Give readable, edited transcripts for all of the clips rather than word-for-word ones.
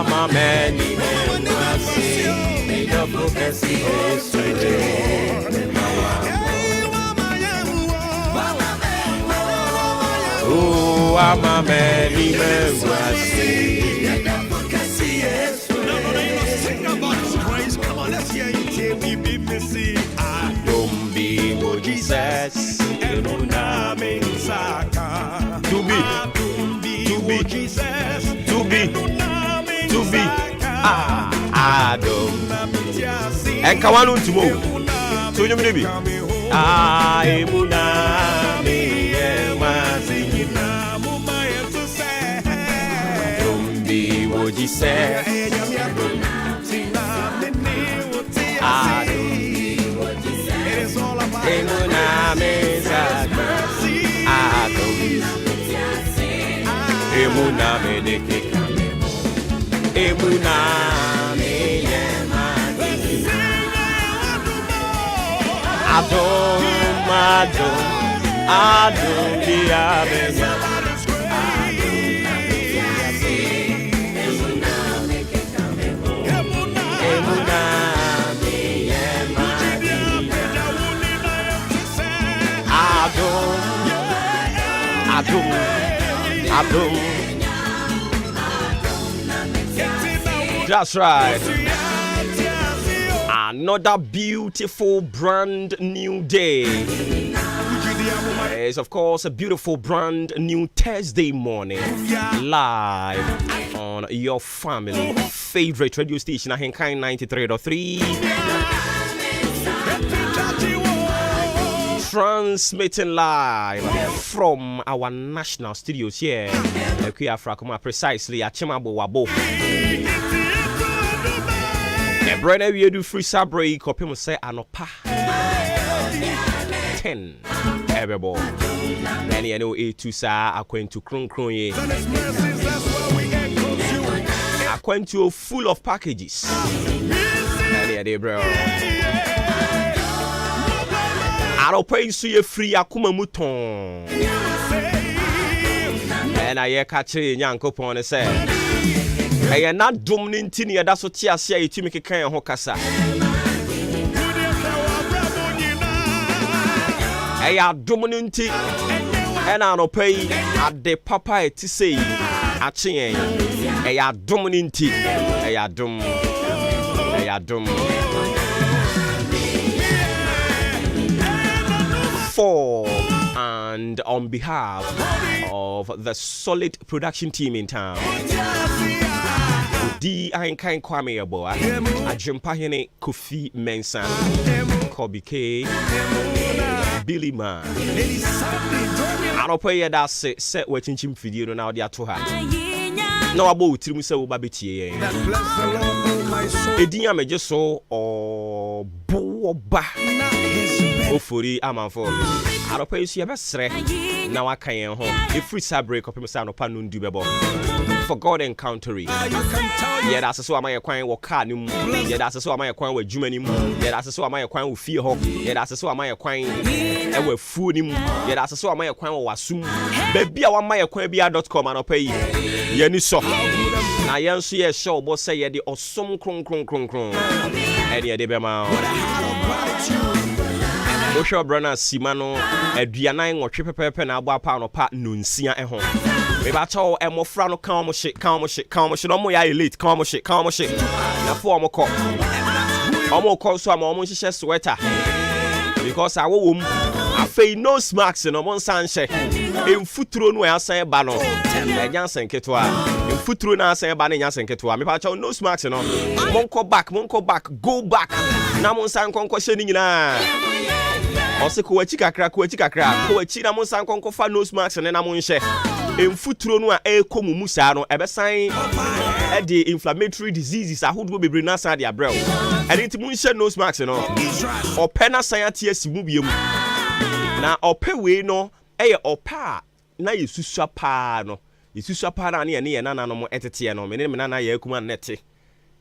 ama meni mwasi Idopo kasi esure Oh, ama meni mwasi Idopo kasi esure sing about his grace. Come on, let's hear you till we be busy. Don't be what Jesus Emuna Mensaka To be Jesus To be Adam And Kawanu Tumo So you maybe Emuna Don't be what Jesus Emuna Mensaka Adam Emuna Medeke Emuna Adum Diabenya Emuna Adum That's right. Another beautiful brand new day. It's of course a beautiful brand new Thursday morning. Live on your family favorite radio station Ahenkan 93.3. Transmitting live from our national studios here. Precisely at Chimabo Wabo. Brother, we do free sabre. Copy must say anopa 10 everybody. Any know A2 sa akwentu kron ye. Akwentu full of packages. Any day, bro. Anopa isu ye free akuma muton. And I catch yanko pon say. I am not dominating here. That's what I say. You make a kind of hokasa. I am dominating, and I don't pay at the papa to say. I am dominating. I am dumb. For and on behalf of the solid production team in town. Di Ahenkan Kwame Aboa, Ajimpahene Kofi Mensah, Kobe K, Billy Man. I don't pay that set watching him video now they are to her. No about Trimusa Babiti. Edinya me just so or Boba Ofuri Amanfo. I don't pay you best now I can't home. If free sabre copy Massa no panun dubebo. For God encountering. Yeah, that's so am I acquiring with Carnum. Yeah, that's so am I acquiring with Jumanim. Yeah, that's so am I acquiring with Fear Hawk. Yeah, that's so am I acquiring with Foodim. Yeah, that's so am I acquiring with Wasum. Baby, I want my acquiring.com and I'll pay you. Yeah, ni so. Na yan so ye show boss say the awesome kron. And yeah, they be ma. Osho Brana Simano, Adriana, or Tripepe na Abba Pound or Pat Nunsia and home. Maybe I told Emo Frano, calm shit, no more elite, calm shit. Now, former cop. Almost call some almost share sweater. Because I womb, I feel no smacks in a one sunshine. In footron where I say Bano, and Jansen Ketua. In footron, I say Banny Jansen Ketua. Maybe I told no smacks in on. Monko back, go back. Namon San concussioning na. Ose kuwachika kra kuwachi na monsan konko fa nose mask ne na monhye emfuturo no a ekomu musa no ebesan e de inflammatory diseases ahodo bebre na san de abrel ene nti monhye nose mask no opena san ate asimu biem na ope we no eye opa na yesusua pa no na ne na no mo etete no me na ye akuma nete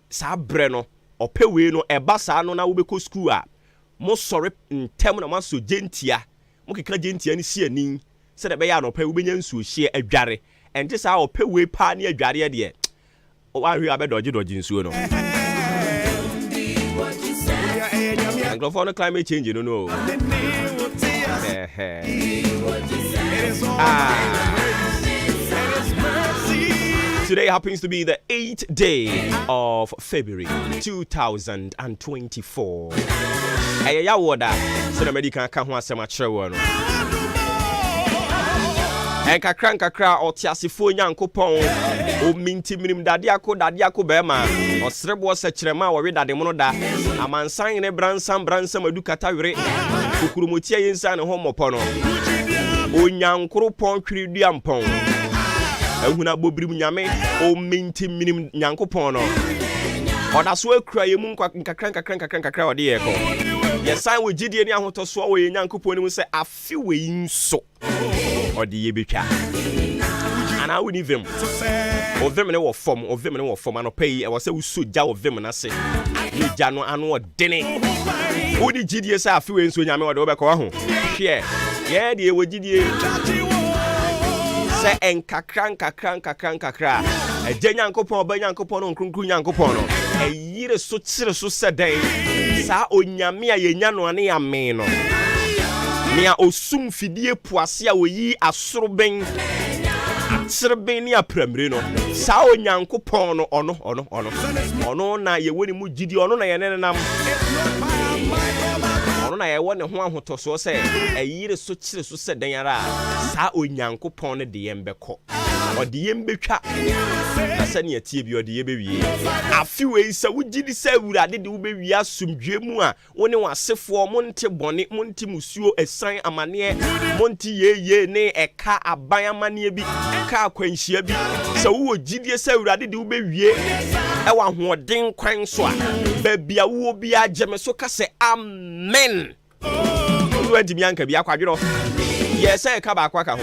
sa bre no ope we no eba sa no na wo beko school a mo sorry ntem na maso gentia mo kekra gentia ni si ani se de be ya no pa wo benya nsuo hie adware ente sa ope we pa ne adware de Why we have a dodgy nsuo no. And go for the climate change, you don't know. Today happens to be the 8th day of February 2024. Aya woda so the medical ka ho asema kire wo no. Kakra otiasefo nyankopon o minti minim dade ako bema osrebo sekirema wo wedade mo no da amansan ne bransan madukata were kukurumotia yensa ne ho mopo no onyankopon twiridi ampon ehuna bobrim nyame o minti minim nyankopon no oda so akura yemu nkakra ode ye ko yesan wo gidie ni ahotoso wo ye nyankopon ni mu se afi we nso ode ye betwa ana wo ni vim ovim ne wo fom anopai e wo se wo so gya ovim na se ni gya no anu odene wo di gidie se afi we nso nyame ode wo be ko ho hwe ye de wo gidie se enkakra eje nyankopon ba nyankopon no nkrunkru nyankopon no eyire so kire so seden sa onyame a yenya no ane ame no nia osum fidie puase a oyi asoroben atsirben ni apramre no sa onyankopon no ono na ye woni mu gidi ono na ye nenam ono na ye woni ho ahotoso se eyire so kire so seden ara sa onyankopon ne de yembekọ ode yembetwa na sane atie bi ode yebewie afi we se wugidi se awurade de wobewie asomdwe mu a woni wasefo monte bone monte musuo esan amane monte yeye ne eka aban amane bi ka akwanhia bi se wo gidie se awurade de wobewie e wa hoden kwan so a babia wo bi ageme so ka se amen wo ntimi anka bi akwadwero yesa ka ba akwaka ho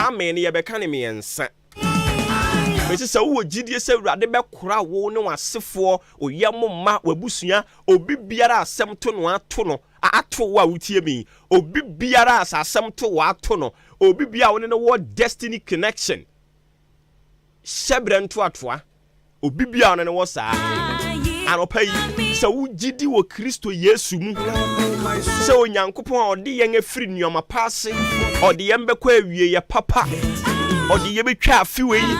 amen ye beka ne miensa Mesi sa wo gidie se urade be kora wo ne wasefo oyamma wabusua obi biara asem to no ato no ato wa wutie mi obi biara asem to wa ato no obi bia wo ne wo destiny connection shebre nto atoa obi bia wo ne wo saa anopai sa wo gidi wo Kristo Yesu mu se onyankopon ode yen afiri nuoma paase ode yen bekọ awie ye papa ode ye betwa afiwe yi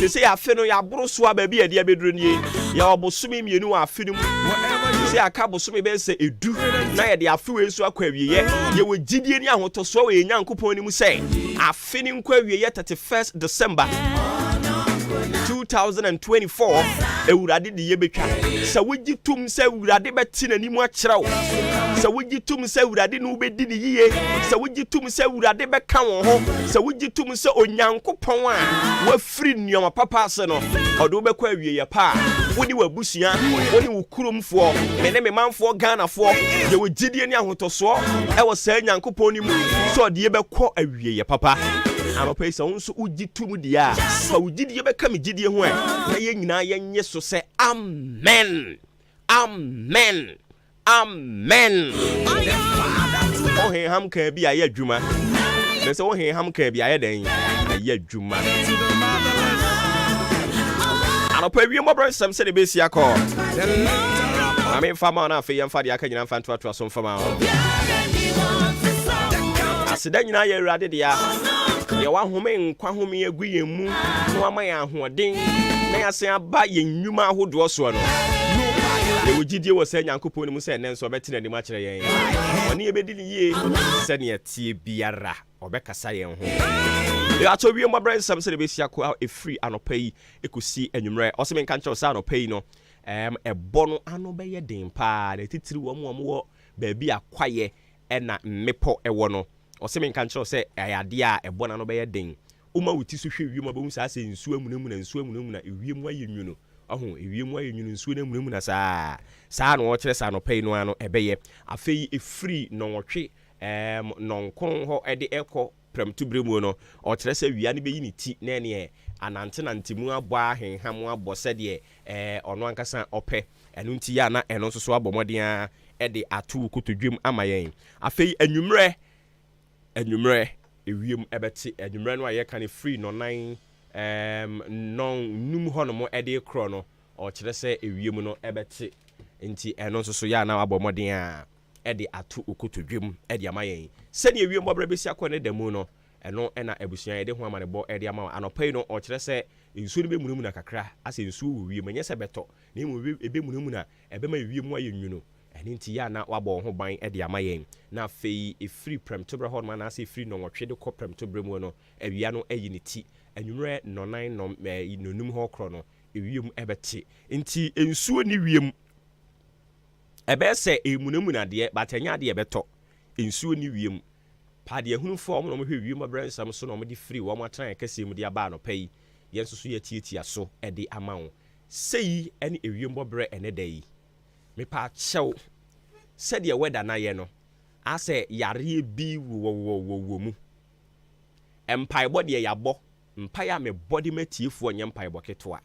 se afi no ya boroso a baabi ade abeduro nie ya obosumi mienu afi no se aka bosumi be se edu na ye de afi we nso akwa awie ye wo gidie ni ahotoso we nyankopon ni mu se afi ni nkwa awie ye 31st December 2024 ewurade de ye betwa se wogitum se ewurade beti nanimu akyerew se wogitum se ewurade no bedi ni yiye se wogitum se ewurade beka won ho se wogitum se onyankopon a wafiri nneoma papa ase no odo bekọ awie ye pa woni wabusua woni wukuromfo mene me manfo Ghanafo ye wogidie ni ahotoso e wo sa nyankopon ni mu so de ye bekọ awie ye papa anopaisa unso ugitum dia fa ugidie beka me gidie ho na ye nyina ye nye so se amen ohe ham ka bi aye adwuma na se ohe ham ka bi aye den aye adwuma anopa wie mo bro sam se de besi akọ ame fama na afi yemfa de aka nyina mfa nto ato so mfama aseda nyina ye urade dia ye wa home nkwa home egu yemu no ama ya ahoden na ya se aba ye nnwuma ahodo so no ye wogidie wo se nyankopon ni mu se nenso obetena ni ma kire yen oni ebedi ni ye se ne atie biara obekasa yen ho e ato wie mo brand sam se de besia ko e free anopa yi ekosi anwumre o se men kan che o sa anopa yi no ebo no ano be ye den pa na titiri wo mo baabi akwaye e na mmepo ewo no o se men kan che o se ayade a ebo na no be ye den uma wuti so hwe wiem abom sa se nsu amunemu na ewiem aye nwuno ahụ ewiem aye nwuno nsu na amunemu na saa no wo kire sa no pay no ano ebeye afei efri no wotwe nonkon ho ede eko premtu bremu no o kire sa wia ne beyi ni ti na ne anante mu abo ahenham abo se de ono ankasa ope enu nti ya na eno so abomodin ede atu kotodwem amayen afei anwumre ewiem ebeti anwumre no aye kan free no 9 non num hono ede kro no o kire se ewiem no ebete nti eno so ya na abomodin a ede atu okotodwem ede amayen se ne ewiem bobra besi akọ ne damu no eno na abusuan ede ho amane bo ede ama anopai no o kire se nsuo no be munum na kakra ase nsuo wo wiem enye se beto na emu ebe munum na ebe ma wiem aye nwuno eni nti ya na wabo ho ban ede amayen na fei free prem to bra ho ma na ase free no nwotwe de ko prem to bra mu no awia no ayi ne ti anwumre no nan no nonum ho kro no ewiem ebete nti nsuo ni wiem ebe se emunamuna de batanya de beto nsuo ni wiem pa de hunu fo mo no hwe wiem abransam so no mo de free wo mo atran kase mu de aba no pai yenso so yetietia so ede amawo sei ene ewiem bobre ene dai me pa chew se de weather na ye no ase yare bi wo mu empai bo de yabo mpa ya me body matiefu onye mpa ibo keto a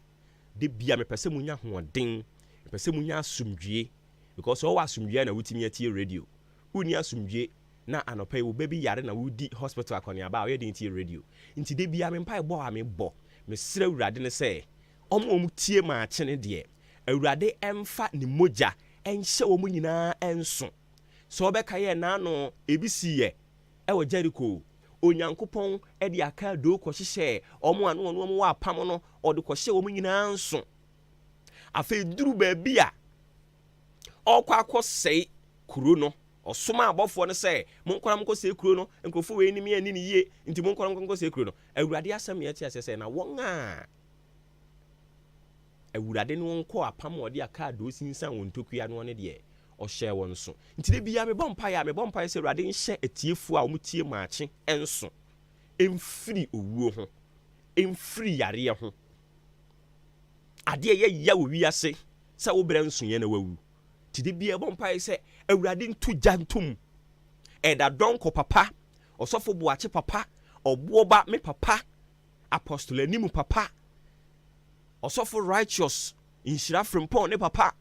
de bia me pese munya hoden me pese munya asumdwie because o wa asumdwie na wutimi atie radio uni asumdwie na anopa wo baby yare na wudi hospital akonia ba o ye de tie radio nti de bia me mpa ibo a me bo me sira awurade ne se omo tie ma akene de awurade emfa ni moja enhye wo mu nyina enso so obeka ye na no ebisi ye e wo Jericho onyankopon edi aka do ko hyehyɛ omo anu onu omo wa pam no ode ko hye omo nyina nso afa duru ba bia okwa akosei kuro no osoma abofo no sɛ monkora mkosei kuro no nkofo we ni me ani ne yie nti monkora mkosei kuro no awurade asɛm ye tia sɛ na wɔn a awurade no nko apam ode aka do sinsan won tokua no ne de o share won so nti de bia me bompa se awurade nhye atiefu a omutie maache enso emfiri owuo ho emfiri yare ho ade ye ya wo wiase se wo bra nso ye na wawu ti de bia bompa se awurade ntu jantum eda donko papa osofo boache papa obuoba me papa apostle animu papa osofo righteous inshira frimpon ne papa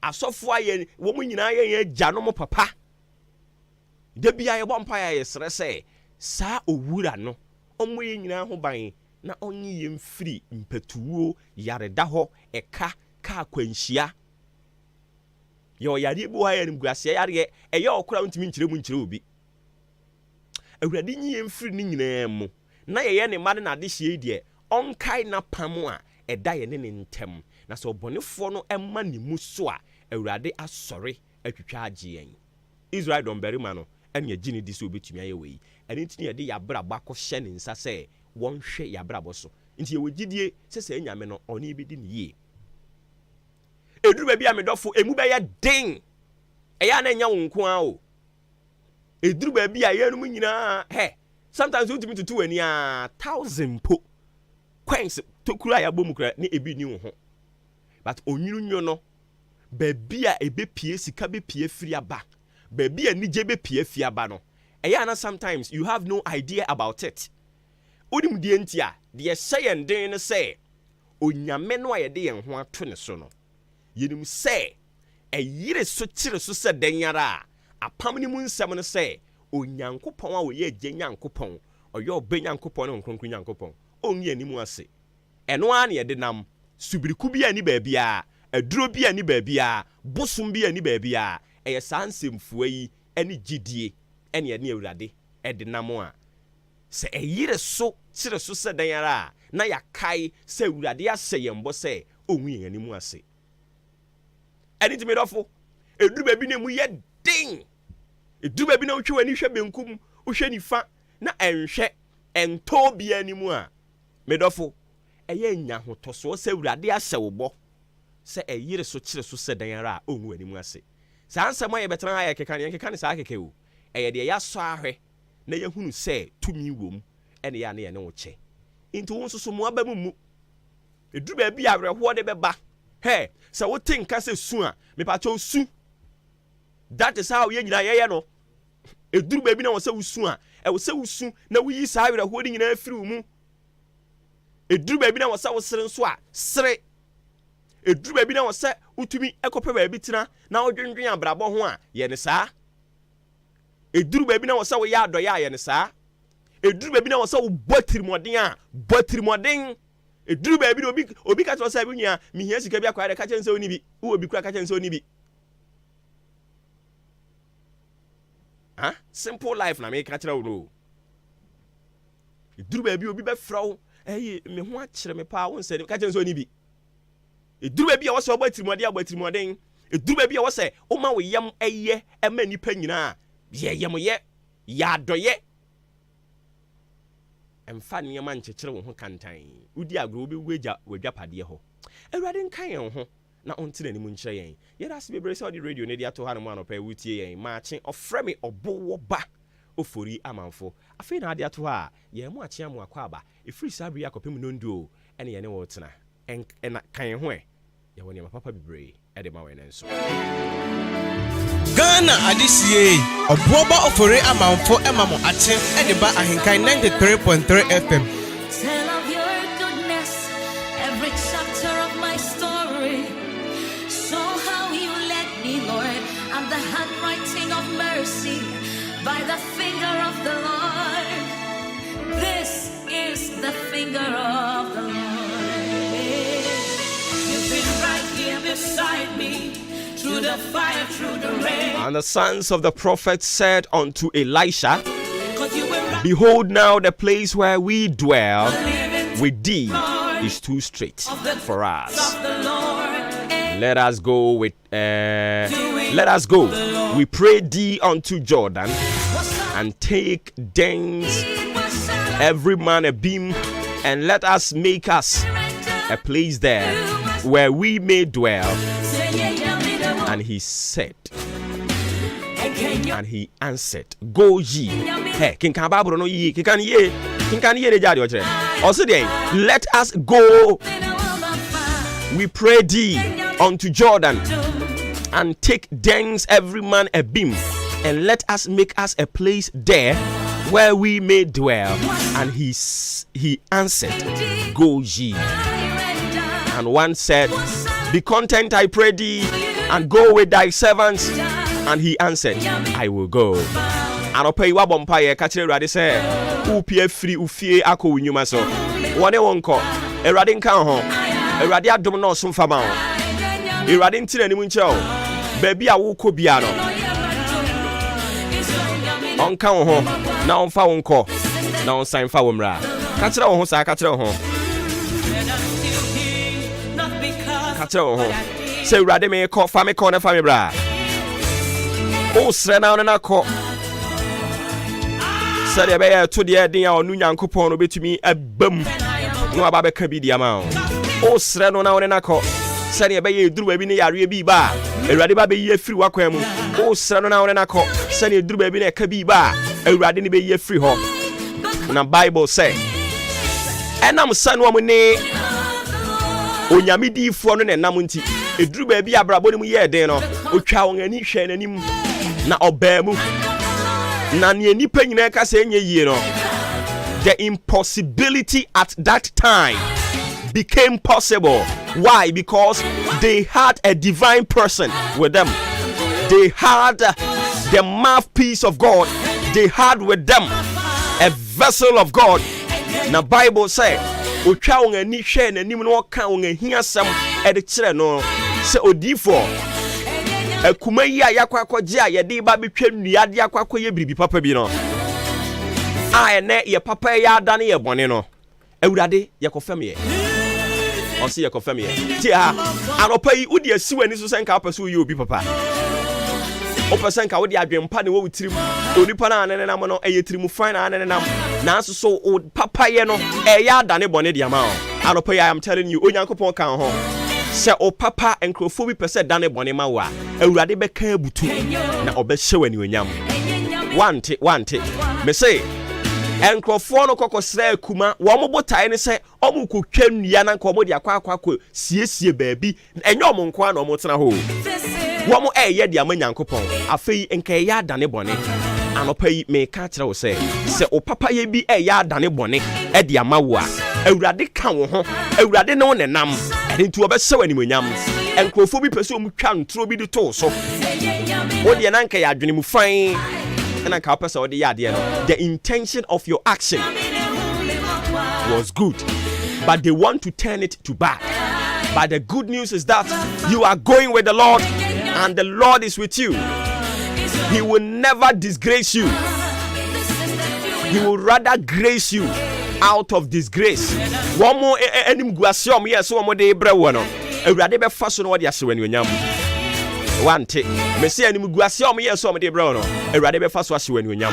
asofo aye wo mu nyina ye gya no mo papa de bia ye bompa ye sere se sa owura no omo ye nyina ho ban na onye ye mfiri mpatuo yareda ho eka ka kwanhia yo yare bu ha ye mguase yare eye okura ntimi nkyire obi awurade nyi ye mfiri ni nyina mu na ye ne made na de hie de onkai na pam a eda ye ne ntem na so obonefo no emma ni mu so a awurade asori atwitwa agyen Israel don berima no anya gini di so obetumi aye wei eni ntini ye de yabra bako hye ne nsa se won hwe yabra boso nti ye wogidie sese anyame no oni bi di ne yie eduru ba bia medofo emu be ye den eya na anya wonko a o eduru ba bia ye no mu nyina he sometimes you ultimate to ani a 1000 po coins to kura ya bomu kura ni ebi ni wo ho but onwununyo no baby a ebe pie sika be pie firi aba baby a nije be pie fie aba no eya na sometimes you have no idea about it odim die ntia de hye den ne se onyame no ayede yen ho ato ne so no yenim se eyire so kire so se den yara apam ni mu nsem no se onyankopon a oye agye nyankopon oyo obenyankopon ne nkronkron nyankopon onye ni mu ase eno a ne yede nam subiriku bia ni baabia aduro bia ni baabia bosum bia ni baabia eye sansemfua yi ene gidie ene ye ne awurade ede nam a se eyire so kire so se dan yara na yakai se awurade ase yembo se onwu yen ani mu ase ene timedofo eduru baabi ne mu ye den eduru baabi na wotwe wani hwe benkum wohwe nifa na enhwe ento bia ni mu a medofo eye nya hotoso se awurade ase wobo se eyire so kire so se dan yara onwu ani mu ase sansema ye betran ha ye keka ne sa keke o eye de ya so ahwe na ye hunu se tumi wom ene ya ne ye ne wo che nti wo nsoso mo aba mu eduru ba bi awreho de beba he se wo tinka se su a me pa cho su that is how ye nyina ye no eduru ba bi na wo se wo su a e wo se wo su na wo yi sa awreho de nyina afiri mu eduru ba bi na wo se wo sere nso a sere eduru ba bi na wo se utumi ekope ba bi tina na wo dwendwen abrabo ho a ye ne saa eduru ba bi na wo se wo ya adoya ye ne saa eduru baby na wo so botirimoden a botirimoden eduru baby obi ka to say bi nua me hia sika bi akwa de ka chen say oni bi wo obi kura ka chen say oni bi simple life na me ka kira wo no eduru baby obi be fraw me ho a kire me pa won say ka chen say oni bi eduru baby a wo so botirimoden eduru baby a wo say o ma wo yam eye ema nipa nyina ye yam ye ya doye emfa niam nchekere wo ho kantan udi agro obi weja wadwapade ho awurade nkan yen ho na onti nanim nkyere yen yera se bebre se odi radio ne dia to ha no ma no pa wutie yen maache ofre me obowo ba ofori amanfo afi na dia to ha ye mu ache amu akwa aba efiri sabri akopem nonduo ene ye ne wo tena en kan yen ho ye woni ma papa bebre e de ma we nenso Ghana adisiye oboba ofori amanfo emamo ache e de ba Ahenkan 93.3 FM. Tell of your goodness, every chapter of my story. Show how you led me, Lord. I'm the handwriting of mercy by the finger of the Lord. This is the finger of the Lord. You've been right here beside me. Through the fire, through the rain. And the sons of the prophet said unto Elisha, behold, now the place where we dwell with thee is too straight for us. Let us go with we pray thee unto Jordan and take thence every man a beam, and let us make us a place there where we may dwell. And he said, and he answered, go ye. Hey, King Kababro no ye, King ye the Jadi Oche. Also then, let us go. We pray thee unto Jordan, and take thence every man a beam, and let us make us a place there where we may dwell. And he answered, go ye. And one said, be content, I pray thee, and go with thy servants. And he answered, I will go. And I'll pay you a bumpire, catch a radi say, Upie free, Ufie, Ako, Numa so. One won't call a radin can home, a radia domino some fama. A radin till any muncho, baby, I will co piano. On count home, now on found call, now on sign Fawumra. Catch it on home, catch it on home. Catch it on home. Say rade me call family corner family bra. Oh srena on na call. Say the be to the din ya onu Nyankopon obetumi abam. No aba be ka bi dia ma. Oh srena na on na call. Say the be eduru ba bi ne yare bi ba. Ewurade ba be yi afiri wakwan mu. Oh srena na on na call. Say the eduru ba bi ne ka bi ba. Ewurade ne be yi afiri ho. Na Bible say enam sanu amune onyamidifo no ne nam nti eduru ba bi abrabo ne mu ye den no otwa won ani hwe nanim na obamu na ne nipa nyina ka se enye yie no. The impossibility at that time became possible. Why? Because they had a divine person with them. They had the mouthpiece of God. They had with them a vessel of God. Now Bible say otwa won ani hwe nanim no ka won ahiasam e de kire no se odifo akuma yi ayakwakwaje a ye de ba betwa nnua de akwakwaye biribi papa bi no a ene ye papa ya adane ye bone no awurade ye kofam ye o se ye kofam ye ti ha anopa yi udi asiwani so senka apaso yi obi papa o pesenka wo de adwempa ne wo wutirim onipa na anene nam no eye tirimu fan na anene nam na so so o papa ye no e ya adane bone de ama o anopa yi I am telling you onyankopon kan ho se o papa enkrofo bi pese dane bone ma wa awurade be kan abutu na obehye wani onyam wante me say enkrofo no kokosra akuma wo mo botae ne se omo kokwa nnua na nka omo de akwa siesie baabi enye omo nko na omo tena ho wo mo eye de amanyankopon afei enka ya adane bone anopa yi me ka kire wo se o papa ye bi ya adane bone e de amawo a awurade ka wo ho awurade ne wo ne nam e nti obehye wani monyam enkrofo bi pese omu twa ntro bi de to so wo de na nka ya adwene mu fan And I can't pass out the idea. The intention of your action was good, but they want to turn it to bad. But the good news is that you are going with the Lord, and the Lord is with you. He will never disgrace you. He will rather grace you out of disgrace. One more guasium, yes, one more day, brewano. A radical fashion what you say when you yam. One take. Messi and guasium, yes, one more day, brewano. A radical fashion when you yam.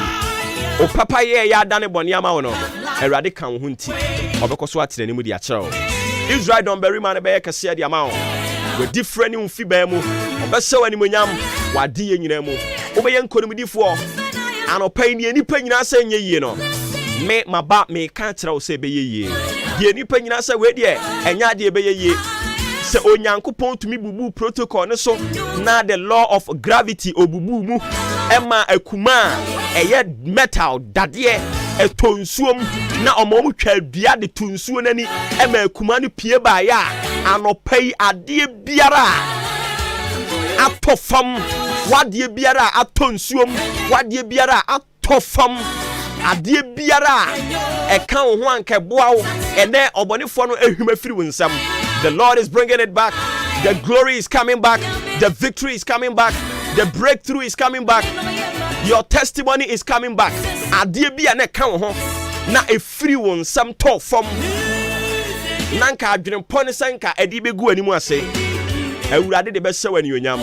O papa ye ya dane bonyama no. A radical hunti. Obekoswat the name of the child. Israel don't bury man be kase the amount. We different in fibemu. Obeso ani monyam wadi nyinemu. Obeyen konimdifo. Ano pain ye nipa nyina say nye no. Me maba me kan kira wo say be ye. Ye nipa nyina say we de enya de be ye. Se onyankopon tumi bubu protocol ne so na the law of gravity obubu mu ema akuma eye metal dade etonsuom na omom twa dua de tonsuo nani ema akuma no pie ba ya anopai ade biara atofam wade biara atonsuom wade biara atofam ade biara eka wo ho anka boa wo ene obonefo no ehwuma firi wo nsam. The Lord is bringing it back. The glory is coming back. The victory is coming back. The breakthrough is coming back. Your testimony is coming back. Adie bia na ka wo ho na efiri wo nsam to fam. Nanka adwene pone sanka edi begu animu ase. Awurade de be hye wani onyam.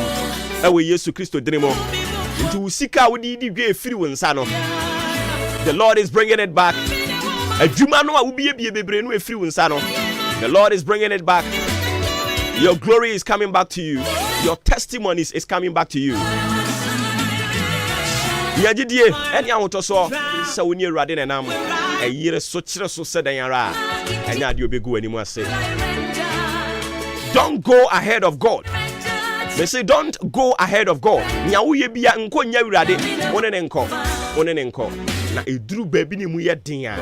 Ewe Yesu Kristo dinimo. Nti usika wo di dwe efiri wo nsa no. The Lord is bringing it back. Adwuma no a wo bie bebre no efiri wo nsa no. The Lord is bringing it back. Your glory is coming back to you. Your testimonies is coming back to you. Yajidie eni ahoto so se woni awurade nenam eyire so kire so se dan ara enya de obegu animu ase. Don't go ahead of God. They say don't go ahead of God. Nya wo ye bia nko nya awurade woni ne nko na eduru baby ni mu ye den a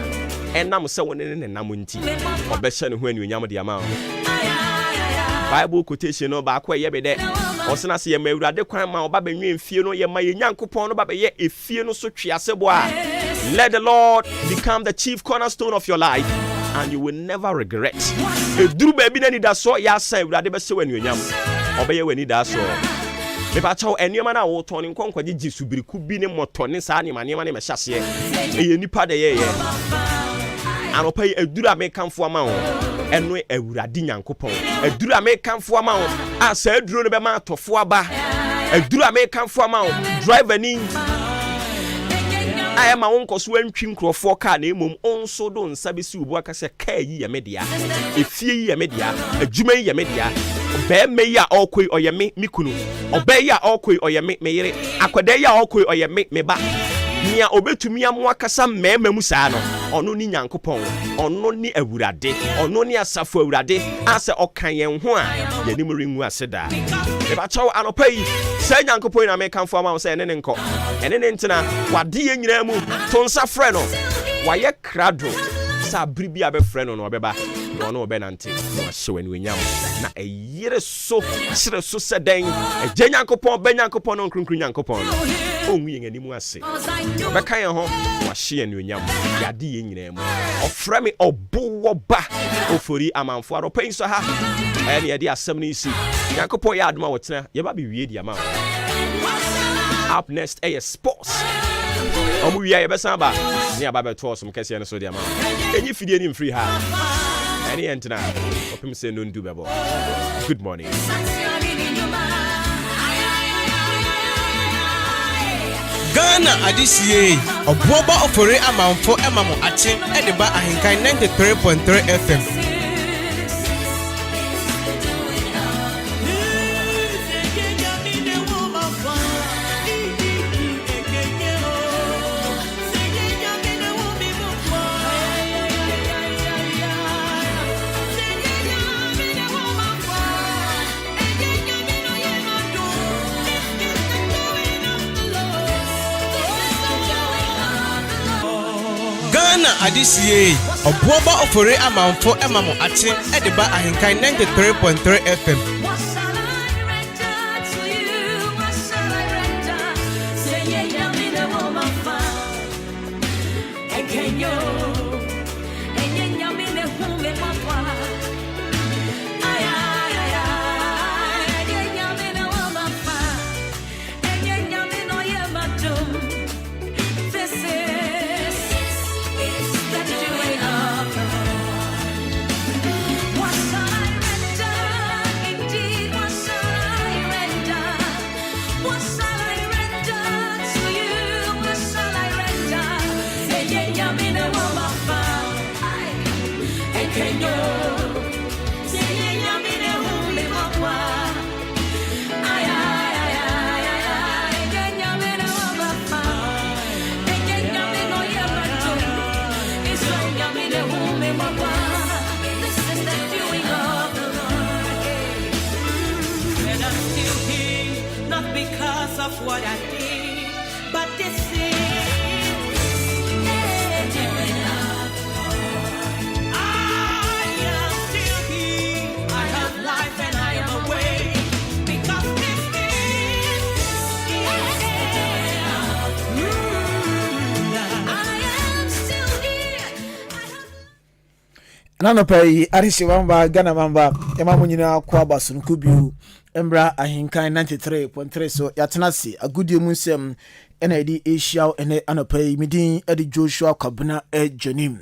enam se woni ne nenam nti obehye ne ho anuonyam de ama. Bible quotation no ba kwa ye be de osena se ye ma awurade kwan ma oba benwe mfie no ye ma ye nyankopon no ba be ye efie no so twiasebo a. Let the Lord become the chief cornerstone of your life and you will never regret. Eduru baby na ni da so ya san awurade be se wanuonyam obeye wani da so. Me pa chaw enema na wo ton nkonkwaje jisubiriku bi ne moto ne sa ne manema ne mehyase eye nipa de ye anopai eduru amekanfo ama ho eno awurade nyankopon eduru amekanfo ama ho asa eduru no be ma atofo aba eduru amekanfo ama ho driver ni I am my uncle swim crofo car name onso do nsabesi ubu akase car yi ya media efie ya media adwuma ya media be me ya okoi oyeme mikunu obe ya okoi oyeme meyire akwade ya okoi oyeme meba nia obetumi am akasa mema mu saa no ono ni nyankopon ono ni awurade ono ni asafo awurade ase okan yen ho a yanim rengu aseda e ba chaw anopai sa nyankopon na mekanfo ama se ene nko ene ne ntina wade ye nyina mu to nsa frɛ no waye krado sa bribi abe frɛ no no obeba no no obenante no ahyew anuonyam na eyire so kyere so seden agye nyankopon be nyankopon no nkrunkru nyankopon onwu yen animu ase obeka yen ho wahye anuonyam yade ye nyina mu ofrɛ me obowo ba ofori amanfo aropa nso ha ene yade asɛm no isi nyankopon ya adoma wotena ye ba be wie di ama. Up next sports omu wiya ye besa ba ni aba beto som kese ne so dia ma enyi fidie ni mfiri ha ene entina opim se no ndu bebo. Good morning. Ghana adisiye obuoba ofore amanfo emamo ache ediba ahenkan 93.3 FM. Ghana adisiye obuoba ofore amanfo emamo ache ediba ahenkan 93.3 FM. of what I did, but this is I am still here. I have life and I am awake because this is I am still here. Nano pay Arishi Wamba Gana Mamba Emamunina Kwaba Sunkubu Embra Ahenkan 93.3 so yatenasi agudie munsem NID Asia ene anopay midin Edi Joshua Kwabena Jonim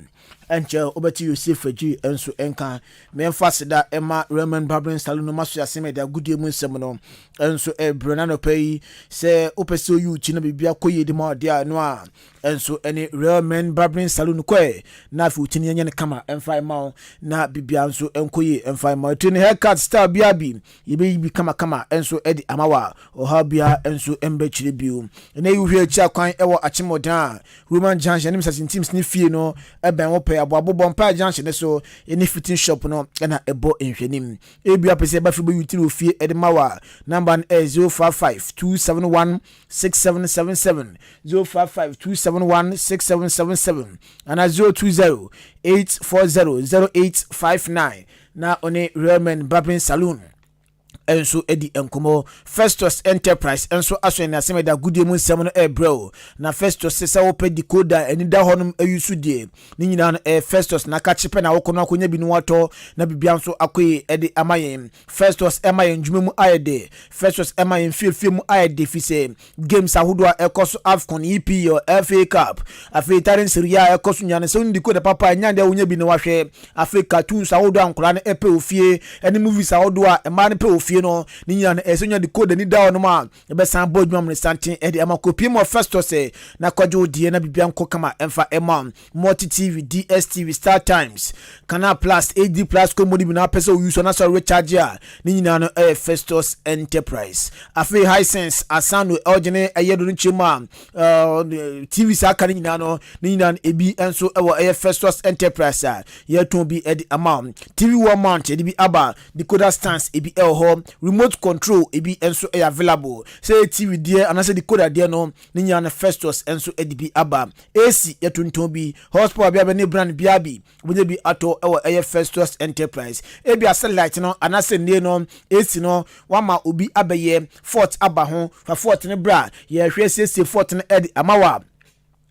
enche obeti Yosef Eji enso enka memfasida Emma Raymond Barbering Salon no maso yaseme da agudie munsem no enso Brenano pay se opese oyu chi na bibia koye de ma dia no a enso ene Raymond Barbering Salon kwe na afi utini yenye ne kama emfa ma na bibia enso enkoye emfa ma tini haircut style biabi yibi kama enso edi amawa ohabia enso embe chire biu ene yuhwe chia kwan ewo achimodan Roman Junction nim sasin teams ni fie no eben wo pe aboabo bompa junction ne so ene fitting shop no na ebo enhwenim ebia pese ba fi bo yutiri ofie edi mawa number 0552716777 0552716777 ana 02084000859 na one Raymond Barbering Saloon enso edi enkomo Festus Enterprise enso aso na semeda gudie mu nsem no bro na Festus se wo decoder eni da honum ayusu die ni nyina no Festus na ka chepe na wokono akonya bi no wato na bibia nso akoyi edi amayen Festus emayen dwuma mu ayede Festus emayen fie mu ayede fise games ahodo a ekoso Afcon EPO FA Cup afetaren Serie A ekoso nyane se ndi decoder papa nyande wonya bi no wahwe Africa Tours ahodo ankora na epe ofie eni movies ahodo a ema ne pe ofie no ni nyina na esonya decoder ni da no ma ebe san bodwam ne santen edi amakopi mo Festus na kwajo die na bibia nko kama emfa ema multi TV DSTV Star Times Canal Plus AD Plus komodi bi na pesa use na so recharge a ni nyina no Festus Enterprise afi Hisense asano origine ayedo nchima TV sa kan nyina no ni nyina ebi enso ewo Festus Enterprise a yeton bi edi ama TV one mount edi bi aba decoder stands ebi ho remote control ebi enso available say TV there and say decoder there no ni nyana Festus enso edibi aba AC yetonton bi horsepower bia ne brand biabi oboje bi ato ewo Festus Enterprise ebi satellite no anase ne no AC no wama obi abaye fort aba ho fa fort ne bra ye hwe sese fort ne edi amawa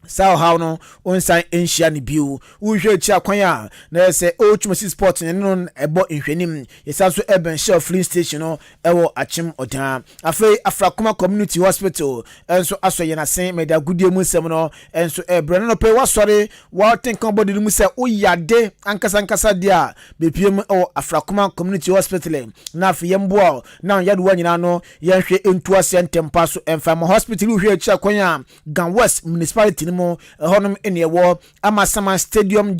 sao how no onsan enhia ne biu uhwe chi akwan a na se ochumasi sport ne no ebo nhwenim yesa so eben shell filling station no ewo achim odan afei Afrakoma Community Hospital enso aso ye na sen meda gudie mu nsem no enso ebrene no pe wasore wa tenkan body mu se oyade ankasa dia bepiem ewo Afrakoma Community Hospital na afei yemboa na yade wa nyina no yenhwe entuase ntempa so emfam hospital uhwe chi akwan a Gan West Municipality mo honum enewo Amasama Stadium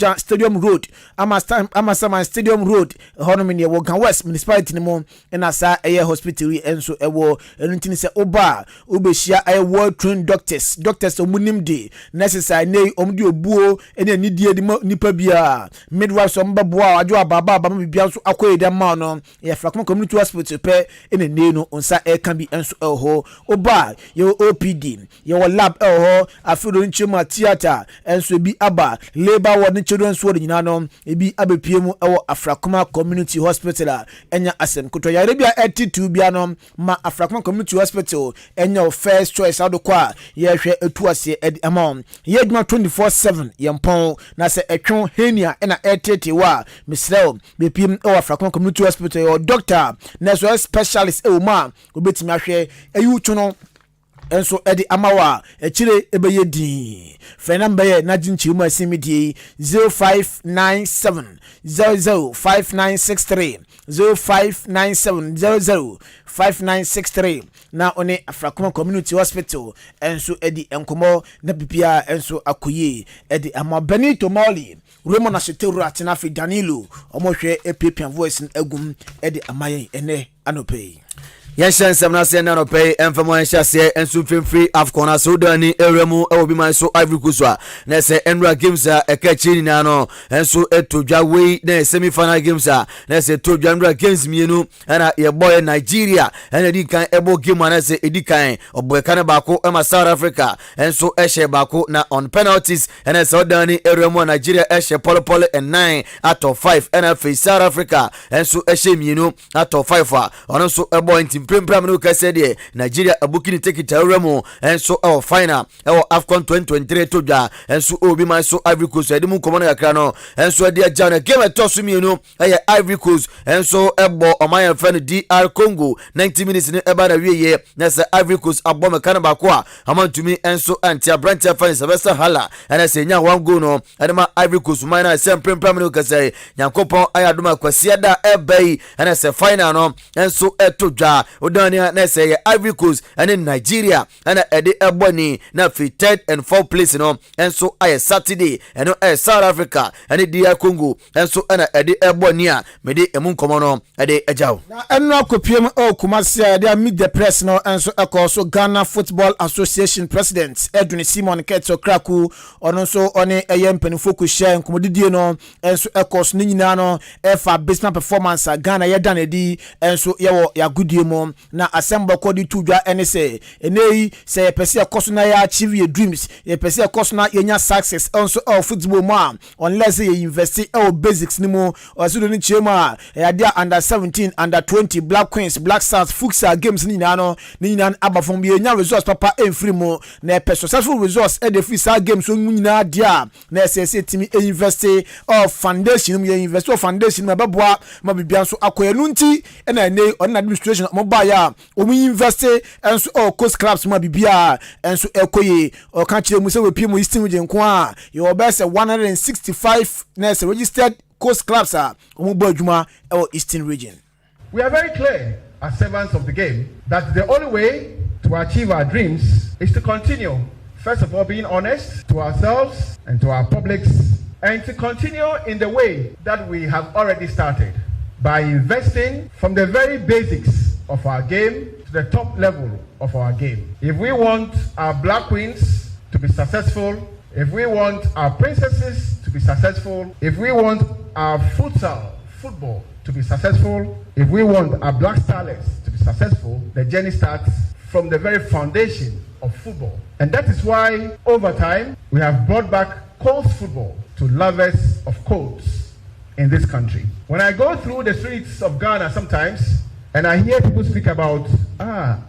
Road Amasama Stadium Road honum enewo Gan West Municipality mo na sa hospital enso ewo enutini se oba obehia world trained doctors omunim de necessary nei omdi obuo ene anidie de nipa bia midwives ombabua ajo ababa bibia so akoyede ma no Afrakoma Community Hospital pe ene nei no onsa can be enso ho oba yo OPD yo lab ho afido nchima theater enso bi aba labor ward children's ward nyina no ebi abepiem ewo Afrakoma Community Hospital enya asem koto yare bia 82 bia no ma Afrakoma Community Hospital enya first choice adokwa ye hwe etuase edi amount ye duma 24/7 yempon na se etwon henia ena 80 wa misrel bepiem ewo Afrakoma Community Hospital yo doctor nurse specialist ewo ma obetimi ahwe eyu chuno enso edi amawa echire ebeye din fe number ye na jinchi mu asimidi 0597 005963 0597 005963 na one Afrakoma Community Hospital enso edi enkomo na bibia enso akoye edi ama Benito Mali Roman Asheteru atina fi Danilo omohwe epepian voice agum edi amaye ene anope Yenshan Samnasian no pay and from one chassis and soon free Afcona Sudani Eremu Obi my so Ivory Coast. Nese Enra games a catching nano and so to Jaway ne semi-final games Nese to Jandra games Mienu and your boy Nigeria and a decan ebo game and say Edikan or boy Kanabako and South Africa and so Eshe Bako na on penalties and as Sudani Eremu Nigeria Eshe Polo Polo and 9 out of 5 and face South Africa and so Eshe Mienu out of 5 on also a boy in Prem no kase de Nigeria abukini take it awremo and so our final our Afcon 2023 to ja and so obi man so Ivory Coast edimu komono yakra no and so dia jana game tosu mi no Ivory Coast and so ebo oman fan DR Congo 90 minutes ni eba na wiye na say Ivory Coast abo mekana ba ko a amantumi and so anti branch fan Sylvester Hala and say nya one go no adema Ivory Coast man na say Prem no kase Nyankopon ayadoma kwasiada da ebai and say final no and so eto ja Odania na say Ivory Coast and in Nigeria and Eddie Ebony na fi 3rd and 4th place no and so I Saturday and no South Africa and DR Congo and so and Eddie Ebony me de emun komono Eddie Ejao na enno kopiem o Kumasi dey meet the press no and so also Ghana Football Association President Edwin Simon Ketso Kraku ono so one mpanifo ko share nkomodidie no and so ekos ni nyina no efa business performance Ghana ye dan edi and so ye wo ya gudie mo na assemble kodi tudwa ene say enei say ye pese ekoso na ya achieve your dreams ye pese ekoso na yenya success also of football ma unless you invest in basics ni mo osudo ni chema ya dia under 17 under 20 Black Queens Black Stars Futsal games ni nyina abafom bi enya results papa enfri mo na pese successful results e de Futsal games so nyina dia na say timi invest of foundation you invest of foundation ma beboa ma bibia so akoye nunti na enei on administration mo ba ya omi invest and so coast clubs ma bibia and so ekoye o kan kire mu se we pimo Eastern region ko a your best 165 next registered coast clubs are omo bo adwuma Eastern region. We are very clear as servants of the game that the only way to achieve our dreams is to continue, first of all, being honest to ourselves and to our publics, and to continue in the way that we have already started by investing from the very basics of our game to the top level of our game. If we want our Black Queens to be successful, if we want our princesses to be successful, if we want our football to be successful, if we want our Black Starlets to be successful, the journey starts from the very foundation of football. And that is why over time we have brought back coast football to lovers of coast in this country. When I go through the streets of Ghana sometimes and I hear people speak about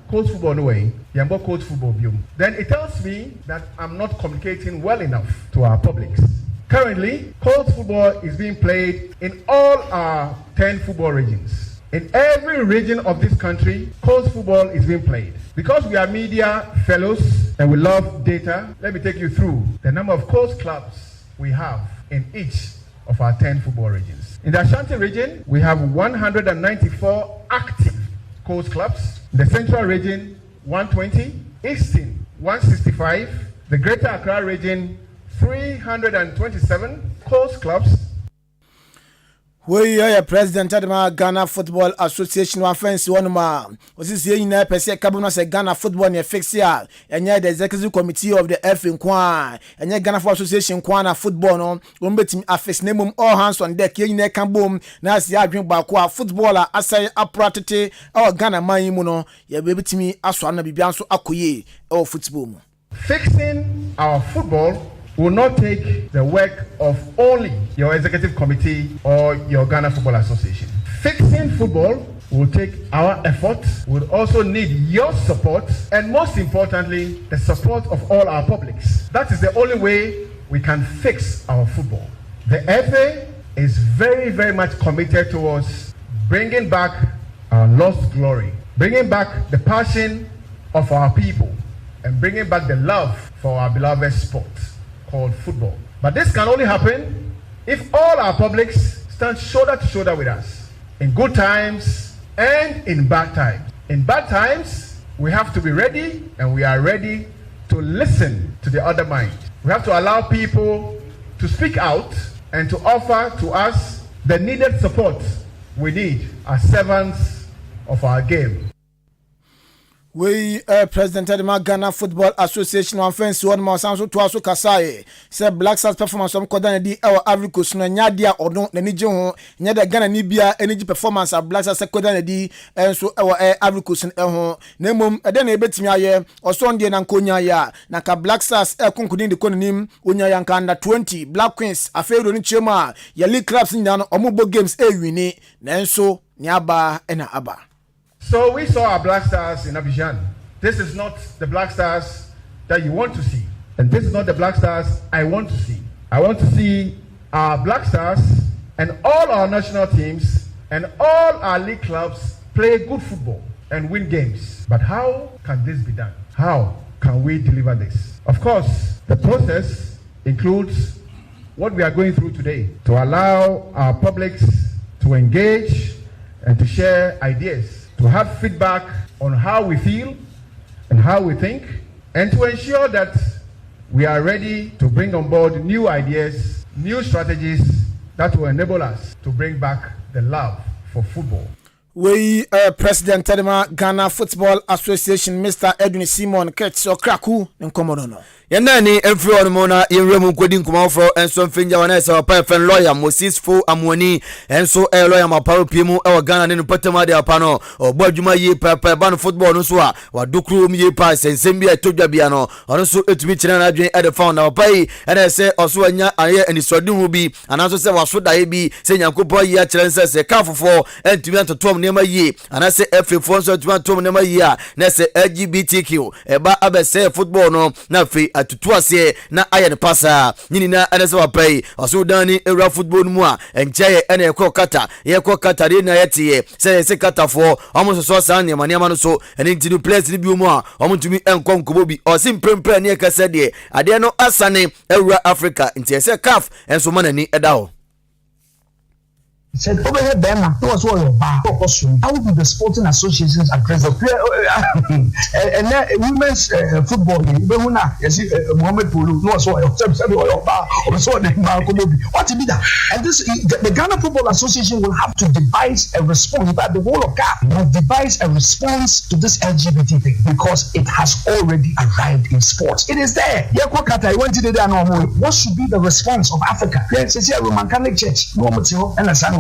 coast football no way, Yambo coast football view, then it tells me that I'm not communicating well enough to our publics. Currently, coast football is being played in all our 10 football regions. In every region of this country, coast football is being played. Because we are media fellows and we love data, let me take you through the number of coast clubs we have in each of our 10 football regions. In the Ashanti region, we have 194 active coast clubs. The Central region, 120. Eastern, 165. The Greater Accra region, 327 coast clubs. We are president of the Ghana Football Association of Friends one ma. Was this year in a percent cabinet say Ghana Football near fix here and yet the executive committee of the F in Kwan and yet Ghana Football Association Kwana football no umbetim affix name all hands on deck ye ne kan boom na si adwen ba ko footballer asai apratete our Ghana man mu no ye bebetimi aso na bibia so akoye e football mu. Fixing our football will not take the work of only your executive committee or your Ghana Football Association. Fixing football will take our effort, will also need your support, and most importantly, the support of all our publics. That is the only way we can fix our football. The FA is very, very much committed towards bringing back our lost glory, bringing back the passion of our people, and bringing back the love for our beloved sport called football. But this can only happen if all our publics stand shoulder to shoulder with us in good times and in bad times. In bad times, we have to be ready, and we are ready to listen to the other mind. We have to allow people to speak out and to offer to us the needed support we need as servants of our game. We President Adwuma Ghana Football Association one fence one more sound so to aso kasaye say Black Stars performance am koda na di our Ivory Coast no nya dia odon na ni je ho nya da Ghana ni bia energy performance of Black Stars koda na di enso our Ivory Coast ho na mom e de na ebetimi aye oso ndie na nkonya ya na ka Black Stars konkudin de konim onya ya nka under 20 Black Queens afeiro ni chema ya league clubs nya no omubo games wini na enso ni aba na aba. So we saw our Black Stars in Abidjan. This is not the Black Stars that you want to see. And this is not the Black Stars I want to see. I want to see our Black Stars and all our national teams and all our league clubs play good football and win games. But how can this be done? How can we deliver this? Of course, the process includes what we are going through today to allow our publics to engage and to share ideas, to have feedback on how we feel and how we think, and to ensure that we are ready to bring on board new ideas, new strategies that will enable us to bring back the love for football. We President Adwuma Ghana Football Association Mr. Edwin Simon Kets Okraku nkomono. Yanani every one mona yemremu kwedi nkumafo enso mfinja wanesa wapa fen lawyer Moses Fo Amwani enso lawyer maparo piemu ewa Ghana ne nupatema de apano obo adwuma yi pepe ban football no so a wadukru mi yi pa sensem bia todwa bia no ono so etumi kire na adwen e de found na papa yi ene se oso anya aye anisodi hu bi anaso se wasoda yi bi se nyankopɔ yi a kire nse se kafofo entumi antotom nema yi anase FF so etumi antotom nema yi a na se LGBTQ eba abese football no na fe atutuase na aya ne pasa nyini na anase wapai oso dani era football mu a enchaye ene ekɔ kata de na yete se kata fo omo so san ne mane no so ene ntinu place ni bi mu a omo ntumi enkɔ nkobo bi o sim prempre ne kase de ade no asane era Africa nti se CAF enso manani eda ho. Said over here, Bema, who was all your bar. I would be the sporting associations address of and then women's football. Yes, Mohammed Pulu, no, so your bar, or so the what to be that? And this, the Ghana Football Association will have to devise a response. But the whole of CAF must devise a response to this LGBT thing because it has already arrived in sports. It is there. What should be the response of Africa? Yes, it's a Roman Catholic Church.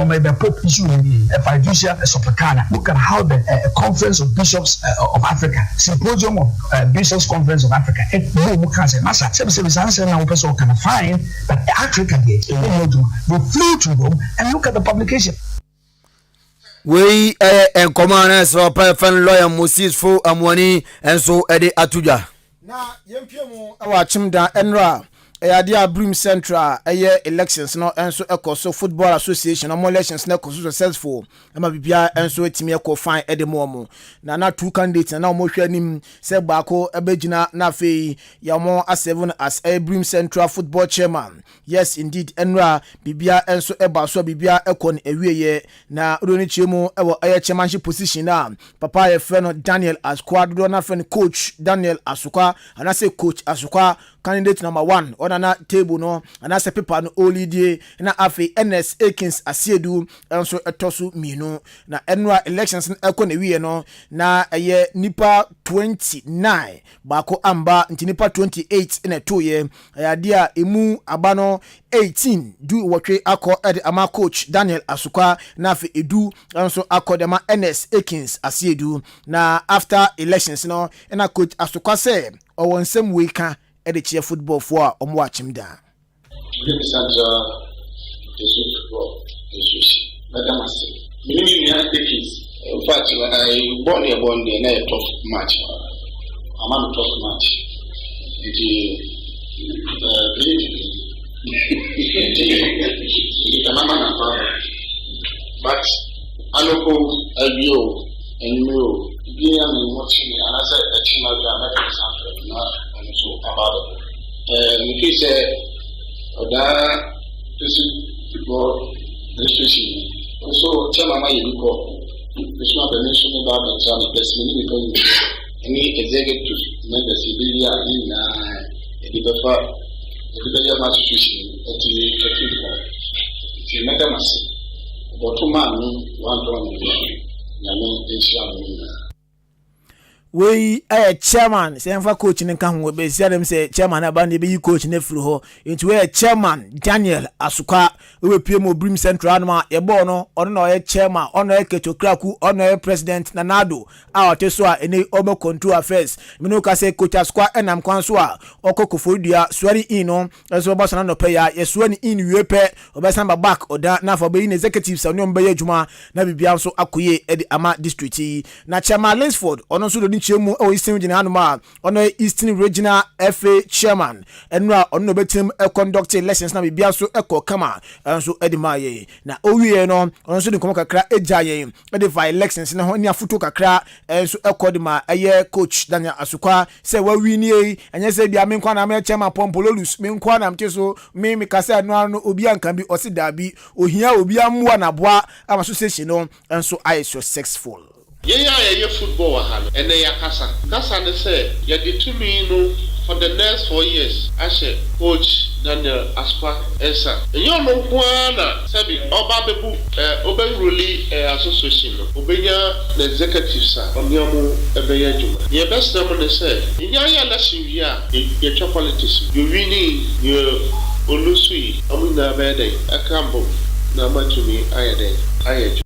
And maybe a Pope issue in fiducia Sopacana. Look at how the Conference of Bishops of Africa, Symposium of Bishops Conference of Africa, and person can find that Africa will flew to Rome and look at the publication. We and commanders of Fan lawyer Moses Fo Amwani and so Eddie Atuja. Na yempiemu awachimda enra Eyadia Brim Central elections no enso ekoso Football Association no elections na ekoso successful ama bibia enso etimi ekọ fine edemo na two candidates na mo hwe anim se baako ebegina na fei ya mo A7 as a Brim Central football chairman. Yes indeed enra bibia enso eba so bibia ekọ na ewieye na roni chiemu ewo chairmanship position na papa ye friend Daniel Asukwa do na friend coach Daniel Asukwa and I say coach Asukwa candidate number 1 on na table no and as a paper no olidie na afi NS Akins Asiedu enso etosu minu na annual elections ekọ na wiye no na eye nipa 29 baako amba nti nipa 28 na toye ayadia emu abano 18 du wotwe akọ ede ama coach Daniel Asukwa na afi edu enso akọ de ma NS Akins Asiedu na after elections no na coach Asukwa say owonsem weka at the cheer football for watch him down. Madam, in fact, I born here one day and a tough match. I'm on a tough match. But I know a view and you being watching me, and I said, a team of the American South. So about if you say that this is football registration, also tell my you go. It's not a nation about the time investment because any executive members will be in the buffer, the institution at the mechanism. But 2 man, 1 million. we chairman say for coach in kan we be say them say chairman aba na be coach na firi ho into we chairman Daniel Asuka we PM Obrim Central no ye bo no ono na chairman ono Ketokraku ono president Nanado a oteso a ene omo control affairs me no ka say coach Asuka enam kwan so a okokofodua swari in no so boss na no pay ya ye swani in we pe obesamba back oda na for be in executive sa no mbe adwuma na bibia so akoye e di ama district na chairman Linsford ono so do chemu o Eastern Regional Anuma ono Eastern Regional FA chairman enra ono betim conduct elections na bibia so kama so edimaye na owie no ono so de komo kakra ejaye edify elections na ho ni afuto kakra so ekodima eye coach Daniel Asukwa say wa wini enye say bia me nkwa na me chairman Pompololus me nkwa na mte so me kasa no obi anka bi osida bi ohia obi amua na boa association no so I successful. Yeah, football and they are Kasa. Kasa they say, you get to me for the next 4 years. I said, Coach Daniel Aspa Esa. And you know Juana Sabi Oba Bebu Oben Ruli Association. Obenya the executive sir. Omyamu Ebeya Juma. Your best number they say, in your last year, your politics. You winning your Olusui, Amina Bede, Akambo, Namatumi, Ayade.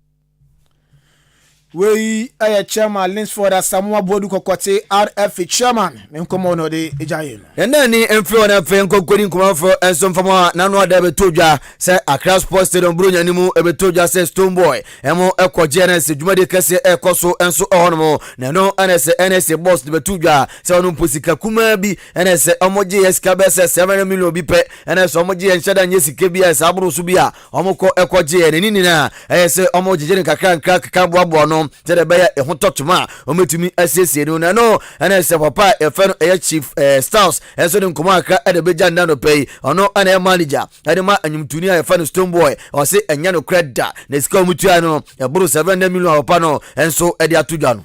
We chairman Linsford Samoa Bodu Kokote RF chairman menkomo no de ejaye ena ni enfo na fe nkokori nkoma fo enso mfamo na no da betodwa se Accra Sports Stadium bronya ni mu ebetodwa se Stone Boy emo ekoje na se dwumade kase ekoso enso ohonmo na no NS boss de betodwa se onu mposika kuma bi NS omoje yeska be se 7 million bi pe NS omoje enshada nyesika bi esa aburu su bi a omoko ekoje ne nini na se omoje je kakra nkaka boabo no tede beya e hototuma ometumi asiesie no na no ana se papa e fe no e chief stars enso de nkoma aka e de beja ndano pay ono ana e manager ade ma anyumtuni a e fe no Stone Boy o se enya no credit na sika omutua no e buru 7 million papa no enso e de atudwa no.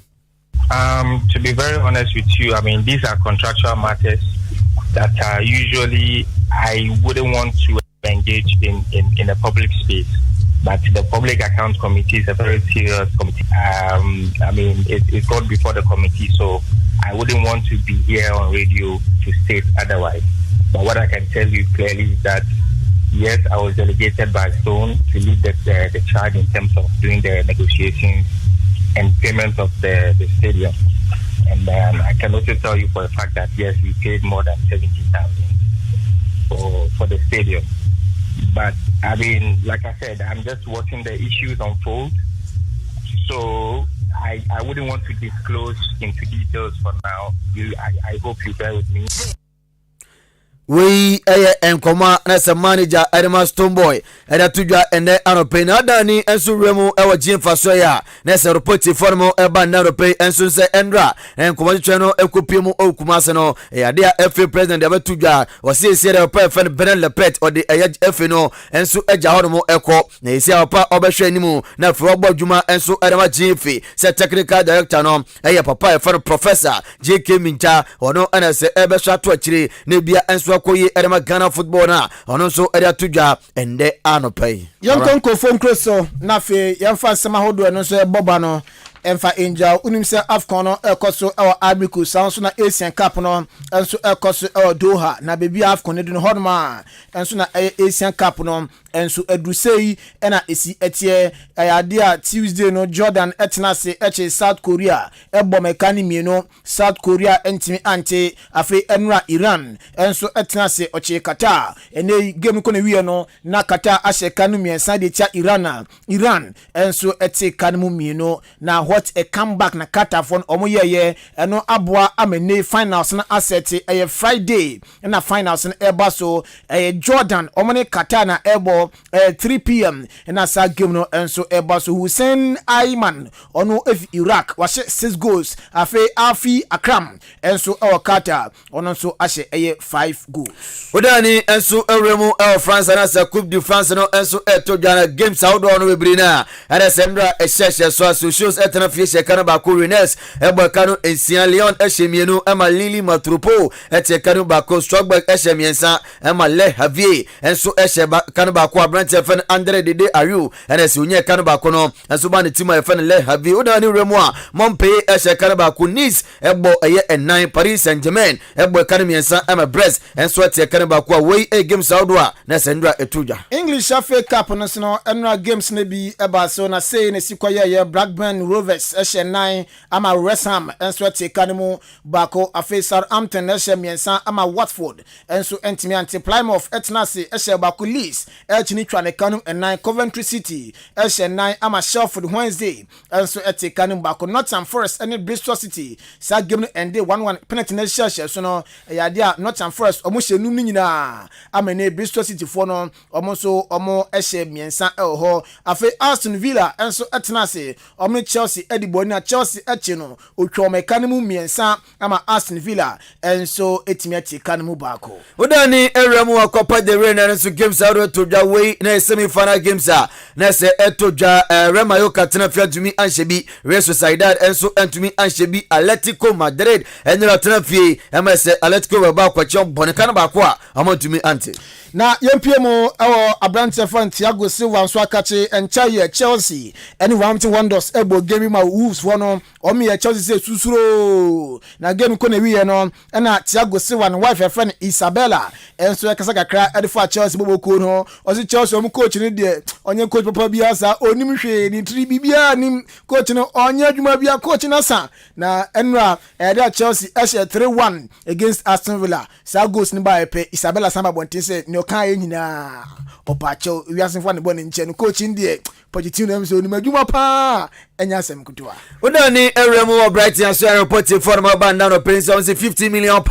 To be very honest with you, I mean, these are contractual matters that usually I wouldn't want to engage in a public space. But the Public Account Committee is a very serious committee. I mean, it's gone before the committee, so I wouldn't want to be here on radio to state otherwise. But what I can tell you clearly is that, yes, I was delegated by Stone to lead the charge in terms of doing the negotiations and payment of the stadium. And I can also tell you for a fact that, yes, we paid more than 70,000 for the stadium. But I mean, like I said, I'm just watching the issues unfold. So I wouldn't want to disclose into details for now. I hope you bear with me. We enkoma na se manager Adema Stone Boy eda tudwa ene anope na adani enso remu ewa jimfa so ya na se report formo eba na rope enso se endra enkoma twa no ekopiem okumase no ade a FA president eba tudwa o se ese de pa fe Benen Lepet o de FA no enso eja hono eko na ese papa obehwe animu na fro gbadwuma enso Adema jimfi se technical director no papa fe professor JK Mincha ono ana se ebe swa to akire na bia enso koyi Edema Ghana football na ono so area tuja ende anopay yankonko phone crosso na fe yamfa sema hodo no so boba no emfa angel unim se Afcon no ekoso e Abiku sanso na Asian Cup no enso ekoso e Doha na bebi Afcon ne do no hodma enso na Asian Cup no enso edusei na esi etie ayade a Tuesday no Jordan etnase eche South Korea ebo mekani mieno South Korea entimi ante afi enra Iran enso etnase oche Qatar ene game ko ne wie no na Qatar ahye kanu miensa de tia Iran enso ete kanu mieno na what a comeback na Qatar for omo ye eno aboa amene finals na asset Friday na finals na eba so Jordan omo ne Qatar na ebo 3 p.m. na sa game no enso eba so Hussein Ayman ono of Iraq washe 6 goals afi Akram enso Qatar ono so ashe 5 goals odani enso ewremu France na sa Coupe de France no enso to Ghana games outdoor no bebrina ada semra ehye so shows etna fiye kanu ba ko Rennes ebo kanu Encian Lyon ehemienu ema Lili Matropo ete kanu ba ko Strasbourg ehemiensa ema Le Havre enso ehye kanu ba baako branch fan Andre Dede Ayu ene se onye kan baako no enso ba ne team fan Le Havi oda ni remu a Mompe ehye kan baako Nice ebo eye enan Paris Saint-Germain ebo kan miensa ama Brest enso tie kan baako a wey games outdoor na sendra etuja English FA Cup no so enra games na bi eba so na say ne sikoye ye Blackburn Rovers ehye 9 ama West Ham enso tie kan mu baako afi Southampton ehye miensa ama Watford enso entimi anti Plymouth etnase ehye baako Leeds echini twa ne kan 9 Coventry City ehye 9 ama Sheffield Wednesday enso tie kan baako Nottingham Forest and Bristol City sa game no ende 1-1 penalty na share so no yade a Nottingham Forest omo hye num ni nyina amene Bristol City for no omo so omo ehye miensa ho afi Aston Villa enso etnase omo Chelsea edibo na Chelsea echi no otwa mekanimu miensa ama Aston Villa enso etimiati kanimu baako odani eremu akopa the rain enso games out to dwa way na semi final games na se etodwa Rema yo katena fiatumi anhyebi Real Sociedad enso entumi anhyebi Atletico Madrid enra tena fie emese Atletico ba kwa chom boneka baako a amantumi ante na yempiem ewo Abrante fan Thiago Silva nso akache enchaye Chelsea ene Wolverhampton Wanderers ebo game ma Wolves for no omi ye Chelsea se susuro na game ko na wiye no na Thiago Silva no wife friend Isabella enso ekasa kakra edifo Chelsea boboko no osi Chelsea omu coach ni de onye coach papa bia sa onim hwe ni tri bibia nim coach no onye adwuma bia coach na sa na enra ede Chelsea ehye 3-1 against Aston Villa sa goals ni ba epe Isabella samba bonte se kan nyina opacho wiase fo ne bɔ ne nche no coach ndie Pochettino em so ni madwuma pa enya asem kutua odani eremu Brighton aso report for my band now paying £50 million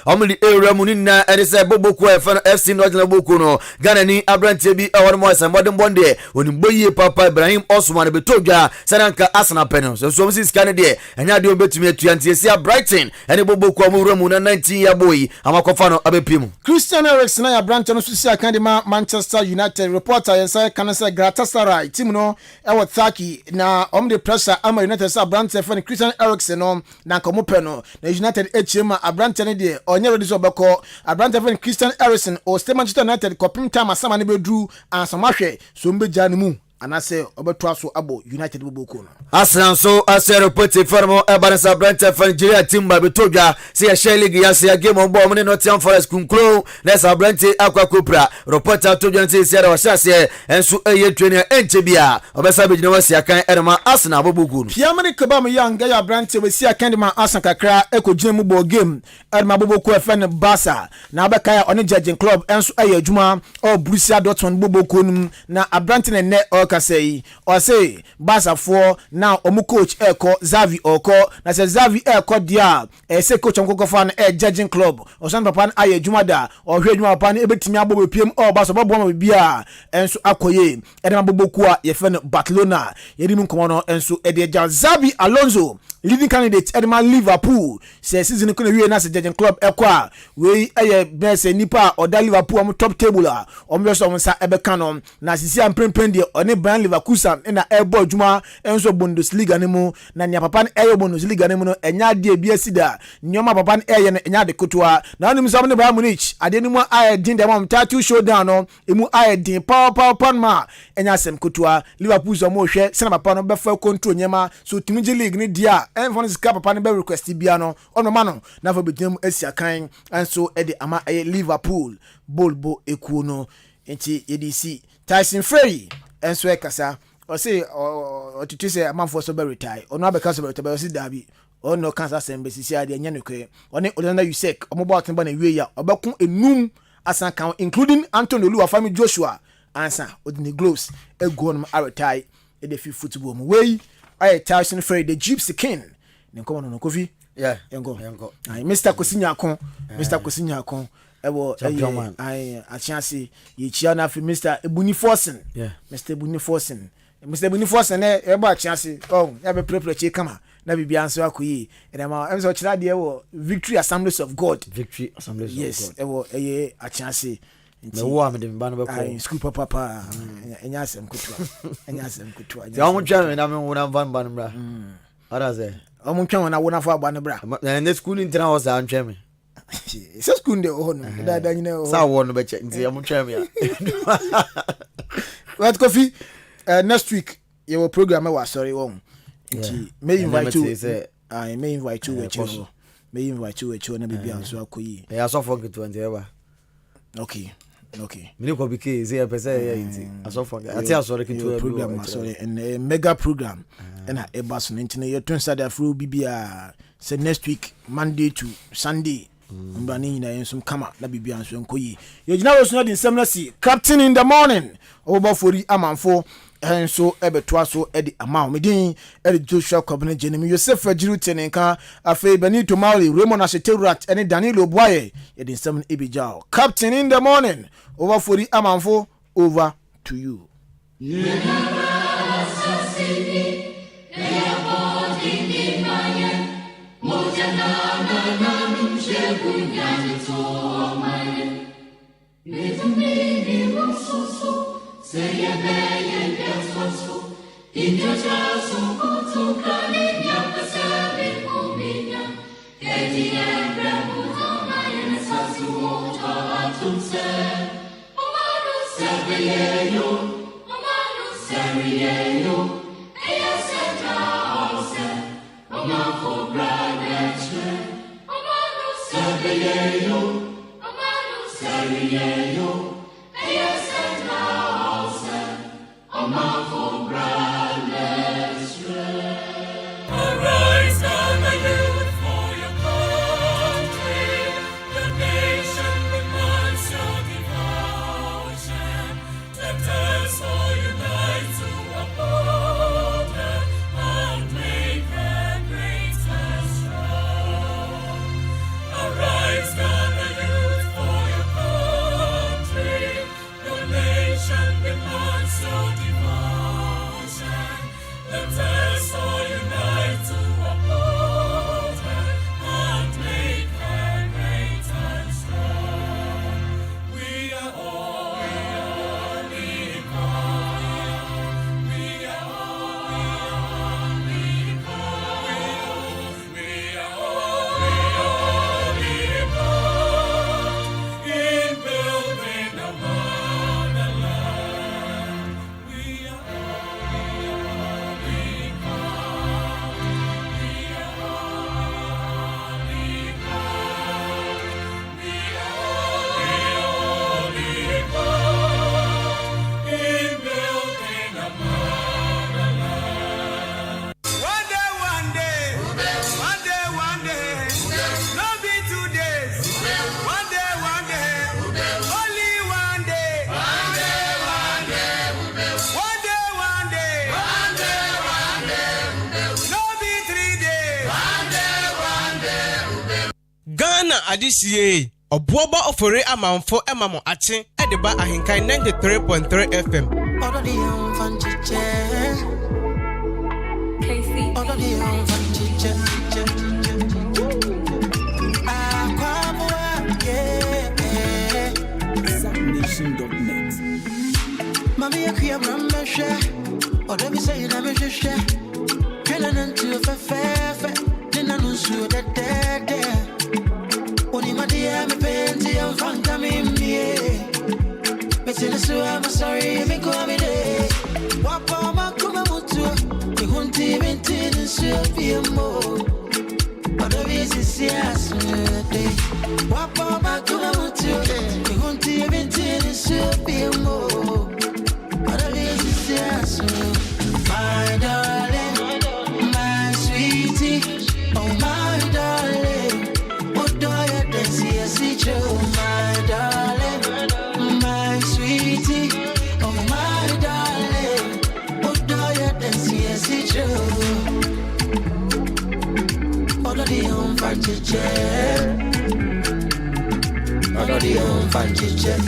omli eremu ni na edise boboku FC Northern boku no Ghana ni Abrante bi awon mo asem modern bonde onimboye papa Ibrahim Osman betodwa sananka Arsenal penal so si scan de enya de obetumi atuantie sia Brighton ene boboku amuremu na 19 year boy amakofa no abepimu Christian Eriksen na Abrante no susi akande ma Manchester United reporter yensa kanasa Galatasaray team no ewo Turkey na the pressure ama United sa Abrante fan Christian Eriksen no na komo pe no na United echema Abrante ne de onye ready so beko Abrante fan Christian Eriksen o stay Manchester United kopim time asama ne bedru ansamahwe so mbeja ne mu anase obeto aso abo United boboko no Arsenal so asero poti formo Ebanesa Abrante fan Nigeria team ba betodwa se ya share league ya se game on ball mo Nottingham Forest kunkro na Abrante akwa kopra reporter to John say wa shase enso eye training enchebia obesa be gina wasi akan erma Arsenal boboko no Piamani kebam yanga ya Abrante we si akan de ma Arsenal kakra ekogina mu ball game erma boboko fan Barca na abeka ya oni judging club enso eye adwuma o Borussia Dortmund boboko num na Abrante ne say or say Barca for now omu coach eko Xavi oko na say Xavi eko dia say coach onko fan judging club o san papa aye jumada o hwe juma papa ebetimi abobo piem o Barca bobo ma bia enso akoye ede maboboku a ye fe no Barcelona yedi mu komo no enso ede ja Xavi Alonso leading candidate Edman Liverpool say season ko na wie na say judging club eko a we aye best nipa o da Liverpool am top table a o mbe so nsa ebeka no na sisi amprempren de one Bayern Leverkusen na ebo adwuma enso Bundesliga ne mu na nya papa na Bundesliga ne mu no enya de bia sida nyoma papa na ne enya de kotoa na onim so ne Bayern Munich ade ne mu aye din de mom tattoo showdown no emu aye din power ma enya sem kotoa Liverpool so mo hwe sena papa no be fa control nyema so timji league ne dia enfon ska papa ne be request bia no ono ma no na fa betim asia kan enso e de ama aye Liverpool bolbo ekuo no enti yedisi Tyson Fury enso ekasa o say o titi say amanfo so be retire ono abeka so be retire o si dabi ono cancer sembe sisi ade nya nekwe one Olanda Usek omobo atenba na wie ya obekun enum asan kan including Anthony Oluwafemi Joshua ansa odini gloves ego no retire e dey football mu wey I Tyson Fury the Gypsy King ne komo no kofi yeah engo ai Mr. Kosinya Akon ewo ai achiase ye chia na fi Mr. Ebuni Forsen Mr. Ebuni Forsen eba achiase ya be prepare kama na bibia anso akoyi edema emso chira de ewo Victory Assemblies of God yes ewo eye achiase me wo am de mba no be ko school papa enya asem kutua ya mo twa na me wona van ban bra ara ze o mo twa na wona fo agba ne bra na school intera ho sa antwa me se school de ho no da nyina ho sa wo no be che nti ya mo twa me ya What coffee? Next week your program was sorry one. May invite you. I may invite you. May invite you na bibi anso akoyi. I saw for 20 ever. Okay. Me ko bi ke say pese ya I saw for. I tell sorry to program sorry and a mega program. And I ebaso ntine your tun sada fro bibia say next week Monday to Sunday. Mbani nyina ensum kama na bibia anso nkoyi. Ye gina wo so na nsem na si captain in the morning. Obafori amanfo enso ebeto so e di amount medin e di Joshua Kwabena Jenemi Yosef Ajiru Tenenka afei Benito Mauli Raymond Asheterat ene Danilo Boye ye di nsem ebijao captain in the morning Obafori amanfo over to you. Adisiye Obuoba ofore amanfo emamo ache Edeba Ahenkan 93.3 FM. Mami akria brambasha Oda mi say na me shesha Kena nantu fefe Nina nunsu de Oni madia me penti am fanta me mie Betele so I'm sorry me go me de Wapa makuma mutu E hunti binti nsu biemo Oda visi siasu de Wapa makuma mutu E hunti binti nsu biemo Oda visi siasu My darling, my sweetie Oh my darling my darling, my sweetie, oh my darling, what do you dance here, see you? All of the home fancy chair, all of the home fancy chair,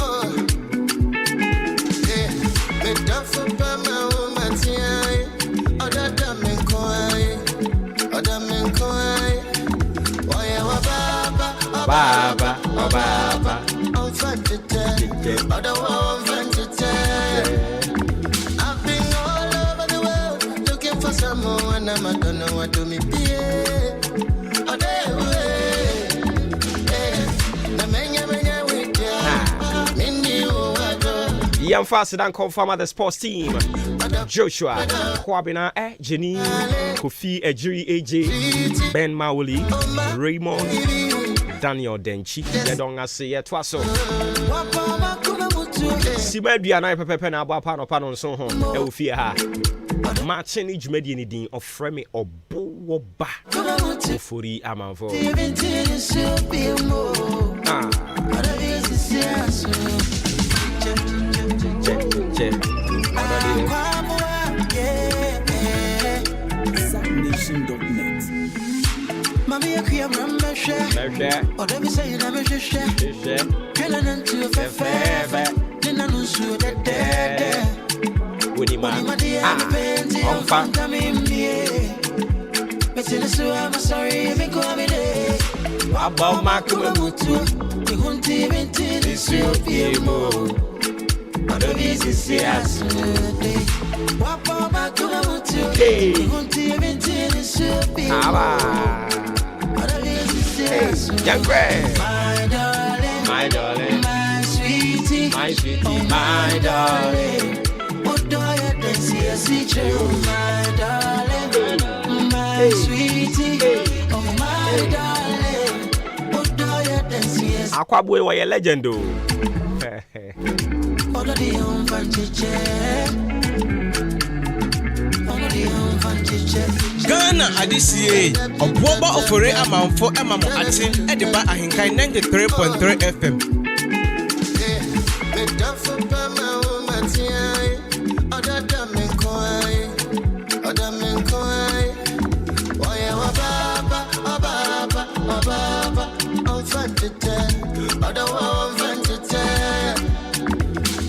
oh, yeah, make that for my woman, other than me koi, why you baba, oh baba, oh fancy, other one fancy. I've been all over the world looking for someone, and I don't know what to me be. Oh, they way, Yamfa Sedan confirm the sports team. Joshua, Kwabena, Jenny, Kofi, Ejiri, AJ, Ben Mauli, Raymond, Daniel Denchi, Yadonga say it was so. Simedia na pepe na abo pa no pa no so ho e wo fie ha. Matching each median din of frame obo ba. Ofori amanfo. Subnation.net. Mami akria mramba share. Oda mi say na me share. Kela nantu fefe. Nina nunsu de. Wini ma. On I'm sorry, me go me day. About my kumamutu. You won't even tell this you be more. Other business yes. Wapa my kumamutu. You won't even tell this you be more. Other business yes. Young Greg. My darling, my sweetie, my darling. What do you dance here, see you, my darling, my sweetie, oh my darling. What do you dance here? Akwabwe wa ye legend o. Ghana adisiye Obuoba ofore amanfo emamo aten Ediba Ahenkan 93.3 FM.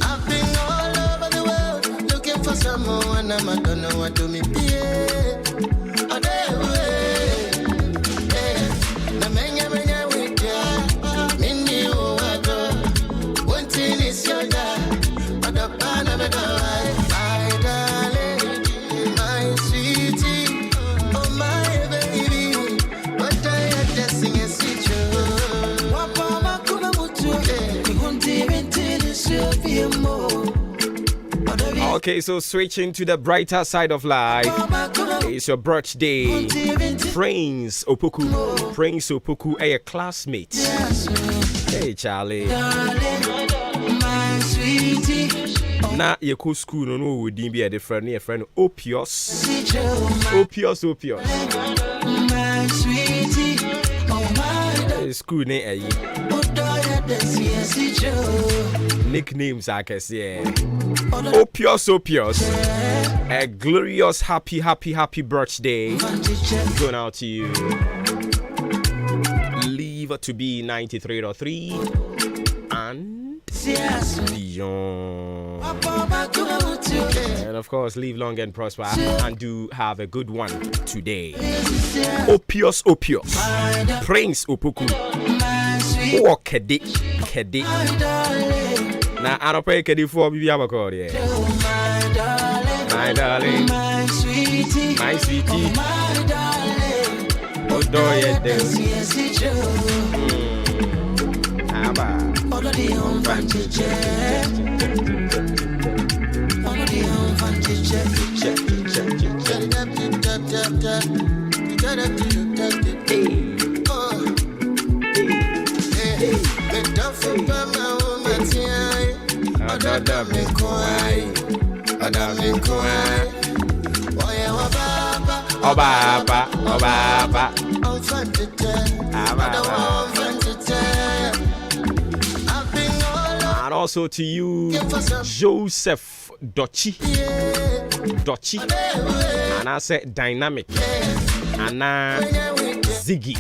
I've been all over the world looking for someone, and I don't know what to me be. Okay, so switching to the brighter side of life. It's your birthday. Prince Opoku, a classmate. Hey, Charlie. Na yeko school no would be a different friend. Opios. School name. Nicknames I can say. Opios. A glorious happy birthday going out to you. Live to be 93.3 and beyond. And of course, live long and prosper and do have a good one today. Opios. Prince Opoku. Oh, Kedi. Now, I don't pay Kedi for Bibi Abakori. My darling, my sweetie, my darling. Oh, do you do? And also to you, Joseph Dochi, and I said dynamic, and Ziggy.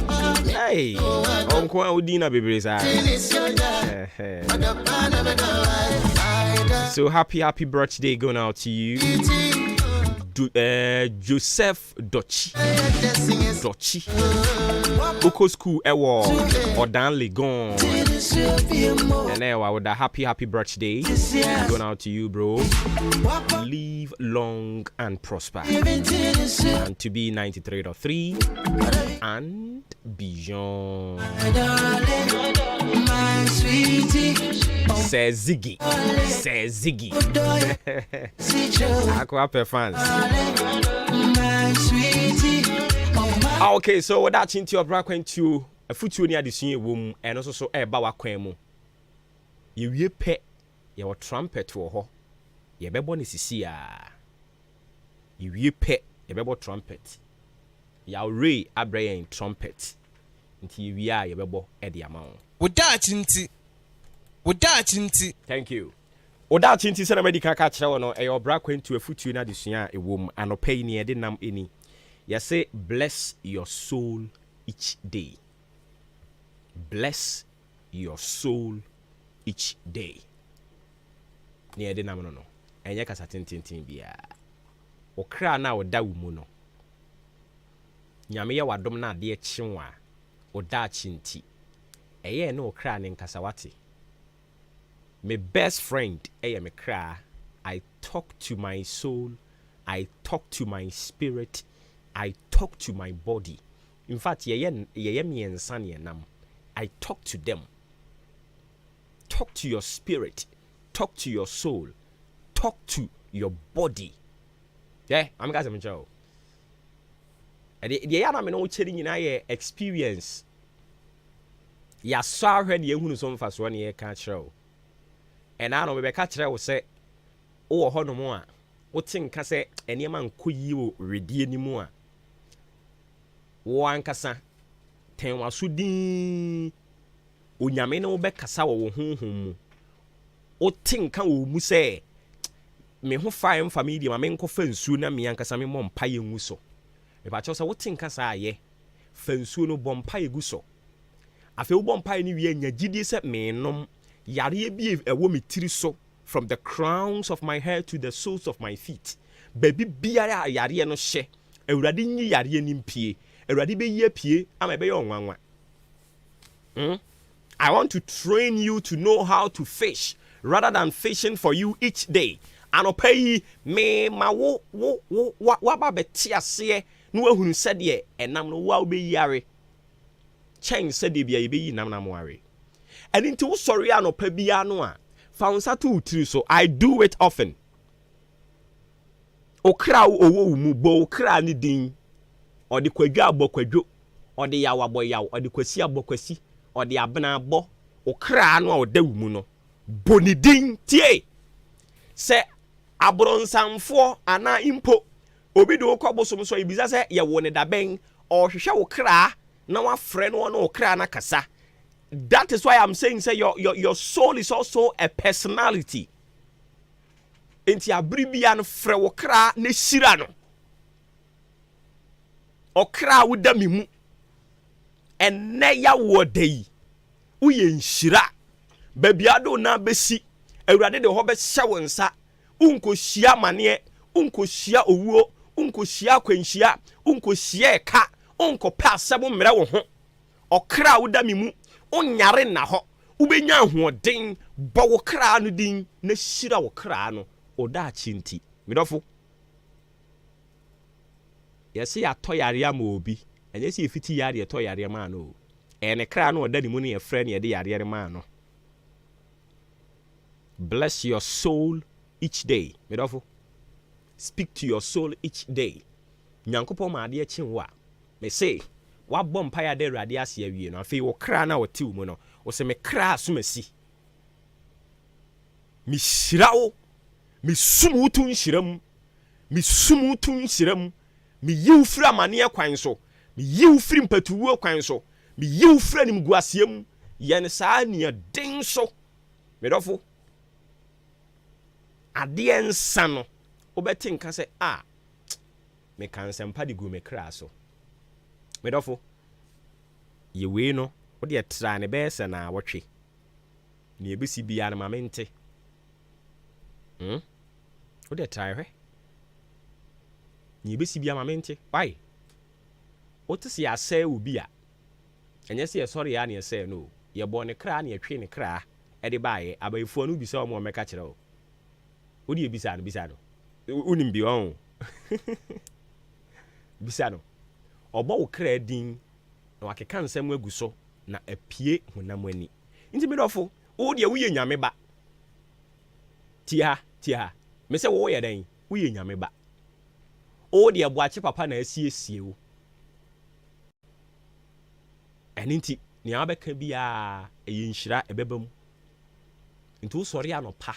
Hey, Uncle Udina baby. So happy birthday going out to you, Joseph Dochi. Oko school ewo Odan Legon. And ewa with a happy birthday going out to you, bro. Live long and prosper. And to be 93.3 and beyond. My sweetie, oh Says Ziggy. Aqua fans. Okay, so what that into your brack went to a foot near the senior womb and also so a bawa quemo. You pet your trumpet for her. Your baby is see you pet your baby trumpet. Your ray abraying trumpet. Until you are your baby at the amount. With that, Thank you. Oda chinti se na medical catch no e your brack went to a foot na the senior a womb and no pay near the nam any. You say, bless your soul each day. Bless your soul each day. Near the nam no. And you can tin bia. Okra na oda wumu no. Nyame ya wadom na de chinwa. Oda chinti. Eye no okra ne nkasawati. My best friend, me cry. I talk to my soul. I talk to my spirit. I talk to my body. In fact, I talk to them. Talk to your spirit. Talk to your soul. Talk to your body. Yeah, I'm guys. I'm Joe. The yana me no chatting in I experience. Ya saw her the young some fast 1 year can't show. And I know we catch her will say, oh, hold no more. What thing can say any man could you ready anymore? One kasa ten wasudi onyame no be kasa wo honhom o tin kan wo mu se me ho fine family ma me nko fansu na me ankasa me mompa ye ngu so me ba cho se wo tin kasa aye fansu no bompa ye gu so afi wo bompa ni wi anya gidi se me nom yare bi e wo me tiri so from the crowns of my head to the soles of my feet baby biara yare no hye awurade nyi yare ni mpie awurade be ye pie ama be ye onwanwa I want to train you to know how to fish rather than fishing for you each day. Anopay me ma wo ba beti ase no ahunu sede enam no wa be yare. Chen sede bia ye be yi nam na moare. And into wo sorry anopa bia no a fa unsa to utiri so I do it often. Okra owo mu bo okra ni din. Odi kwadwa abokwadwo. Odi yaw aboyaw, odi kwasi abokwasi. Odi abena abo okra no a odawu mu no bonidin tie se abronsanfo ana impo obi de okobosom so ibiza se ye wo ne daben o hwehwe okra na wafre no no okra na kasa. That is why I'm saying say your soul is also a personality. Enti abribia no fre okra na shira no okra wudami mu enne ya wodai uye nshira babiado na besi awurade de ho be hye wonsa unkohia mane unkohia owuo unkohia kwanhia unkohia eka unkopa asebo mre wo ho okra wudami mu onyare na ho ubenya ahoden bo wo kra no din na shira wo kra no oda chinti midofo yesi ya toyare ama obi enye si efiti yare ya toyare ma no ene kra no oda ni mu ne ye frɛ ne ye de yare ma no. Bless your soul each day. Midofo. Speak to your soul each day. Nyankopɔ ma ade chinwa. Me say, wa bom pa ya de rade ase awie no. Afei wo kra na wo ti mu no. Wo se me kra so masi. Mi shirawo. Mi sumu tu nshiram. Mi sumu tu nshiram. Mi yiw fra mane kwan so. Mi yiw fri mpatuwo kwan so. Mi yiw fra nim guasiem. Yen saa ne den so. Midofo. Ade nsa no obeti nka se me kan sempa de gu me kra so medofo ye we no wo de tra ne be se na wotwe ne ebisi bia na mamente wo de tra hwe ne ebisi bia mamente why wo te se ase obi a enye se ye sorry ya ne se no ye bo ne kra ne ye twe ne kra e de baaye abayifo no bi se o mo meka kire o odi ebisa no unim bi won bisa no obo wo kra din na wakeka nsem agu so na apie honam ani nti me dofo wo de wo ye nyame ba tia me say wo ye den wo ye nyame ba o de aboache papa na asiesie wo eninti ni abeka bia eyinhira ebebam nti sori anopa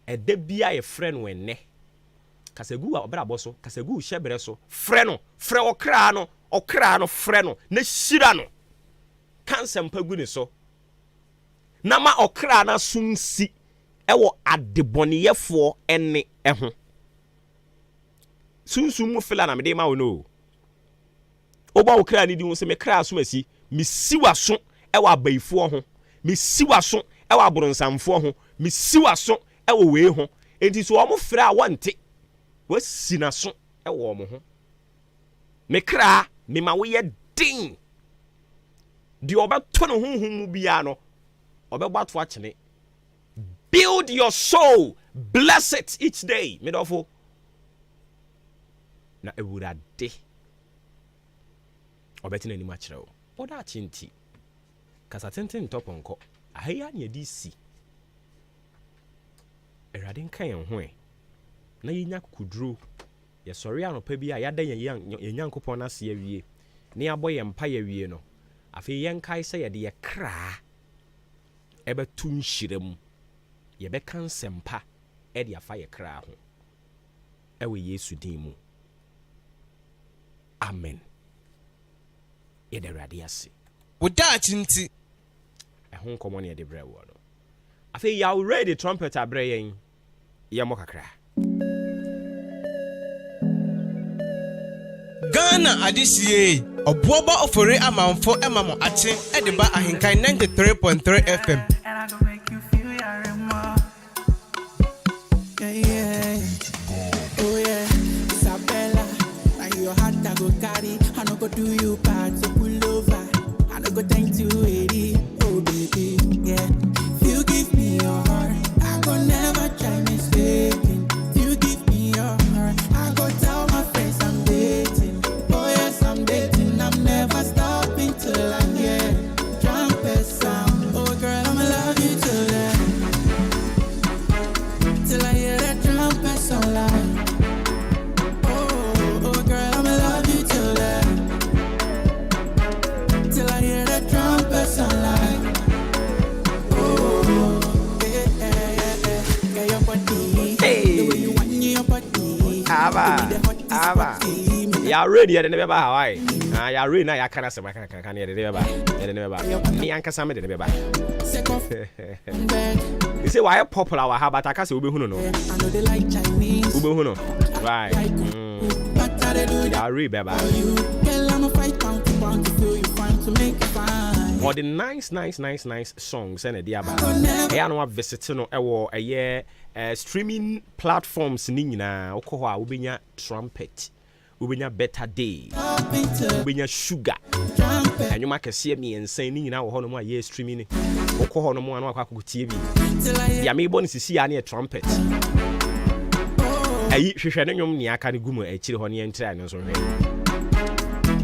ede bia ye frɛ no enne kasagu obrabo so kasagu hyebere so frɛ no okra no frɛ no na hyira no kansa mpagu ne so na ma okra na sunsi ewo adeboneyefo enne eho sunsun mu fela na me de ma wo no oba okra ni di wo se me kra so masi me siwaso ewo abaifo ho me siwaso ewo aburonsamfo ho me siwaso ewo we ho enti so omo frɛ a wonte wasi na so ewo omo ho me kra me ma wo ye din di obeto no honhom mu bia no obegbato akene. Build your soul, bless it each day. Midofo na ewurade obetina ni machiro oda chinti kasa tenten toponko ahaya na yedi si erade nkan yen ho na yenya kuduro ye sori anopa bi a yada yenyankopon na se awie ne aboye mpa ya wie no afi yenkai se ye de ye kra ebetu nhirem ye beka nsempa e de afa ye kra ho ewe Yesu din mu amen ye de radiasi woda chinti ehun komo ne de bre wo no afi ya already trumpet abre yen ye mo kakra Ghana adisie obuoba ofore amanfo emamo ache ediba ahenkan 93.3 FM. And I gonna make you feel your remorse. Yeah. Oh yeah, Isabella. Now your heart I go carry. I no go do you bad, so pull over. I no go thank you, Eddie. Oh baby, yeah. You give me your heart, I go never try mistaken. You give me your heart, I go tell my friends I'm dating. Oh yes, I'm dating. I'm never stopping till I hear trumpet sound. Oh girl, I'ma love you till I hear that trumpet sound loud. Oh girl, I'ma love you till I hear that trumpet sound loud. Oh yeah. Get your body, the way you want your body. Aba. Ya ready ya de nebe ba Hawaii. Ya ready na ya kana se maka kan ya de nebe ba. Ya de nebe ba. Ni ankasa me de nebe ba. You say why popular wa ha but akase obehunu no. I know they like Chinese. Obehunu. Right. Ya ready beba. You girl, I'ma fight pound to pound to feel you fine to make it fine. All the nice songs and the aba. I no visit no ewo eye streaming platforms ni nyina okho a wobenya trumpet, wobenya better day, wobenya sugar. Anyuma kese mi ensan ni nyina wo ho no mu aye streaming ni. Okho ho no mu anu akwakotie bi. Ya me bo ni sisi ya na trumpet. Ayi hwehwe no nwom ni aka ne gumu akire ho ne entra no so hwe.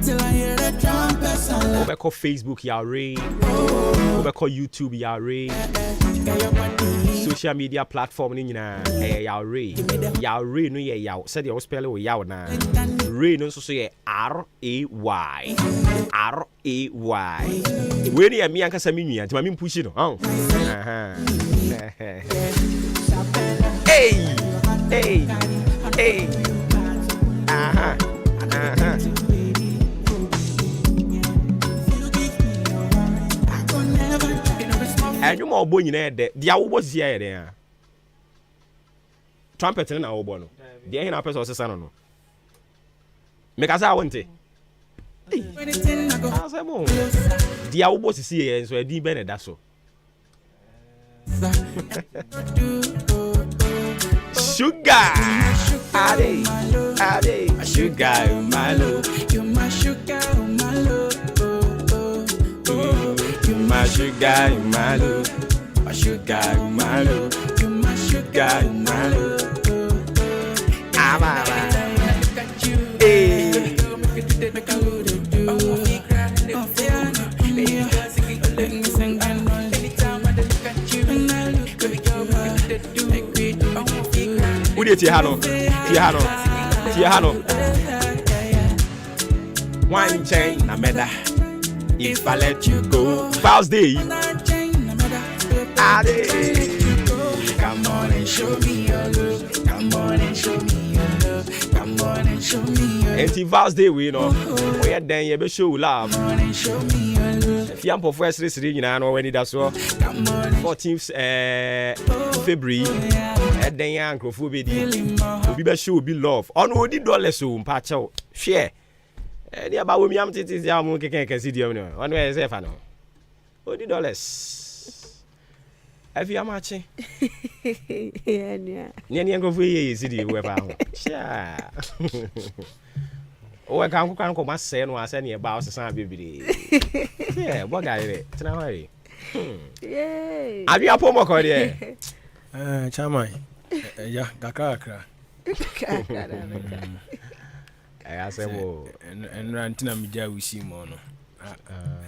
Till I hear the trumpet sound. Obeko Facebook ya re. Obeko YouTube ya re. Social media platform ni nyina ya re. Ya re no ye ya. Said you spell we ya na. Re no so ye RAY. RAY. We ni mi anka sami nua, ntima mi pushi no. Hey. And you more boy in there, the hour was here. Trumpet in our bono. The end person was a son. No, make us I want it. The hour was here, so I didn't bend that so. Sugar, Ade, sugar, my love. You're my sugar, my love. My sugar, my love. My sugar, my love. You're my sugar, my love. Woody Tiano. One chain, Nameda. If I let you go. Vows Day. Come on and show me your love. Come on and show me your love. Come on and show me your love. And Vows Day, we know. We are then you be show love. Come on and show me your love. If you am for first reading, I know when it does so. 14th February. And then young Crofobia. We be show be love. On $40 so patch out. Share. And the about me am titi ya mu keke see the no. One way say fa no. $40. Have you matching? Yeah. Nya go for ye see the we ba ho. Sha. O kan ko ma say no ase na e ba o sesan bibiri. Yeah, what guy there? Tena hurry. Yeah. Abi apo mo ko there. Chairman. Yeah, kakra. I say wo and rantina media we see mo no.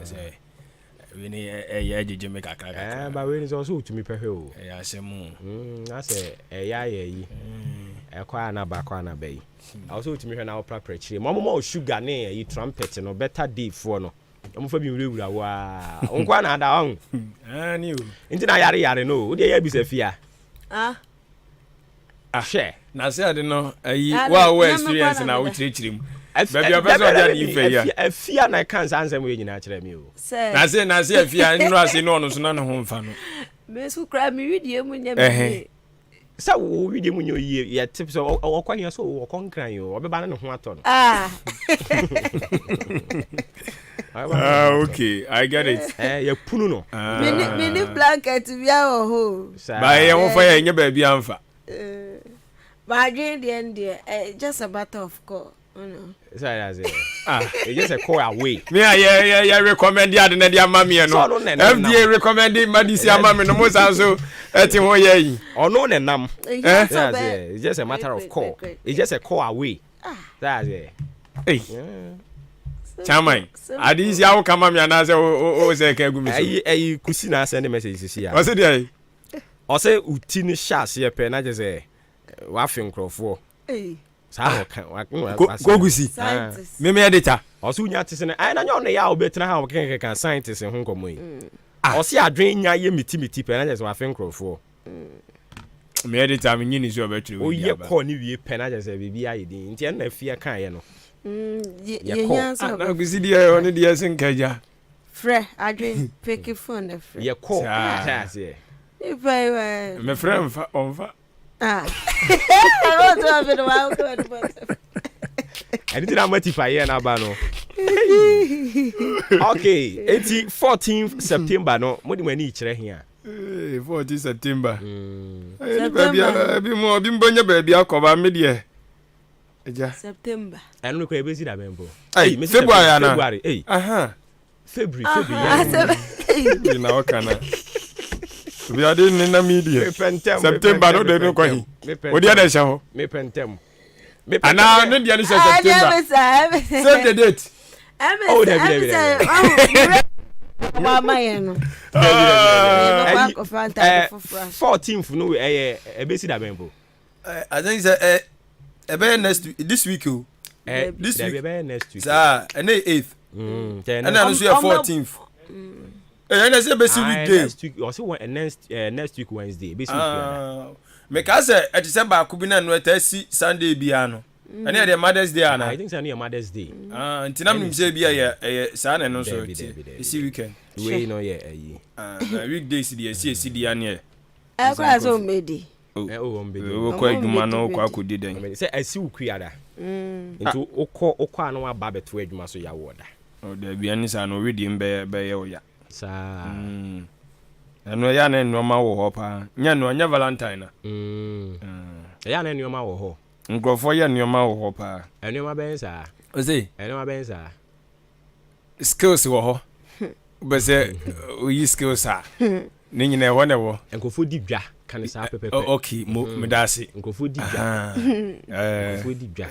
Say we ni jeje make kakra. But we is also to me pe o. I say mo. I say ya yi. E kwa na ba kwa na be. Also to me na opera preaching. Mo sugar na yi trumpet no better day for no. Mo fa bi wura wa. Onkwa na da on. Ni o. Nti na yare no. Wo dey ya bi se fia. Share. Na say ade no ayi wa experience na wo chirechire mu. Baby obeso dia ni ife ya. Afia na kan ansem we nyina kire mi o. Na say afia nro ase no no so na ho mfa no. Me so kra mi video mu nya me. Sa wo video mu nyo yi ya tip so okwa hia so wo konkran yo. Obeba na ho ato no. Okay, I get it. Ya punu no. Mini blanket bia ho. Ba ye wo fa ya nya ba bia mfa. But again, the end there, just a matter of call. No. It's just a call away. Me, yeah, recommend the other mammy and all. FDA recommending Madisia Mammy no more so at him. Or no, and numb. It's just a matter of call. It's just a call away. That's it. Hey, Chamai, I did you come on and answer. Oh, say, I could see now send a message here. I said, I say, Utini Shas here, pen, I just say. Wafin crofo. Sa go gusi. Me editor. Oso nya tese na ai na nya on ya obetina ha kan scientist ho nkomo yi. Oso adwen nya ye miti pe na just wafin crofo. Me editor me nyini so obetire. O ye call ni wie pe na just bibi ayi din. Nti na afia kan ye no. Ye nya so. Na gusi dia on dia senkaja. Fre adwen pick phone na fre. Ye call. That's it. If I were me friend on fa. I want to have it wild. Anything I'm waiting for here now, Bano. Okay, 14th September, no, what do we need here? 14th September. Baby, more bimbonya baby, I'll cover media. September. I don't know if you that member. Hey, February. Hey, February. You know, can we are in the media. September, no, they don't go. What the other show? Me pentem. And now, no, the other September. Save the date. Oh, David. Mama, 14th, no, a basic member. I think it's this week. This week, next week. Sir, and 8th. And then 14th. And I say basic weekday. Next week, also next week Wednesday. Basic week. Because at December, could be no Sunday piano. And the Mother's Day, I think it's only a Mother's Day. Until I'm say be a son and also it's weekend. We know, yeah, weekdays, the CD and yeah. I was on Medi. Oh, quite humano, quack did. Say, I see Quiada. Into Oka no Babet to Edma so ya water. Oh, there be any son already in Bay. Sa eno ya na nneoma wo ho pa nya no nya valentine ya na nneoma wo ho ngrofo ya nneoma wo ho pa nneoma ben sa o say nneoma ben sa skills wo ho be say o yi skills a ni nyina wo na wo nkofo di dwa kan sa pepepe okay me dase nkofo di dwa nkofo di dwa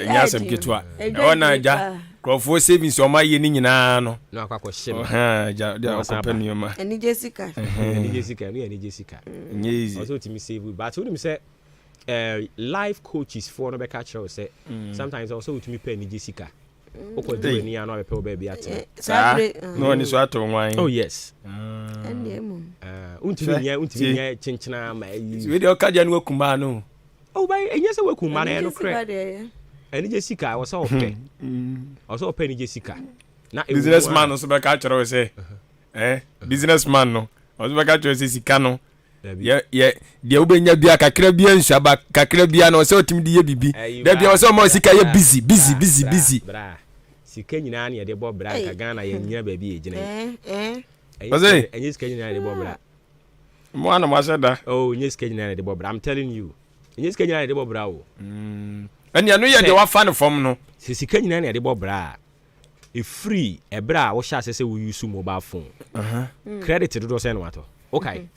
nya sam ketwa ona ja crofo savings o ma ye ni nyina no no akwa shim ja dia ko nneoma eni Jessica ni Jessica easy also timi save but who say life coaches for no be catch you say sometimes also with me pay ni Jessica oko do ni anu be baby at no ni so ato wan oh yes untimi nya chinchina ma yi we dey okaja no kuma no oh by enye se we kuma na no kre eni Jessica was so pay also pay ni Jessica na businessman no so be catch you say businessman no also be catch you say sika no dia ubenya bia kakra bia nsaba kakra bia no se otimi di ye bibi da bia o se mo sika ye busy bra sika nyina na ye de bo bra ka Ghana ye nya ba bi e gina ose enye sika nyina de bo bra mo ana ma sheda oh enye sika nyina de bo bra I'm telling you enye sika nyina de bo bra o eni anu ye de wa fa no fom no sika nyina na de bo bra e free e bra wo sha se we use mobile phone credit do say no ato okay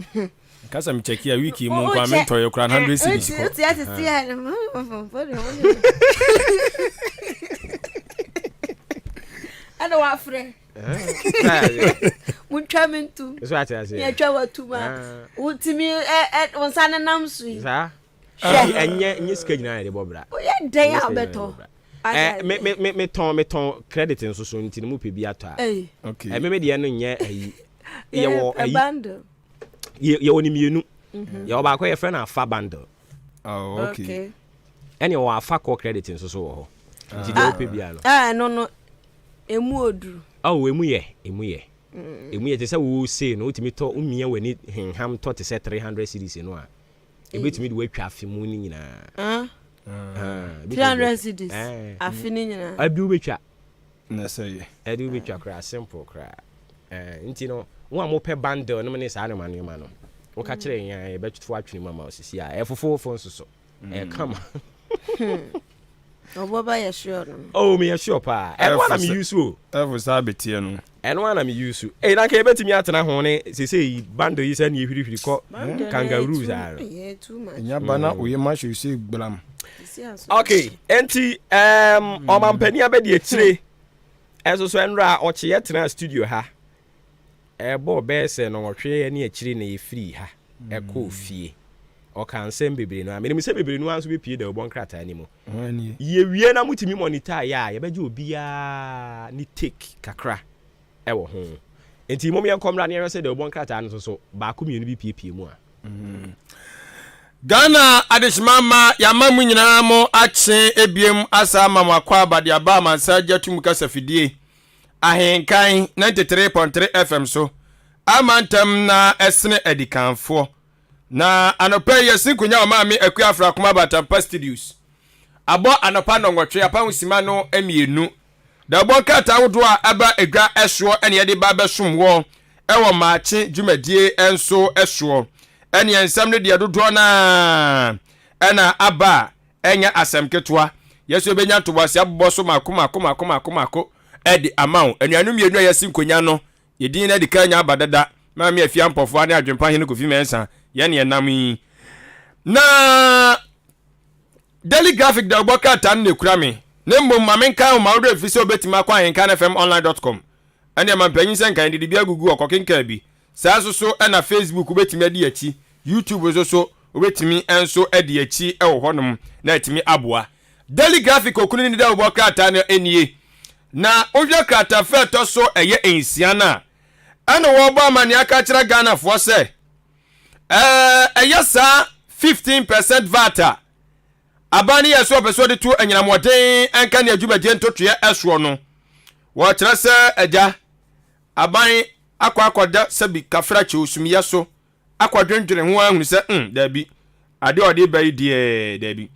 kasa mi check ya wiki mu kwa mentor ye kura 100 cedis ko ana wa frɛ muntwamentu so ati ya twa watuma utimi wonsane namsui sa enye skage na de bobra o ya den abeto me ton credit nso so ntini mu pe bi ato a okay me de no nye ayi ye wo ayi bundle ye woni mienu ye oba ko ye friend afa bundle oh okay ene wo afa ko credit nso so wo ho nti de pe bia no no emu oduru emu ye te say wo say no utimi to umia wani henham to te say 300 cedis no a ebetimi de watwa afemu ni nyina 300 cedis afini nyina abi ubetwa na say abi ubetwa kra simple kra nti no wo amope bundle no me sa na manu ma no wo ka kire yan e betufo atwene mama osisi a efofofo nsoso kama oboba ya sure no oh me ya sure pa and one am use o ever sabetie no and one am use na ka ebetimi atena ho ne sesei bundle yi sa na ehwirihwiri ko kangaroos are nya bana oye ma show say gbram okay enti omampani abedi etire esoso enra oche yetena studio ha ebo bese no hwe ne akiri na efiri ha eko fie o kan sem bebre no amene se bebre no anso be pie da obon krata ni mo ye wie na mutimi monitor ya ye beje obi ya ni take kakra ewo ho enti mom ye komra ne ye se da obon krata no so ba ko mienu bi pie mu a Ghana adishmama ya mamu nyina mo ache ebiem asa mamu akwa abade aba mansa jatum kasa fidie ahenkan 93.3 FM so amantam na esne edikanfo na anopa yesi kunya omami akuafra kuma batampa studios abo anopa nongotwe apa husima no emienu da bo kata wodo a aba edwa ehso ene ye de ba besomwo ewo maachi dwumadie enso ehso ene ensam ne de dodo na ena aba enya asem ketoa yeso benya to bose abbo so makoma edi amount enuanu mienu yesi nkonya no yedin na de kanya abadada ma me afia mpofo ane adwempa hene kofi mensa ye ne enam yi na daily graphic da boka tan ne kura me ne mbom ma menka o ma wo efisi obetima kwa Ahenkan FM online.com ane ma panyin sen kan de bia gugu okokenka bi saa so na Facebook obetimi adi achi YouTube so obetimi enso adi achi wo honom na etimi aboa daily graphic okunu ni da boka tan enie na ovia krata feto so eye ensia na ana wo ba mani aka kira Ghana fo se eye sa 15% VAT abani yeso obeso de tu anyinamoden enka ne adwumadie ntotoye eso no wo kira se eja aban akwakoda sabi kafra che osumiye so akwadwendwene ho ahunu se dabi ade ode bai die dabi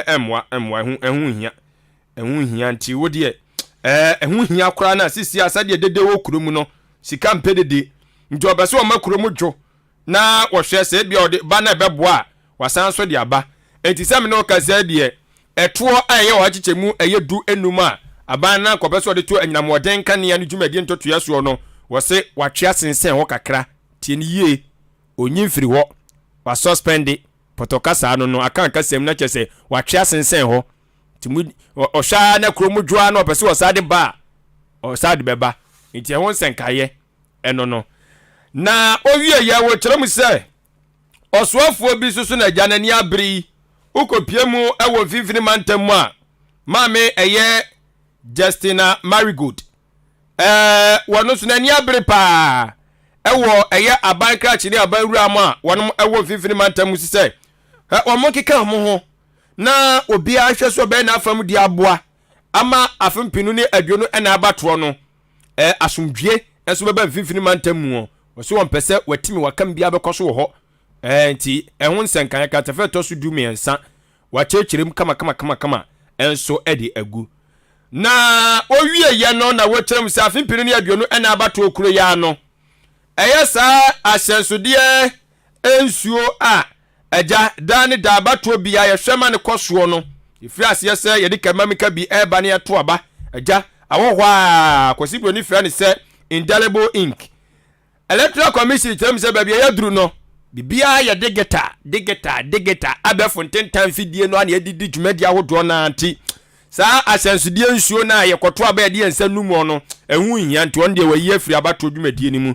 emwa ehun hia nti wo de ehun hia kora na sisi asade dede wo kuromu no sika mpedede nti obeso o makuromu dwo na wo hwe se bia ode ba na beboa wasan so de aba enti se me no ka se de eto aye wo achichemu eye du enuma aban na kobeso de to anyinamoden kanea ne dwumadie ntotoya so no wo se watwea sensen ho kakra tie ni ye onyimfiri ho wa suspend potokasa no aka kasem na chese watwea sensen ho timu osha na kromu dwoa na opese wo sade ba o sade beba nti ho senkaye eno no na owie ya wo kyerem se osuafo bi susu na janani abri ukopie mu ewo fifini mantam a maame eye Justina Marigold wono so na ni abere pa ewo eye aban kra chiri aban wura mu a wono ewo fifini mantam sise omo keka mo ho na obi a hwe so be na afam di aboa ama afampinu ne aduonu na abato no asomdwie enso beba fifini mantam mu so won pese watimi wakam bia bekoso wo ho nti ehun senkan ka tafe to so du miensa wa chechirem kama enso edi agu na owie ye no na wocherem se afimpinu ne aduonu na abato okuro ya no eyesa asensode ensuo a eja dane da abato bia ye hwema ne koso no ifri ase se ye de kamamika bi eba ne to aba eja awohwa kwasibro ni fra ne se indelible ink Electoral Commission terms say baby ya duru no bibia ya digeta abefonten tan fidie no na yedidi dwumadi ahodo na anti saa asensudie nsuo na ye kwoto aba ye de ensa numu no ehu hia nti on de wayi afiri abato dwumadi ni mu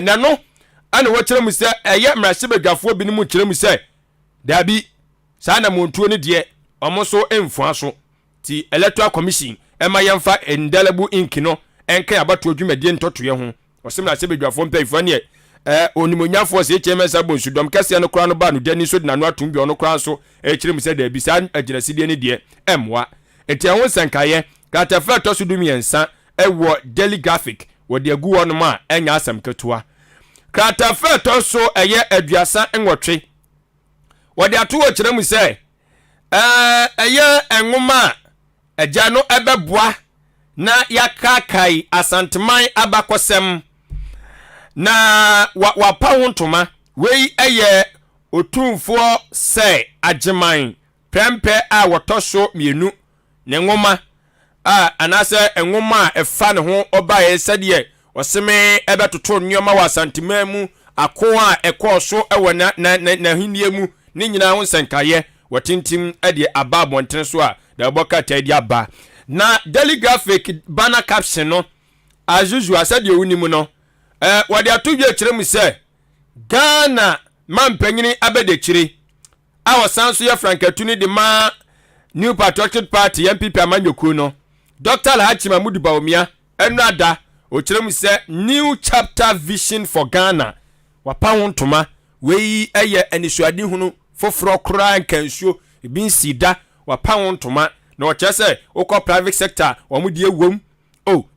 na no ana wo kyerem se eye mrahye badwafo bi ni mu kyerem se dabi saa na montuo ne de omoso emfu aso ti Electoral Commission ema yemfa indelible ink no enka abato dwumadi ntotoye ho osimna se bedwafo mpayifo ne onimonyafo se HMS abonsudom kase no kra no ba no dani so de nano atum bi ono kra so kyerem se da bi sa agyinasidie ne de emwa eti ho sankaye katafa to so dumiensa ewo daily graphic wo de agu wono ma enya asam ketua katafa to so eye aduasa enwotwe wo de ato wo kyerem se eye enwoma agya no ebeboa na yakakai asanteman abakosem na wapa wontoma wei eye otumfo se ageman prempe a wotoso mienu ne ngoma anase engoma efa ne ho oba ye sede oseme ebetoto nyoma wa asanteman mu ako a ekoso ewo na hinie mu ne nyina ho senkaye wotintim ede aba bonten so a da boka tadi aba na daily graphic banner caption no azuzu asade ewunimu no wade atudwe kyerem se Ghana mampanyini abedekire awosanso ye frankatuni de ma New Patriotic Party MPP amanyoku no Dr. Alhaji Mahmoud Bawumia enada o kyerem se new chapter vision for Ghana wapa wontoma wei eye anisuade hunu foforo kra nkansuo ebinsida wapa wontoma na ochese ukọ private sector omudi ewom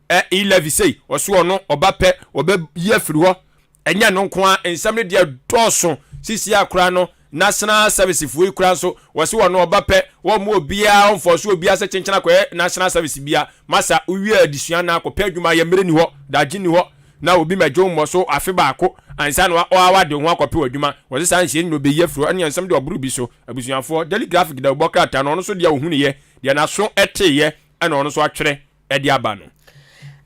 e11 say oso no obape obaye firi ho enya no nko a ensam ne dia doso sisi akra no national service fuyi kra so wose wono obape wo mu obia onfoso obia se chenchena ko national service bia masa uwie adisua na akọ padwuma ya mere ni ho daji ni ho na obi majo mo so afe baako ansa no awade ho akọpe wadwuma wose san hye ni obeye firi anya ensam de oburu bi so abusuafo daily graphic da obokata no so dia ohunu ye dia na so eteye ana ono so atwere edi aba no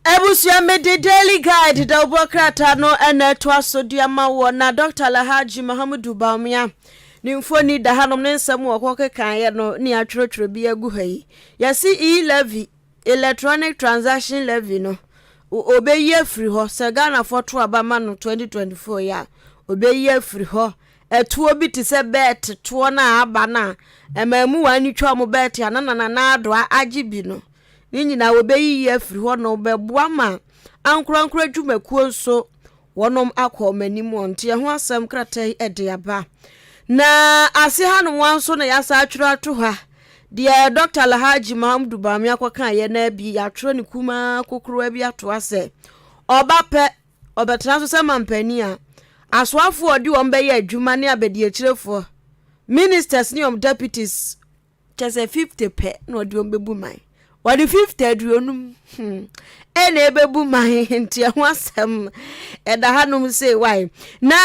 Ebusia mede daily guide da obokrata no ena to asodua ma wo na Dr. Alhaji Mahmoud Bawumia ni mfoni da hanom ne nsam wo kokekan ye no ni atwetwe bi agu hayi yasi e-levy electronic transaction levy no obeyi free ho se Ghana foto abama no 2024 ya obeyi free ho etuo bi ti se bet to na aba na emamu wani twa mo bet anana na ado agibi no ni nyina obeyi free ho no beboa ma ankurankura dwumakuo nso wonom akọ manim onte ho asem kratai ede aba na ase hanu wanso na yasa atwura ato ha de Dr. Alhaji Mahmoud Bawumia kwakan ye na bi atwura ni kuma kokoro bi ato ase obape obetena so se mampani a aswafo odi won be ye adwuma ne abedi akirefo ministers ni deputies chese 50 pe na odi won bebu man wadi 50 aduonum ene ebebu man ntia ho asem eda hanum say why na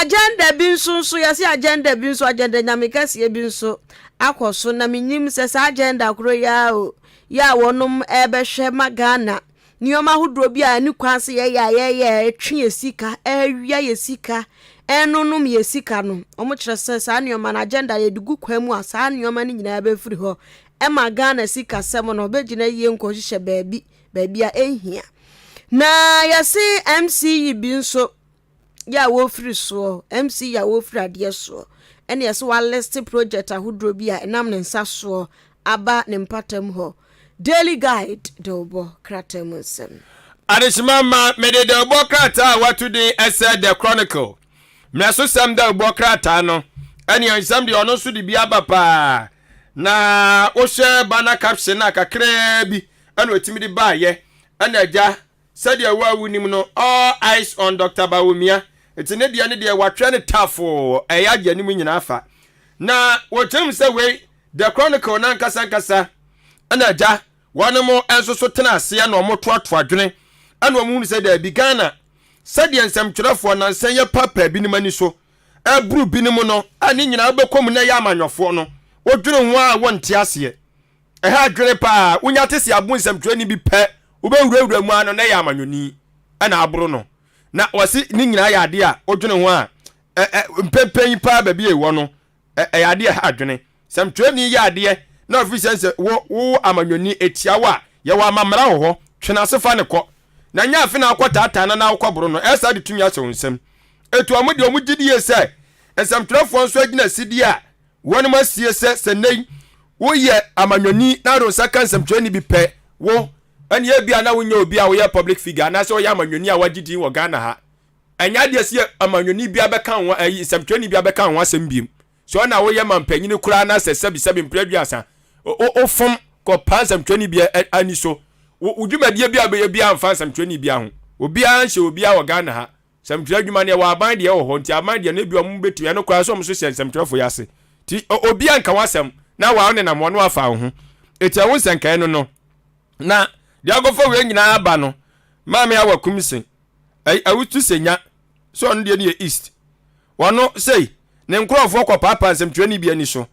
agenda bi nso yasi agenda bi nso agenda nyamekase bi nso akoso na minyim se sa agenda kro ya wonum ebehwe magana nioma hodro bi a ni kwanse ye twe esika awia yesika enunum yesika no omo kire se sa nioma na agenda ye dugu kwamu a sa nioma ni nyina ebefiri ho ema Ghana sika semo no begina ye nko hihye baabi a ehia na yasi MC bi nso ya wo free so MC ya wo free ade so ɛne ɛso wa list project ahodro bi a ɛnam ne nsa so aba ne mpatam ho daily guide de obo kratam nsem Adishimama mede de obo krata watu di ese the chronicle mmeso sam de obo krata no ɛne ansam de ono so de bi aba pa na wo hwe bana caption na kakra bi ɛna otimi de ba ye ɛna agya said ya wa wunim no all eyes on Dr. Bawumia eti ne de ne watwe ne tafo ɛya agya nim nyina afa na wotem say we the chronicle na nkasa ɛna agya wanemo enso so tena ase na omotoato adwene ɛna omu say da bi Ghana said ya nsɛmtwerɛfo na nsɛnyɛ papa bi ne mani so ebru bi ne mu no ani nyina bekom na ya amanyɔfo no wodwene ho a wonte ase ɛha adwene pa unya tese abo nsɛmtwerɛ ni bi pɛ ubewurawura mu ano na ya amanyoni ɛna aboro no na wasi ni nyina ya ade a wodwene ho a mpempen pa ba bi ewo no ya ade ha adwene sɛmtwerɛ ni ya ade na ofi sense wo amanyoni etiawa ye wa amamra ho twena sefa ne kɔ na nya afi na akɔtata na akɔboro no ɛsa de tumi aso nsɛm etu amudi omugidi ye sɛ nsɛmtwerɛfo nso agina sidi a wɔn ma sie sɛ nei wo ye amanyoni na ro saka nsɛmtwerɛ ni bi pɛ wo ani e bia na wo nya obi a wo ye public figure na sɛ wo ye amanyoni a wagidi wo Ghana ha anya de sie amanyoni bia bɛka ho ayi nsɛmtwerɛ ni bia bɛka ho asɛm biem so na wo ye mampanyini kura na sɛ sabi mpraduasa o fom ko pansam twani bia ani so udwumadie bia be bia amfa sam twani bia ho obi a nhyɛ obi a wo Ghana ha sam twadwuma ne wa aban de wo ho nti aban de na bia mo betu no kura so mo so hyɛ sam twafo yase ti obi anka wasam na wa ne na mo no afa ho eti awo nsankan no na de agofo we nyina aba no maame awa kumisen awutu senya so on de ne east wono sei ne nkrofo kɔ papa sam twani bia ni so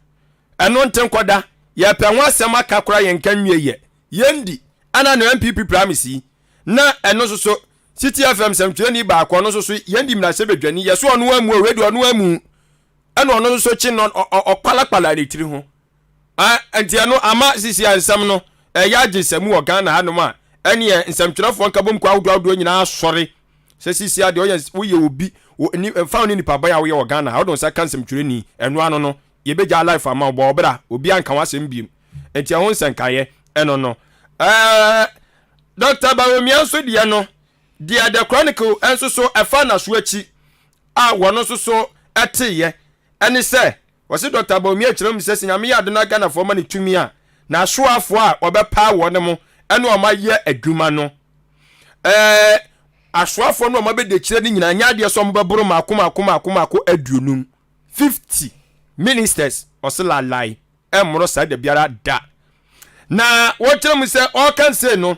ɛno ntenkoda ya pe ho asɛm aka kora yɛn kan wie yendi ana no MPP promise na ɛno so City FM samtwani ba akɔ no so yendi mna se bedwani yeso ɔno amu radio ɔno amu ɛna ɔno so chi no ɔkwalakpala ne tiri ho anti ɛno ama sisi ansɛm no ɛya agyesɛmu wɔ Ghana hanom a ɛne nsamtwerɛfo nkabom kwa ahodoɔ nyinaa asɔre sɛ sisi ade woyɛ obi fa no nipa baya woyɛ wɔ Ghana ha wodon sa kan samtwerɛni ɛno ano no yebeja life ama obo obra obi anka wasem biem enti ho nsankaye eno no Dr. Bawumia so de no de the chronicle enso so efa na so achi a wono so eteye ene se wose Dr. Bawumia kirem se sinyame ya adona Ghana fo ma ne tumi a na soafo a obepa wone mo ene o maye adwuma no asoafo no o mabede kire ni nyina nya de so mo beboro makoma aduonum 50 ministers oselalai emro sa de biara da na wotrem se all can say no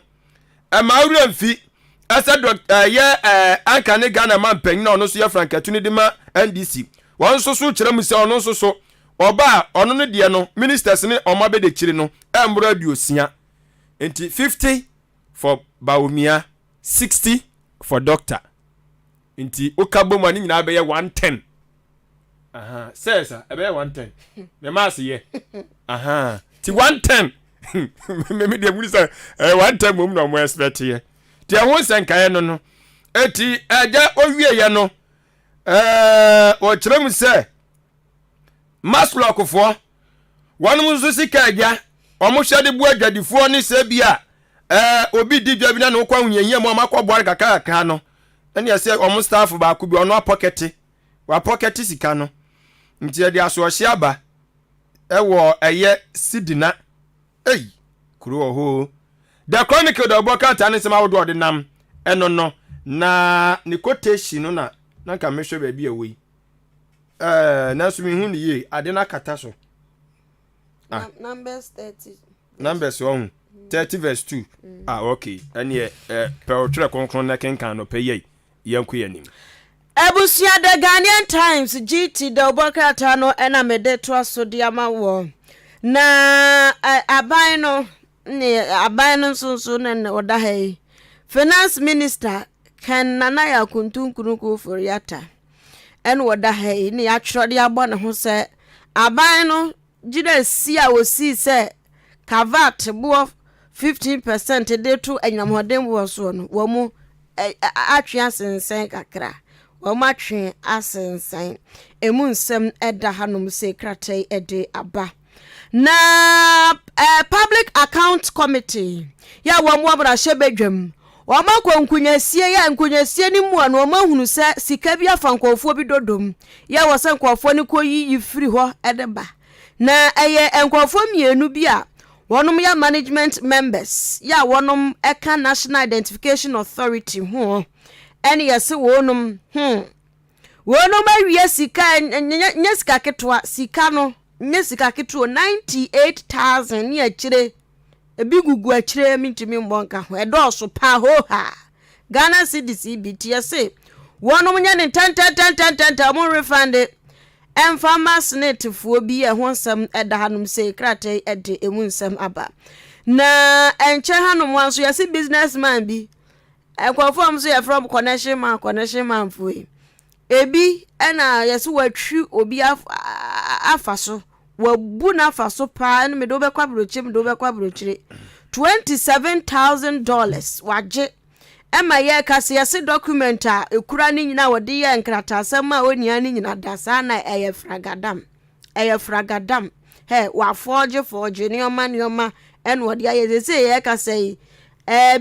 amawura mfi asa anka ne Ghana man panyin na ono so ye frankatuni de ma NDC won so kirem se ono so oba ono no de no ministers ne omabe de kire no emro aduosia enti 50 for Bawumia 60 for doctor enti okabom ani nyina be ye 110 says ebe 110 me mas ye ti 110 me de mu say 110 mum no mo expect ye ti ahun sankan no eti aja owie ye no o kirem say mass block fo wonu so sika aja omo hwede bu adwadifo ni se bia obi di dwa bi na no kwa hunyanyam o makobore kakaka no ene ye say omo staff ba ku bi ono apocket wa pocket sika no nti de aso ohye aba ewo eye sidina kuro ho the chronicle the book ata ne sema wodo nam eno no na ni quotation no na ka mehwe ba bi awi na so mi hu ni ye ade na kata so numbers 30 numbers 30 verse 2 okay ene per tire konkron na kenkan no pe ye yanku yanim Ebusia the Ghanaian Times GT the Obokata no ena mede to aso dia ma wo na aban no so na oda hai finance minister kan nana ya kuntunkunuku foriata en oda hai ni atwro dia bo ne ho se aban no gida sia wosi se kavat bo 15% de to enyamhodem bo so no wo mu atwea sensen kakra wɔmatwe asensan emu nsɛm ɛda hanom se kratai ɛde aba na public account committee ya wɔn abra hyebedwam wɔn akɔnkunyasie ya nkunyasie ni mu ano wɔn ahunu sɛ sika bi afa nkɔfoɔ bi dodom ya wɔsɛ nkɔfoɔ ne kɔyi yifiri hɔ ɛde ba na ɛyɛ nkɔfoɔ mienu bi a wɔnom ya management members ya wɔnom ɛka National Identification Authority ho ɛne yɛse wɔnom awie sika nyɛ sika ketewa sika no nyɛ sika ketewa 98,000 ne akyire ebi gugu akyire mintimi mbonka ho ɛdɔɔso pa ho ha Ghana CDC BT yɛse wɔnom nyɛ ne tan mo refund Farmers netfo bi ho nsɛm ɛda hanom se kratai ɛde emu nsɛm aba na enche hanom wanso yɛse businessman bi ɛkɔfom so yɛ from connection man foi ebi ɛna yɛse watwi obi afa so wabu na afa so pa ne me do bɛkwa brochire $27,000 waje Emma ye kase yɛse document a ekura ne nyina wɔde yɛ nkratasɛm a onia ne nyina dasa na ɛyɛ fragadam he wa forge ne ɔma ɛna wɔde ayɛ sɛ yɛ kase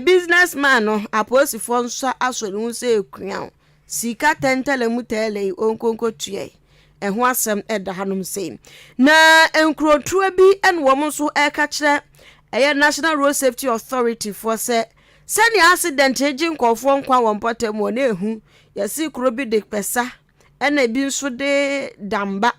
businessman no aposifo nso asɔre hu sɛ ekua sika tentele mu tele onkonko tuye ɛho asɛm ɛda hanom sɛ na nkrotua bi ɛna wɔn nso ɛka kyerɛ ɛyɛ National Road Safety Authority for sɛ sani accident eji nkɔfoɔ nkwa wɔn pɔtɛ mu na ehu yɛsi kuro bi de pɛsa ɛna bi nso de damba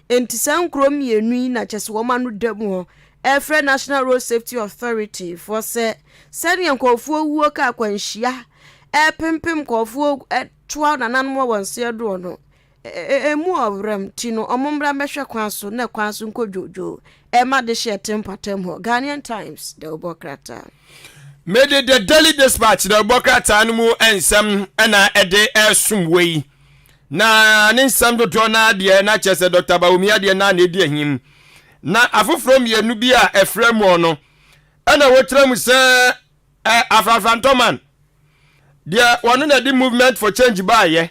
enti sɛ nkuro mienu na kyɛse wɔn anu dam hɔ ɛfrɛ National Road Safety Authority for sɛ sani nkɔfoɔ wuo ka akwanhyia ɛpempem nkɔfoɔ ɛtoa nananom wɔn se do no emu ɔwrem ti no ɔmombra mɛhwɛ kwan so na kwan so nkɔdwojo ɛma de hyɛ tempatam hɔ Ghanaian Times de obokrata Mede the Daily Dispatch the Bokata mu ensem na ede esum wei na ne nsam dodo na de na chese Dr. Bawumia de na edi ahim na afoforo mienu bi a efrem no na wotram se afrafantoman de wono na di movement for change ba ye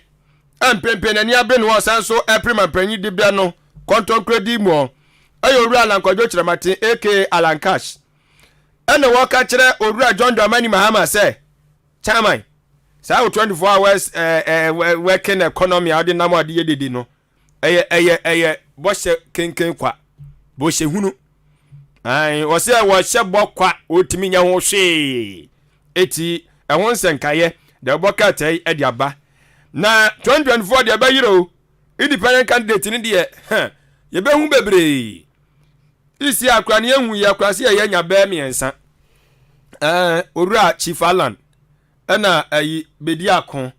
empempen ani abe no san so prima panyi de bia no konton kredi mu ayo ru alankojo kiremate aka Alancash ene waka kire Odura John Dramani Mahama say chairman say 24 hours working economy how the namo ade yedede no eye bo hye kenken kwa bo hye hunu wo say wo hye bokwa otimi nya ho hwe eti ehon senkaye de boka tai ade aba na 2024 de ba yiro independent candidate ni de ye be hu bebre isi akwa ne ehu ya kwa se ye nya ba miensa Owura Chief Alan ena ayi bedi akon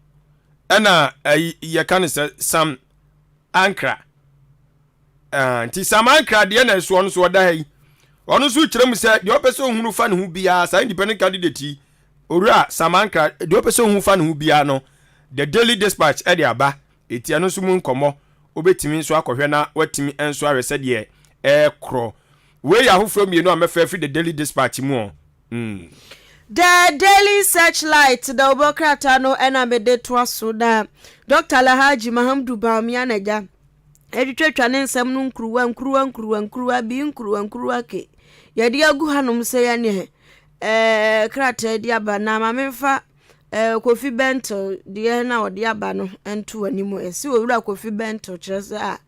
ena ayi ye kan se Sam Ankra nti Sam Ankra de na so ono so da hai ono so kirem se de opese ohunu fa ne hu bia sa independent candidate Owura Sam Ankra de opese ohunu fa ne hu bia no the Daily Dispatch e de aba eti ano so mu nkomo obetimi nso akohwe na watimi enso arese de kro we ya hofro mienu amefa fi the Daily Dispatch mu The Daily Searchlight the obokrata no enamede to so da Dr. Alhaji Mahamdu Bawumia naja edwetwa ne nsɛm no nkruwa bi nkruwa ke yɛde agu hanom sɛ ya ne krata de aba na mamemfa Kofi Bento de na ɔde aba no ento animu esi owura Kofi Bento kyerɛ sɛ a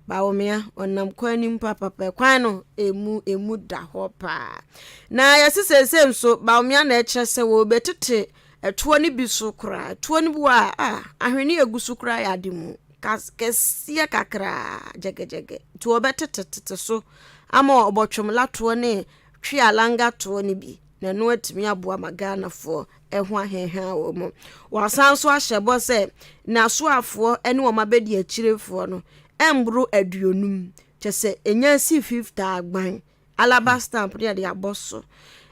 Bawumia onam kwanim papa kwan no emu da hɔ pa na yɛsesese nso Bawumia na ɛkyerɛ sɛ wo betete ɛtoɔ ne bi so kra ɛtoɔ ne bu a ahwene egu so kra ya de mu kɛseɛ kakra jegejege to betete so ama ɔbɔtwom latoɔ ne twi alanga toɔ ne bi na no atimi aboa magana fo ɛho ahenha wo mu wasan so ahyɛbɔ sɛ na so afo ɛne wo mabedi akirefo no embro aduonum kyese enya si 50 agban alaba stamp ne de aboso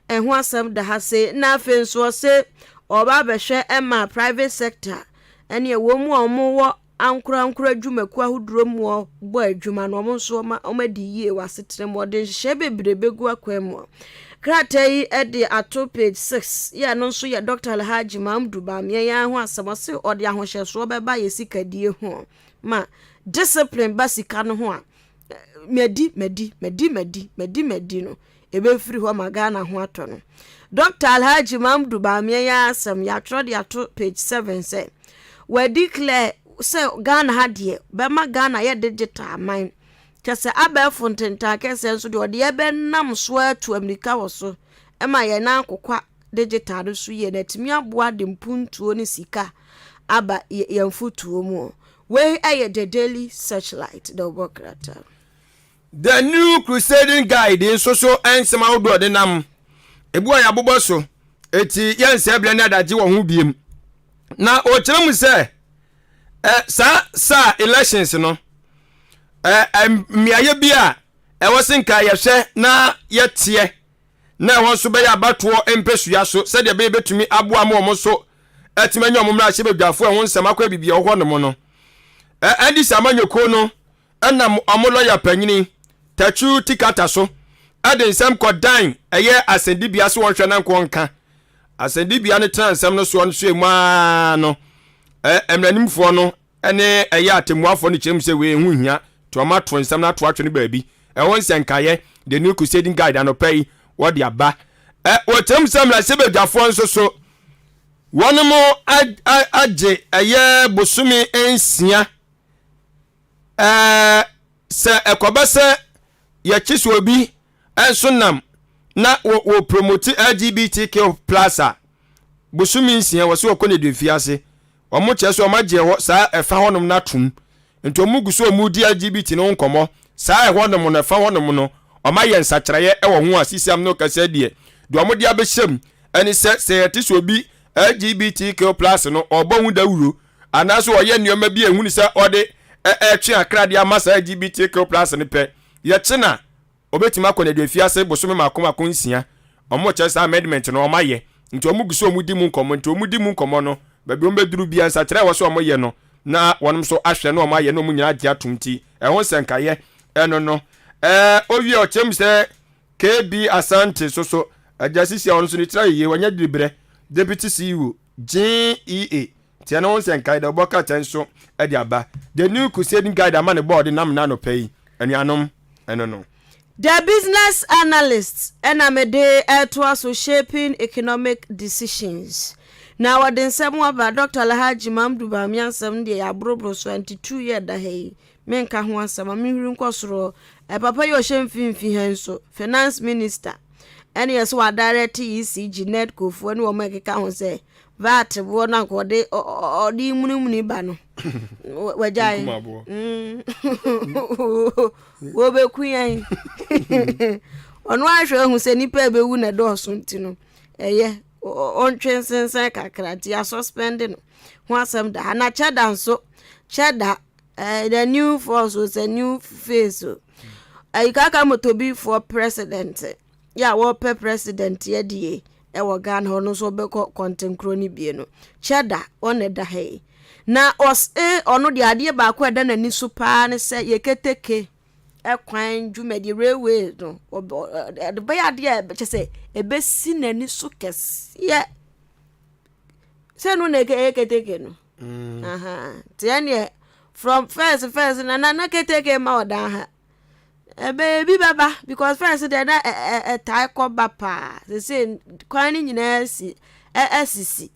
ɛho asɛm da ha se na afenso se oba behwe ema private sector ɛne wo mu ɔmo wo ankura dwumaku ahuduro mu bo adwuma no mo so ma di yie wasetre mo de hye bebrebe akwam kratai ede ato page 6 ya no so ya Dr. Alhaji Mamdu Bamia ya ho asamase ode ahohye so beba yesikadie ho ma discipline basika no ho a medi no ebe free ho magana ho ato no Dr. Alhaji Mamdu Bamia ya asam ya trod ya to page 7 say we declare say Ghana hadie bema Ghana ye digital mine kese abefo ntenta kese nso de ode ebe nam so atu America wo so ema ye na akokwa digital so ye na timi aboa de mpuntuo ne sika aba ye mfutuo mu we aye the daily searchlight the bokrata the new crusading guide in social ensema odo de nam ebu ya bobɔ so eti yense eble na daje wo ho biem na o kire mu se sa elections no miaye bia ewosinka yehwe na yetie na won so be ya batoɔ empesua so se de be betumi aboa ma omo so etimanya omo mra hye bedwafo ho nsɛm akwa bibia ho no mo no andi samanyoko no enam omo lawyer panyini tachu tikata so ade nsɛm kɔdan ɛyɛ asendibia so wɔhwɛ na nkonka asendibia ne transɛm no so ɔno so emu no emranimfo no ene ɛyɛ atemuafo no kyerem sɛ we hu hia to ma to nsɛm na to atwe ne baabi ɛwɔ nsɛnkaye the new crusading guide anopai wɔde aba wɔtem sɛm la sebedwafo nso so wɔn mo agye ɛyɛ bosumi ensia sɛ ɛkɔbɛsɛ yɛkyi obi enso nam na wo promote LGBTQ+ bosumi nsia wɔ so wɔkɔ ne defiase omo cheso omagye ho saa efa honom na tum ento omuguso omudi LGBT no nkomo saa honom no efa honom no omaye nsakyereye e wo ho asisiam no kasa die de omudi abehyem ani se yetiso obi LGBTQ+ no obonwu dawuro anaso oye nneoma bi ehunu se ode etwe akrade amasa LGBTQ+ ne pe ye chena obetima akọ na defiase bosome makomako nsia omo chesa amendment no omaye ento omuguso omudi mu nkomo ento omudi mu nkomo no babi ombeduru bia nsakyere wo so omoye no na wonom so ahwe no omaye no munyina agye atumti ho senkaye eno no owie ochem se KB Asante so ajasisi ono so ni tira ye wanya diribre deputy CEO GEA tia no senkaye da boka tenso e dia ba the new crusading guide amane board nam na no pay anuanom eno no the business analysts enamede to shaping economic decisions. Now what then some about Dr. Alhaji Mamdu Bamia some de abrobro 22 year da hey menka ho asama mehuru nkosoro papa yo hemfimfi henso finance minister ene yeso wa direct ECG net kofu ene wo mekeka ho se VAT bo na nkode odi munimuni ba no wajai wo be kuyan onu ahwe hu se nipa ebe wu na do so ntino eye on transense kakrati ya suspending ho asem da na cheda nso cheda the new force was a new face kaka motobi for president ya wo pe president ye die e wo Ghana ho no so be content crony bie no cheda on da hey na os ono de ade ba ko da nani so pa ne se ye keteke ekwan dwumadi railway no de ba ya de chese ebe si nani so kese se no ne keteke no tiane from first na keteke ma oda ha baby baba because first they na tie ko bapa they say kwan ni nyina si asisi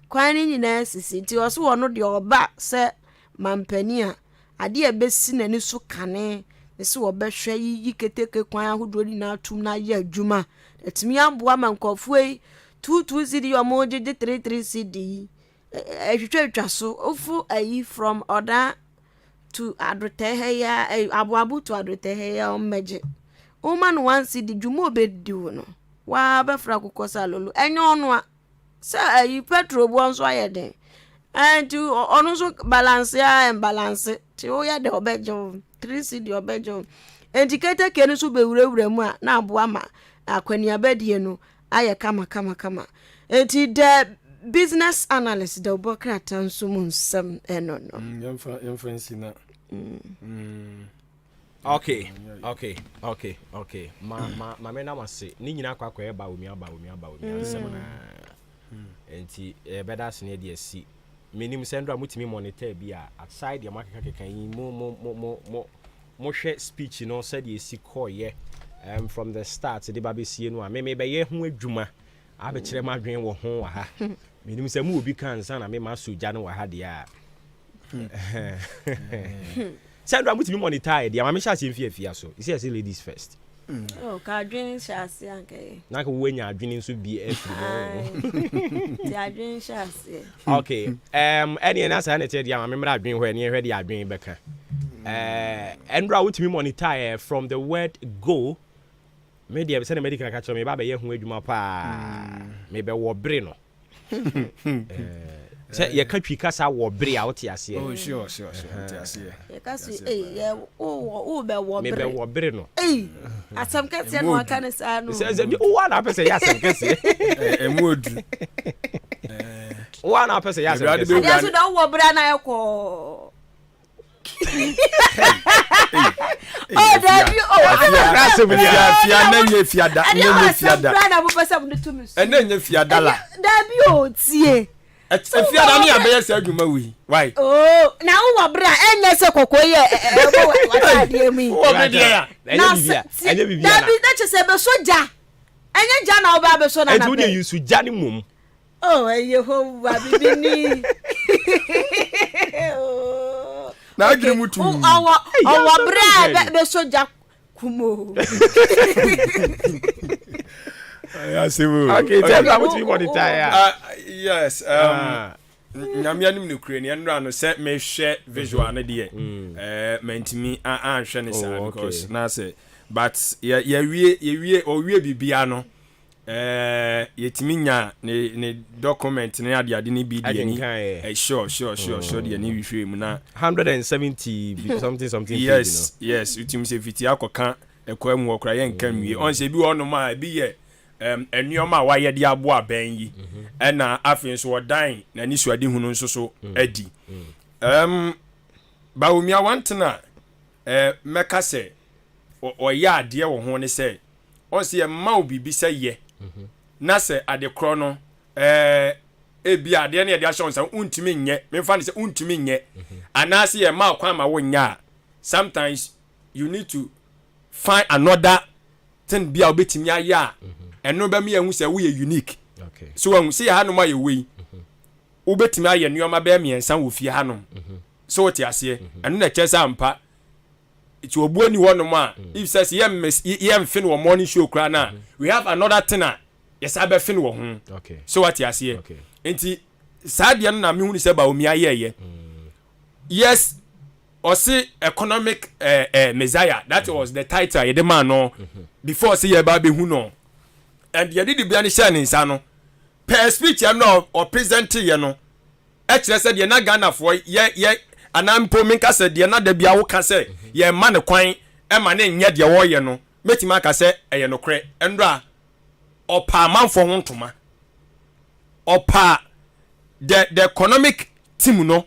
kwan ni nyina sisi ti oso wono de oba se mampani a ade ebesi nani so kane ese wo behwe yi keteke kwan ahodo ni na atum na ye adwuma etimi aboa mankofo yi 22 cd yo mo je 33 cd ehwetwa so ofu ayi from order to adverteheya abuabu to adverteheya omeje woman one cd dwuma obediwo no wa befra kokosa lolo enyo ono a se ayi petrol bo nso ayeden and ono so balance ya imbalance ti o ya de obejo 3 cd obejo indicator kenu so bewurawura mu a na aboa ma akwani abedie no aye kama enti the business analyst da obokrata nso mu nsam no. Inference na. Okay. Ma me na mase. Ni nyina kwa eba omi nsem na. Enti beda sene de asi. Menim sendra mutimi monitor bi a outside the market kan yi mo hwe speech no said ye si koye from the start de ba be sie no a me be ye ho adwuma a be kire ma dwen wo ho wa ha. Menim se mu obi kan san na me ma so gya no wa ha de a. Sandra mutimi monitor de ma me sha se mfia so. You see ladies first. Oh, ka dwen sha se anke. Na ko wenya adwene nso bi afiri. Ti adwen sha se. Okay. Any na sa na te de ma me mra adwen ho ene hwe de adwen beka. Andra mutimi monitor from the word go. Me de be say na medical ka cho me ba be ye ho adwuma pa. Me be wo bre no. Say ye ka twi kasa wo bre a wote ase. Oh sure wote ase. Ye ka si ye o be wo bre. Me be wo bre no. Asam ka se no aka ne sa no. Say o wa na pese ya asam ka se. Emodu. O wa na pese ya asam ka se. Ya so da wo bre na ye ko. Oh David, fia nenye fiada. Brana bu pesa bu tumi. Nenye fiada la. David o tie. Fiada ni abeya se adwuma wi. Why? Oh, na wo bra enye se kokoye wa de mi. Wo be de ya. Enye bibia. David na che se be soja. Enye ja na oba be so na na. E do dey use ja ni mum. Oh, Yehovah bibi ni. Na agiri mutu. Awa bra be soja kumo. Okay, tell me what you want to tell. Yes. Nyame anim ne kure ne nra no se me hwe visual na de mentimi hwe ne sa because na say but ye wie bibia no yetimi nya ne document ne ade ne bi de ni sure de ni hwe mu na 170 something yes utimi se fiti akoka ekwa mu okra ye nka nwie on se bi wono ma bi ye enuoma wa ye de abo aban yi na afin so wodan na ni suade hunu nso so adi baumia wantena meka se oya ade wo ho ne se on se ma obibi se ye na se ade kro no ebi ade ne de ahye onsa untimi nye memfa ne se untimi nye anase ye ma kwa ma wo nya sometimes you need to find another thing bia obetimi aya eno ba me ehu se wo ye unique okay so when see hanom aye we obetimi aye nuoma ba me ensan wo fie hanom so what ase eno na chese ampa ti obuani wonom a if says ye mfin wo morning show kra na we have another thing yes abe fin wo ho okay so what ase enti saade no na me hu ni se ba omi aye yes or say economic messiah that was the title ye the man no before say ye ba be hu no and ye did bia ni share ni nsa no per speech am no or present ye no e kire say de na Ghana for ye anampo minka say de na da bia wo ka say ye ma ne kwan e ma ne nya de wo ye no metima ka say ye no kre endra opa manfo ho ntoma opa the economic team no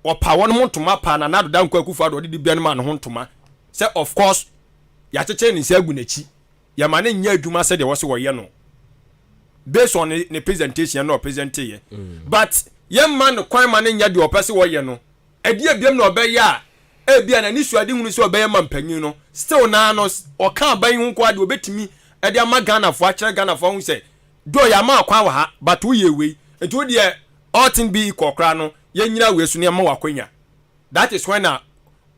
opa won mo ntoma pa na na do dan kwa kufa do de bia no ma no ho ntoma say of course ya cheche ni se agu na chi ya ma ne nya adwuma se de wo se wo ye no based on the presentation no present ye but ye man no kwan ma ne nya de opese wo ye no edi abiem na obe ya e bia na ni suade hunu se obe ye ma mpanyin no still na no o kan ban hu kwa de obetimi e de ama Ghana fo a kire Ghana fo hu se do ya ma kwa wa ha but wo ye we eto de all thing be kokra no ye nyina we su ne ma wakwanya that is when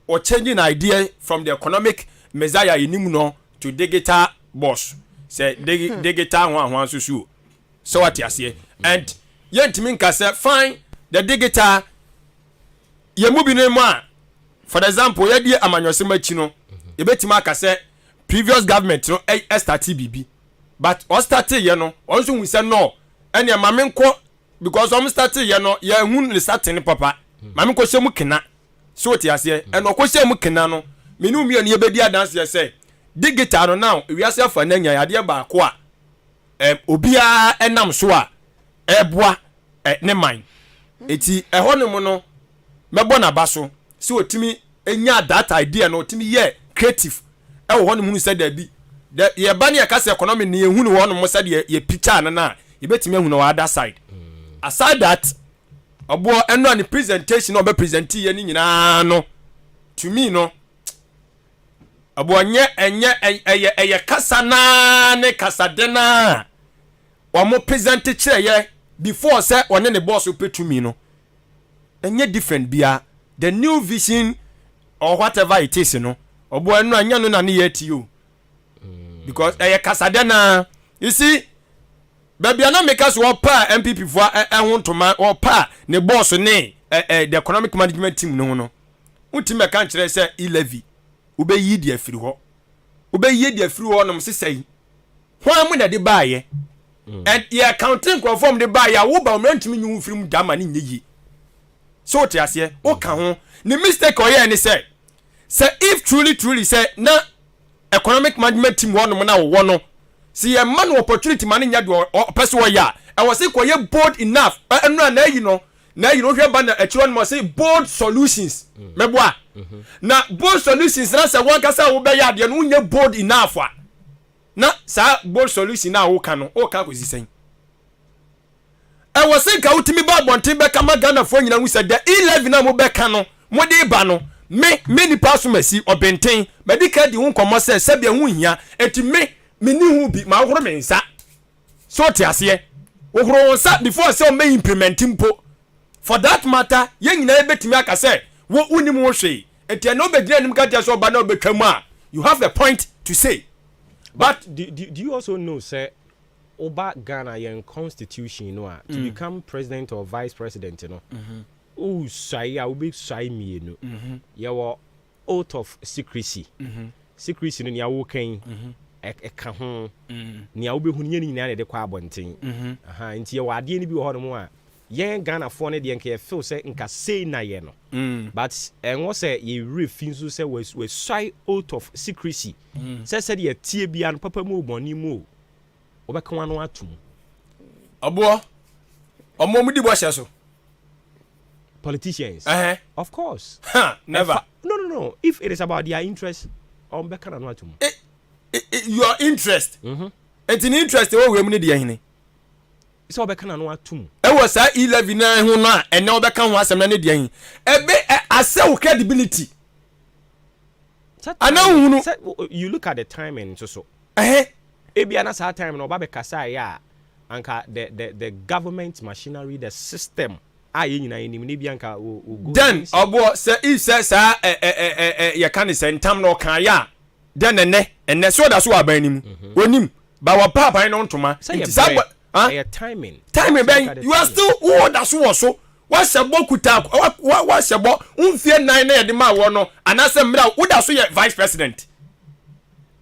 or changing idea from the economic messiah inimu no to digital boss say digital ho susu so what you say and yentimi nka say fine the digital ye mu bi no ma for example ye die amanyose machi no e betima aka say previous government no start bibi but o start ye no on so hu say no ene mame nko because o start ye no ye hu ni starting papa mame ko shemu kena so what you say and o ko shemu kena no menu mi ye bedi adanse ye say digital no now we ase afa na nya ade ba ko a obia enam so a eboa ne man eti ɛhɔ no mu no mɛbɔ na ba so si otimi enya that idea no otimi ye creative ɛwɔ hɔ no mu sɛ da bi ye ba ne yɛ kasa economy ne ehunu hɔ no mu sɛ de ye picture na ye betimi ehunu wɔ other side aside that obo eno ani presentation obe present ye ni nyina no to me no obo enye kasa na ne kasa de na wo mo present kire ye before say one ne boss pay to me no enye different bia the new vision or whatever it is no obo eno anya no na ne ye ti o because kasa de na you see baby na make us wo pa MPP for ehwontoma wo pa ne boss ne the economic management team no untime kan kire say e-levy ube yi di afiri ho ube yi di afiri ho no msesai ho amu na de baaye and your accounting conform de baaye wo ba omrantimi nyu firi mu dama ne nyi so te ase wo ka ho ne mistake oye ne say if truly say na economic management team ho no na wo no see a man opportunity man nya do person wo ya e was say koye bold enough enu na yi no hwe ba na akiro no say bold solutions meboa na bold solutions na say won ka say wo be ya de no nya bold enough na sa bold solution na wo ka no o ka ko sisen e was say ka utimi ba bonten be ka magana fo nyina hu say the 11 na mo be ka no mo de ba no me ni pass masi obenten medical di hu komo say se be hu hia eti me ni hu bi ma horo me nsa so te ase wo horo nsa before say o me implementing po for that matter ye nyina ebetimi aka say wo unim wo hwe enti na obegina nim ka tia so ba na obetwam a you have a point to say but do you also know say oba Ghana yen constitution no to become president or vice president no o sai a obi sai mienu ye wo oath of secrecy secrecy no ya wo kan eka ho nia obehu nya ni nyina de kwa abonten aha nti ye wade ni bi wo ho no mu a yen Ghana fo ne de nka feel say nka say na ye no but enwo say ye refuse so say we shy out of secrecy say de ye tie bia no papa mu oboni mu obeka wano atum abo omo mu di bo hye so politicians of course never no if it is about their interest beka na atum your interest and in interest we mu ne de hene so obeka na atum e was 11 na hu na and na obeka ho asem na ne de hene ebe asel credibility and you look at the timing so ebia na sa time no oba be kasa ya anka the government machinery the system aye nyina enim ne bia anka go then obo say if say sa ye kan sentam no kan ya then ene so da so aban nim onim ba wa papa no ntoma nti sa timing ben you are still who da so wa sebo kuta wa sebo unfie nan na ye de ma wo no anase mra wo da so ye vice president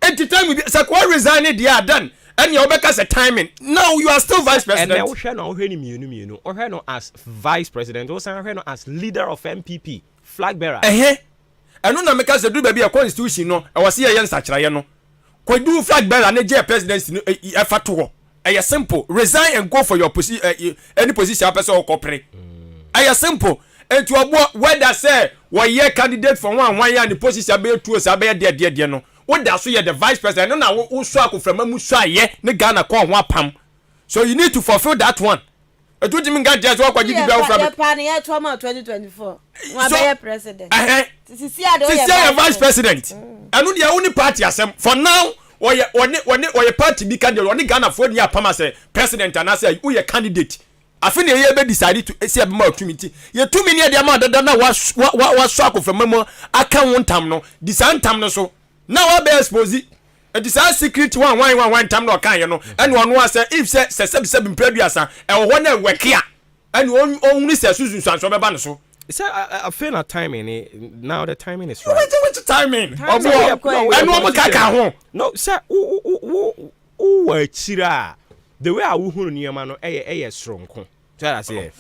enti time say ko resign it there done and you obeka say timing now you are still vice president and wo hwe ni mienu o hwe no as vice president o san hwe no as leader of MPP flag bearer eno na meka say do ba bia constitution no e wo se ye nsa kiraye no ko do flag bearer na je presidency no e fato ho e simple resign and go for your position any position person or corporate e simple enti obo whether say wo ye candidate for one year the position be tuo say be de no what that so you the vice president no na wo so akoframa mu so aye ne Ghana ko ho apam so you need to fulfill that one etuti mi ngade so akwaji bi ba from pan ye 2024 wa be president sisi ya vice president anu dia uni party asem for now oye party bi candidate oni Ghana for ni apam as president and as you candidate afini ye be decide to esi abema otumiti ye tumi ne dia ma dada na wa so akoframa mu aka wontam no disantam no so now I be expose it is a secret one time no kan ye no and one was say if say 77 preduasa e wo na wekia and only say susun so be ba no so say I feel a timing now the timing is right which timing and no kaka ho no say o chira the way I wo hunu niam no stronko so I say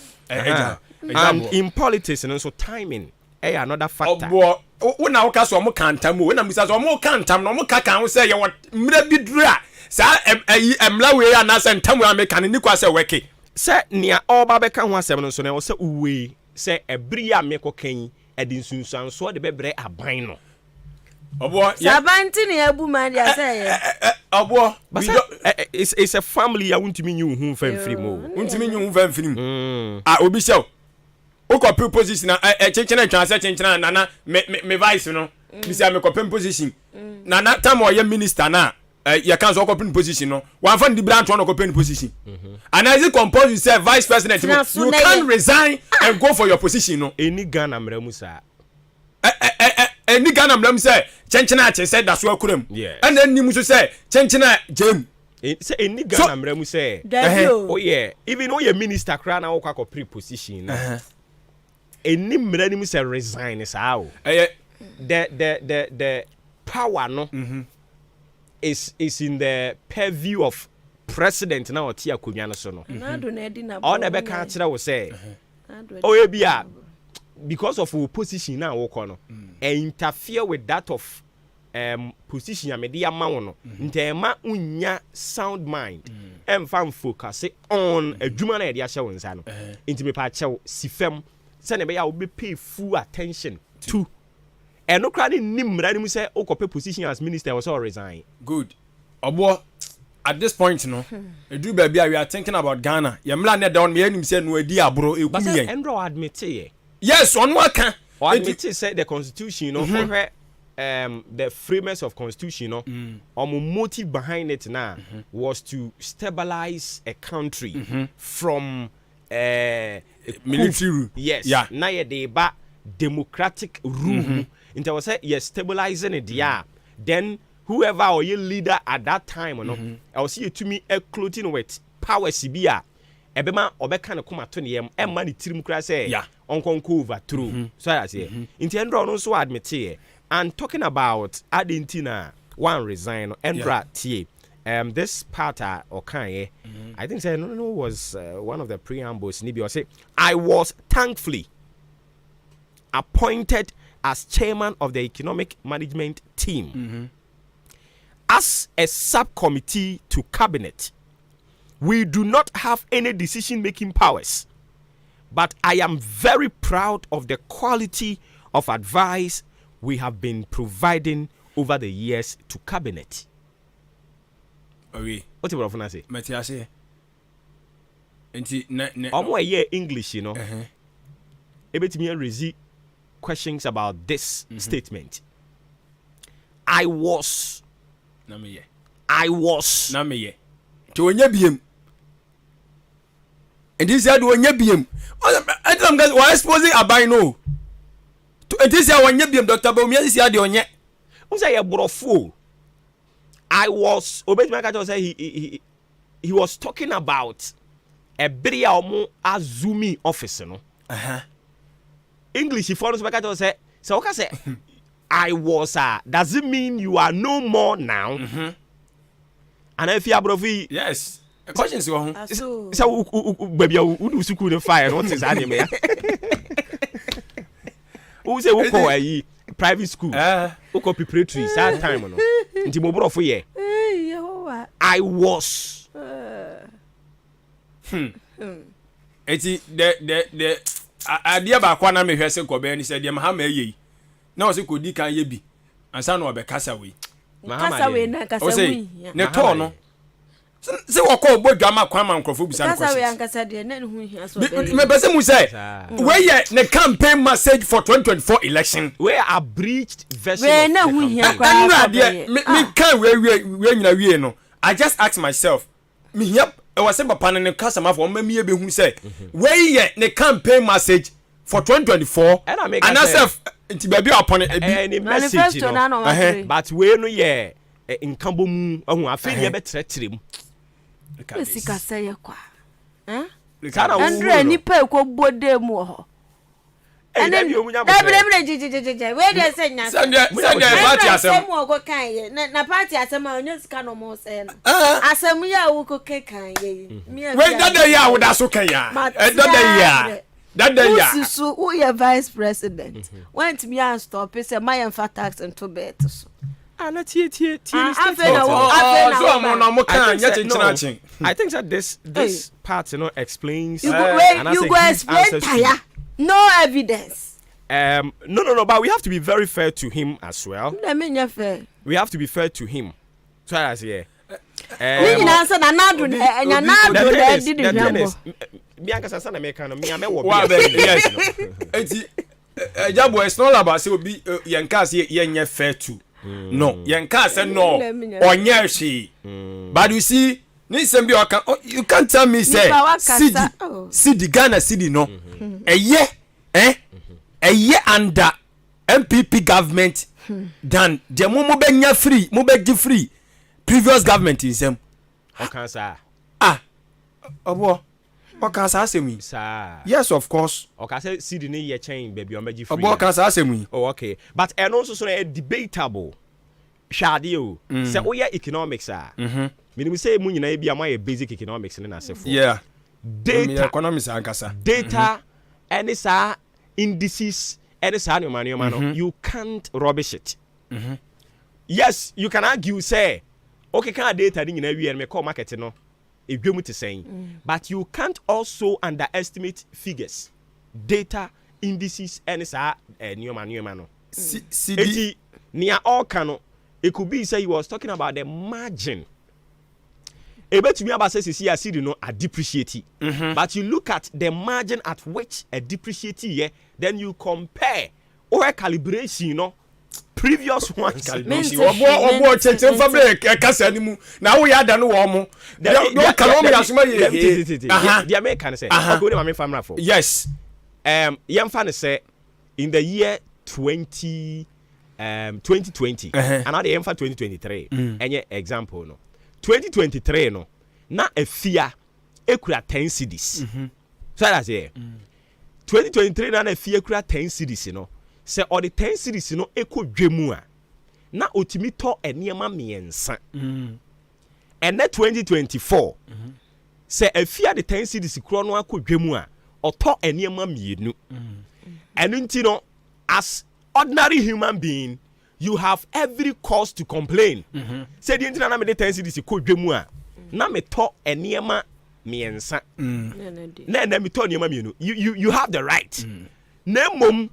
and in politics and so timing another factor una wo ka so mo kantam wo na misa so mo kantam no mo kaka ho say ye mra bidura sa emla we ya na se ntam we American ni kwa say weke sɛ nea ɔba bɛka ho asɛm no so na sɛ uwe sɛ ɛbiri a mekɔ kan ɛde nsunsuansoɔ de bɛbrɛ aban no Obo Sabanti ni ebu man ya say. Obo it's a family ya wuntimi nyi hu famfiri mo. Wuntimi nyi hu famfiri mu. Ah obi show. O ko position na chenchena twan se chenchena nana me vice no. Bi say me ko position. Nana time o ye minister na ya kan so ko position no. Wan fa ndi branch no ko position. And as it compose you say vice president you can resign and go for your position no. Eni Ghana mramu sa. Any Ghana mlam say chenchena che say da so akuram and then nimu so say chenchena jem say any Ghana mram say oh yeah even though your minister kra na wo kwa pre-position any mra nimu say resign sa o the power no is in the purview of president na otia konwa no so no all the be kan kire wo say oh yeah bia because of opposition now work on interfere with that of position media no ntema unya sound mind fan focus on adwuma na ye ahye wonsa no nti me pa chew sifem se ne be ya obe pay full attention to eno kra ni nimra ni mu se okope position as minister was all resign good obo at this point no edu ba bia we are thinking about Ghana ye mla ne down me anim se no adi abro ekum yen Endro admit ye yes on waka admit say the constitution you know for the framers of constitution you know motive behind it now was to stabilize a country from military rule. Yes na ye dey ba democratic rule into was say yes stabilizing it then whoever or your leader at that time you know I will see you to me clothing with power sibia ebema obeka ne koma to ne yem emma ne tirim kra say onkonko over through so I say inti Endra no so admit here and talking about Argentina one resign Endra tie this part or kan I think say no was one of the preambles nibi or say I was thankfully appointed as chairman of the economic management team as a subcommittee to cabinet. We do not have any decision-making powers, but I am very proud of the quality of advice we have been providing over the years to cabinet. Oui. What you want to say? Metiase. Omo ye English, you know. Ebetimi raise questions about this statement. I was. Namiye. To onye biem. And this year do onye biem. I tell them guys why exposing abino. To this year onye biem Dr. Bawumia this year de onye. Who say ye brofo? I was Obetimi Akacho say he was talking about a bria omo azumi office no. English if follows Akacho say so okay say I was does it mean you are no more now? And if you are brofi yes. Questions you so baby who do school the fire what is anime? Who say who call a private school? Who call preparatory sad time no. Nti mo brofo ye. I was Eti the idea ba kwa na me hwese ko be ni say dem ha ma yeyi. Na o se ko di kan ye bi. Ansa na obekasa we. Kasa we na kasa we. Ne to no. Se wo ko bodwa ma kwan ma nkrofo bisa kasa we ankasa de na hu hia so be. Me be se mu say we ye ne campaign message for 2024 election. We are breached version we na hu hia kwa. Me kan we nyina we no. I just ask myself me hia e was say papa ne kasa ma for ma me be hu say we ye ne campaign message for 2024 and myself nti baby upon a message no but we no ye nkambo mu ahu afi ye betretirim esika say kwa Andrew ni pa ko bode mu ho we dey say nya party asem mo go kan ye na party asem a onye sika no mo say no asem ya wo ko kan ye we that day ya wo da so kan ya that day ya that day ya so who your vice president went me and stop say my tax into bet so na tie I think that this part explains you go explain tire no evidence. No, but we have to be very fair to him as well. Fair. We have to be fair to him. So I say Ejabo, it's not about say obi yenka say yenye fair to. No, yenka say no. Onye she. But you see, you can't tell me say CD Ghana CD no. A year under MPP government than the mo benya free, mo be free. Previous government is them. Okay, sir. Obo. Okay, sir. Yes, of course. Okay, say CD ni ye chain baby on beji free. Obo kan sir. Oh, okay. But and also so debatable. Shadi o. Say oh yeah economics ah. Meaning say mu nyina bia my basic economics na asefo. Yeah. Data economics ankasa. Data any sa indices any sa no you can't rubbish it. Yes, you can argue say okay can data ni nyina wi me call market no. But you can't also underestimate figures, data, indices, and no. CD near all cano. It could be say he was talking about the margin. To me about says you see no a depreciate. But you look at the margin at which a depreciate, then you compare or calibration, previous ones. Obo cheche fabric kasa ni mu na wo ya da no wo mo no kalom ya suma ye the American say go dey family for yes yemfa ne say in the year 2020 and now the yemfa 2023 any example no 2023 no na afia ekura 10 cedis so that's here 2023 na afia ekura 10 cedis no say all the 10 series no eko dwemu a na otimi to enema miensa and that 2024 say afia the 10 series kro no akodwemu a oto enema mienu and nti no as ordinary human being you have every cause to complain say the nti na me the 10 series kodwemu a na me to enema miensa na me to enema mienu you have the right na mom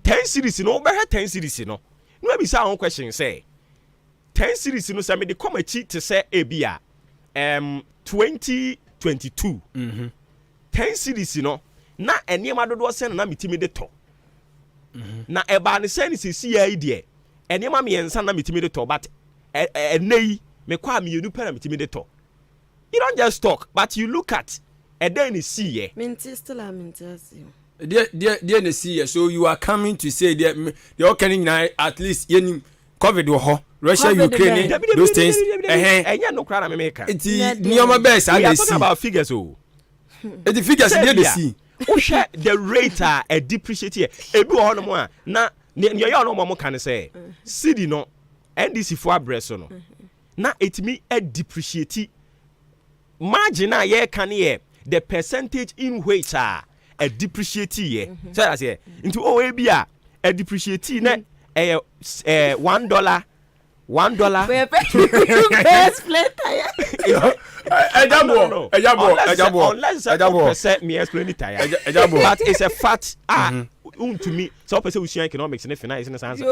10 series no be 10 series no be say one question say 10 series no say me dey come achi to say ebia 2022 10 series no na enema dodo say na metimi de to na eba ne say ne sisi ya ide enema me yensa na metimi de to but enei me kwa me yenu pa na metimi de to you don't just talk but you look at then you see ye minti still am minti Dear see, so you are coming to say the all can at least any COVID or Russia, Ukraine, those things. No crowd America. It's near my best. I talking about figures. The figures near the sea. Oh, share the rate a depreciate here. A bit on more. Now, you know, Mama can say, City no, NDC for Bresson. Now, it me a depreciate. Margin, yeah, can hear the percentage in which are. A depreciate ye so that's here into OABA a depreciate na $1 $1 unless me explain it but it's a fact to me so person we economics and finance and science to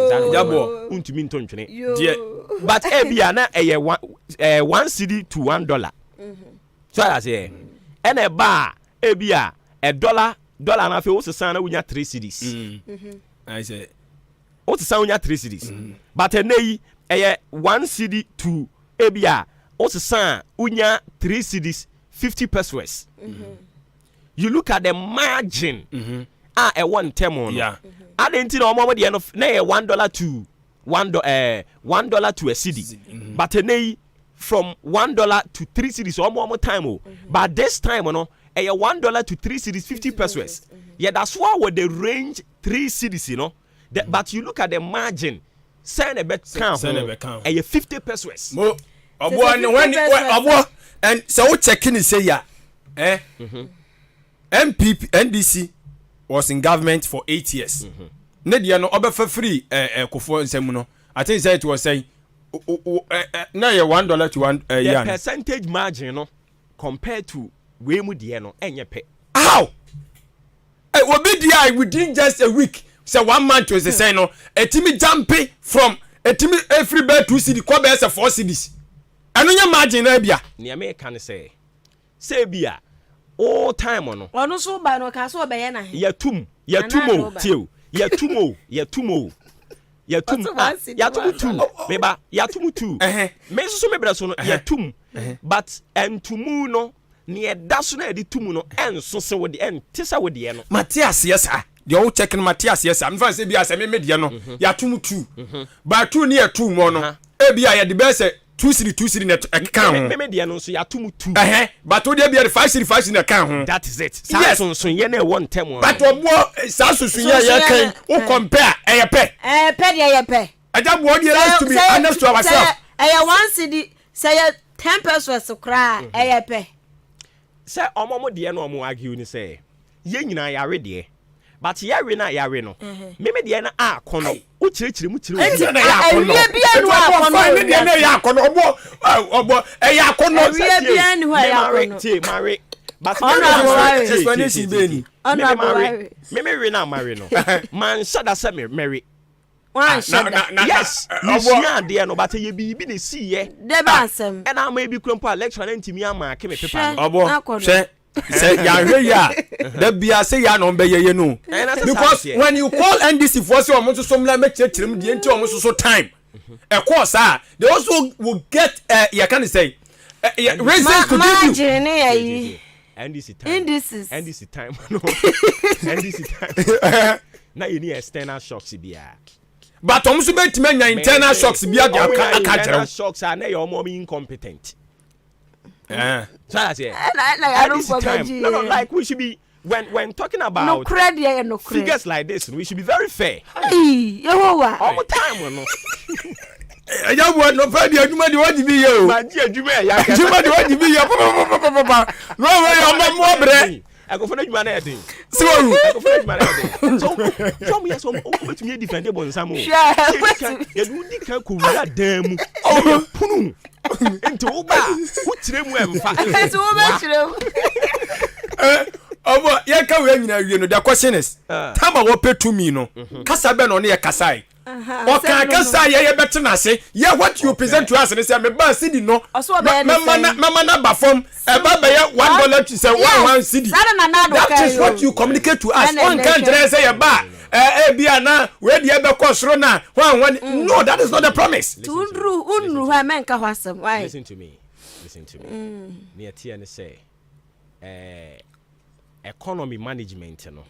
me ntwentwene but ebia na 1 cedi to $1 so that's here and a bar ebia $1 na fe wo sesan na wunya 3 cedis I say wo sesan wunya 3 cedis but enei 1 cedi to ebia wo sesan wunya 3 cedis 50 pesos you look at the margin one term on adenti na omo de no na $1 to $1 to a cedi but enei from $1 to 3 cedis omo time but this time no $1 to 3 cedis 50 pesos. Yeah, that's why with the range 3 cedis, you know. But you look at the margin, send a bet count. 50 pesos. Mo, and so checking is say MPP NDC was in government for 8 years. Nedia no obefa free kofo nsem no. I think say it was saying now you $1 to one the percentage margin no compared to we mu de no enye pe. How? Obi dia within just a week. Say 1 month to say no. Etimi jumping from etimi every bed 2 cedi kwa be say 4 cedis. Anu nya margin na bia. Near me can say bia all time no. Ono so ba no ka so be ye na. Yatum tio. Yatumo. Yatumu 2. Meba yatumu 2. Me so me bra so no yatum. But entumu no ne da so na di tumu no enso se wo de entisa wo de no. Matthias yes ah. The old checking Matthias yes I'm fan say bia say me media no. Yatumu 2. But 2 near 2 mo no. E bia ya the best 2 cedi net account. Me media no so yatumu 2. But wo dey bia the 5 cedi account. That is it. So ye na one term. But obo sasunsun ye kan wo compare e pe. Pe de ye pe. Aja bo dey last to be honest to ourselves. Say 1 cedi say 10 pesos kra e pe. Say omo de no omo argue ni say ye nyina yare de. But yare na yare no. Me de na akono. O chire mu chire. Na ya akono. E bia no akono. Me de na ya akono obo e ya akono. E bia no ya akono. Mare. But explanation be ni. Me we na marry no. Man shada say me marry. One shada. Yes. You de no but ye bi na see ye. De ba asem. E na ma bi krompo lecture na ntimi ama ke me paper. Obo. Say ya hwe ya da bia say ya no be ye no because when you call NDC for say omo so mla make chirem die nti omo so time e course they also will get you can say reasons to give you NDC time no NDC time na you need external shocks bia but omo so be time internal shocks bia dey internal shocks are na your mom incompetent. So that's it. No, like we should be when talking about figures like this, we should be very fair. Hey, all the time, no. I don't want no fair. Adwuma de what be you? My dear Adwuma, ya. Adwuma de what be you? Papa. No way, I'm more bre. I go for Adwuma na edin. So I go for Adwuma na edin. So me so to me defendable in some way. You do di kan ko wura dam. Oh, punu. Into uba who chirem emfa so uba chirem obo ye ka we nyina wie no the question is tama wo pay to me no kasa be no ne ye kasai o kan kasa ye bete na se ye what you present to us say me ba cedi no mama na ba form e ba be ye $1 to say 1 cedi that is what you communicate to us on kan tell say ye ba bia na we de be kosoro na no that is not the promise. Unru ha men ka hwasem why listen to me near tia ne say economy management no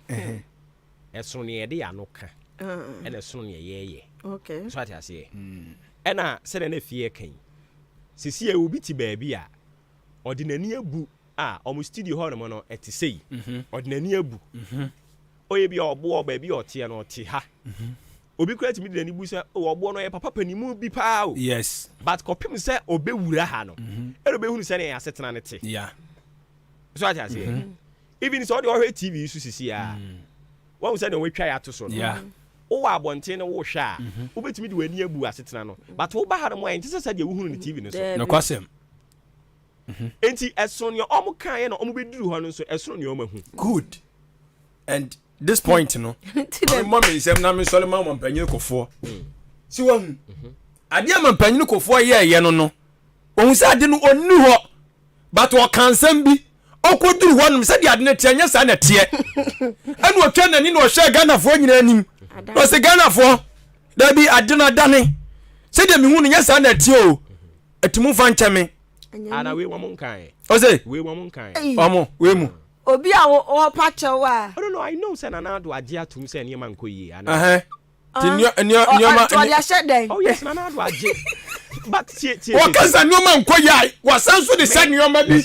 eso ne ye de anoka and eso ne ye okay so ati ase e na se na fie kan sisi e obi ti ba bia ordinary abu omo studio hall no eti sei ordinary abu oye bi obo ba bi otie no otie ha obi kura ti mi de ni bu se obo no ye papa panimu bi pa o yes but kopim se obewura ha no e be hunu se na ya setena ne te yeah so ati ase even so the TV su sisi a won se na we twa ya to so no yeah o wa abonte ne wo hwa a obetimi de wani abu asetena no but wo ba ha no mo enti se de wo hunu ne TV no so no kwasem enti eso ne omo kan ye no omo beduru ho no so eso ne omo hu good and this point no mama is na me sole mama mpanyin kofo si wo hu ade am mpanyin kofo ye no ohun se ade no onu ho but o kansam bi okoduru ho no se de ade na tie nya sa na tie anu otwa nani na o hwe Ghana fo nyina anim o se Ghana fo da bi ade na dane se de me hu no nya sa na tie o etimu fa ncheme ana we won kan o se we won kan omo we mu obi a o pacho wa I don't know I know say na na do age atum say ne man ko yi ana oh yes na na do age but tie o kansa no man ko yi wasan so de say ne ma bi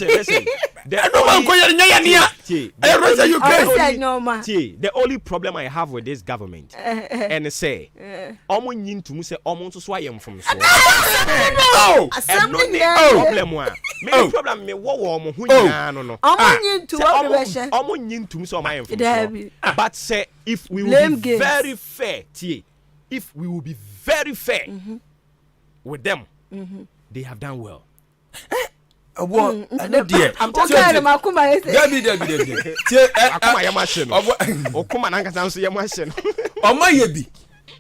no man ko yi nya ya nia the only problem I have with this government and say omo nyintum say omo nso so ayem from so no problem wa me problem me wo omo hu nyina no omo nyintum omo nyintum so omo ayem from so but say if we will be very fair if we will be very fair with them, they have done well. What? Dear, I'm talking about Makuma. Debbie. Akuma Yamashin. Okuma Nankasansu Yamashin. Oma yebi.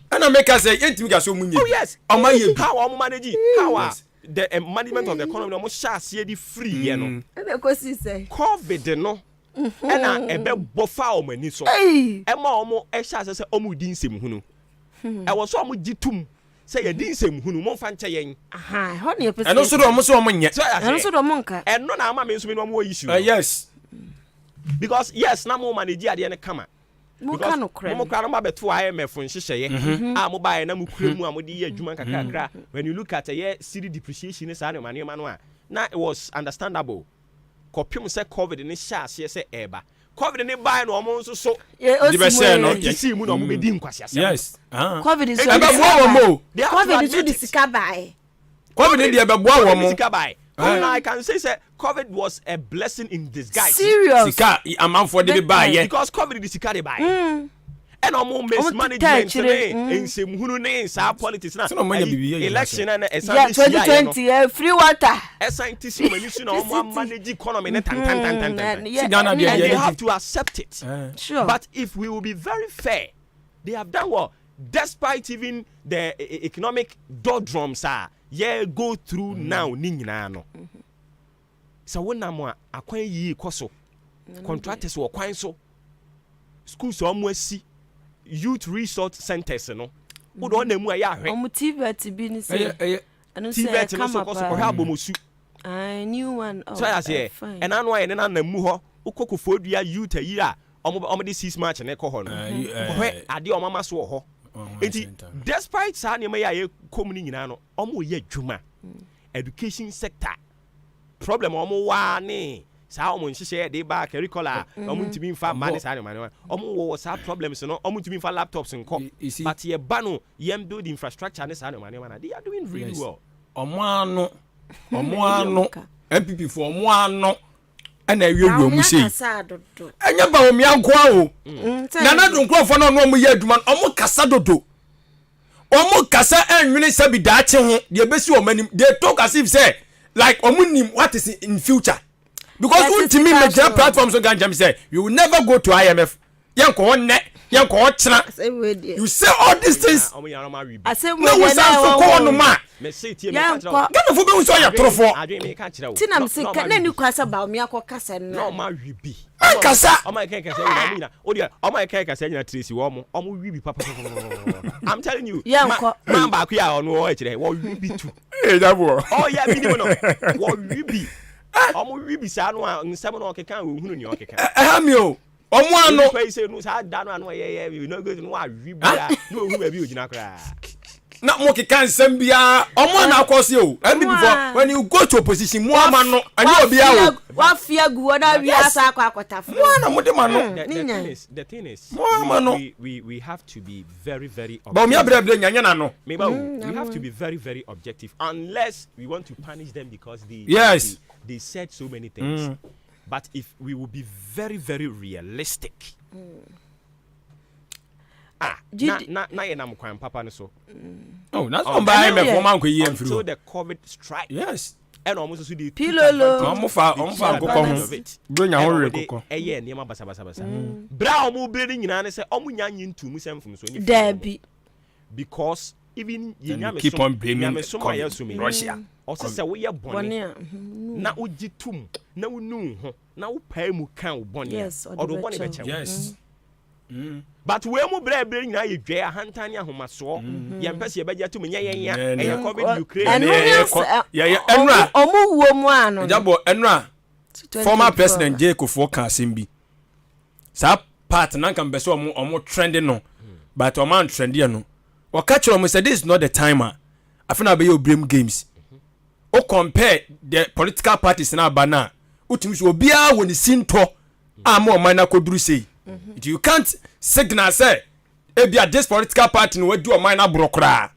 And I make us say, oh yes. Oma yebi. How am managing? How are the management of the economy almost shall see the free, you know? COVID, no. And a bed bofa or many so. Emma almost a shall say, Omudin Simhunu. I was almost jitum. Say a decent who won't find Chayang. Aha, honey, and also almost a money. And also the monk. And no, I'm means no more issue. Yes. Because, yes, no more money, dear, the come. Because no crime about 2 IMF when she say, I'm mobile and I'm Juman. When you look at a year, city depreciation is an money manual. Now it was understandable. Copium said COVID in his chassis, yes, Eba. COVID in the buy no almost so. Yes. COVID is COVID is the sika buy. COVID in the buy. I can say COVID was a blessing in disguise. Serious. Sika amount for the buy because COVID is sika buy. And almost mismanagement in some who names our politics now. Election and 2020 free water. A scientist manage economy and they have to accept it. Sure. But if we will be very fair, they have done well. Despite even the economic doldrums go through now no. So when I'm contractors were quite so schools almost see youth resource centers no wo do na mu ya hwe TV bi ni say anu say come up new one so I say and anu aye na mu ho ukokofo dua youth ayi a omo de 6 match na ekọ ho no hwe ade omo ma so ho enti despite sa ne ya ye komuni nyina no omo ye adwuma education sector problem omo wa ne sa omo nhihye de ba curricular omo ntimi mfa mane sa ne mane omo wo sa problems no omo ntimi mfa laptops nko but ye ba no ye build infrastructure ne sa ne mane they are doing really well omo ano MPP for omo ano ana wiwe mu sei enya ba omi anko awo na na do nkrofo no omo ye aduma omo kasa dodo omo kasa enwene sabi daache ho de besi omanim they talk as if say like omo nim what is in future. Because ultimately major platforms so ganjam say you will never go to IMF. Yanko net, yanko china. You say all these things. I say we no so ko no ma. Me say tie me catch. Gana fo be so ya trofo. Tinam say na ni kwasa ba me akokasa no ma wibi. Kasa. O ma kasa we na. O dia o ma kasa nyina tracy wo mo. O mo wibi papa. I'm telling you. Man ba ku ya ono o ekire. Wo wibi tu. Eh dabo. Oh yeah, minimum no. Wo wibi. Omo wibi sa no nsem no okeka ohunu ni okeka o omo ano fa ise no sa da no ano ye we no go no wa wibi a no ohu ba bi ogina kra na mo keka nsem bia omo na akwose o and before when you go to opposition mo ama no anya obi a o wa fia guo na wi asa akwatafo na mo de ma no the thing is we have to be very very objective. Ba mi abrabra nyanya na no we have to be very very objective unless we want to punish them because they said so many things. But if we will be very, very realistic. Na yenam kwan papa no so. Oh, that's on by me for man ko yem through. So the COVID strike. Yes. And almost so the pilolo. Omo fa kokko ho. Bronya ho re kokko. Eye niam basa. Bra omo bere nyina ne se omo nya nyintu mu semfum so ni. Debi. Because even keep on blaming Russia. Also say we are bonny. Na ujitum, na unu ho, na upai mu kan bonny. Yes, or the bonny beche. Yes. But we mu bre na ye dwe ahantani ahomaso. Ye mpese ye beja to me nya. E COVID Ukraine. Enra. Omo wo mu ano. Jabo enra. Former President Jacob Foka Simbi. Sa part na kan beso omo trending no. But o man trendy no. O catch omo say this is not the timer. Afina be your blame games. O compare the political parties na bana utimi so obia woni sinto amo man na koduru sei you can't signal say ebia this political party no wadu o man na brokra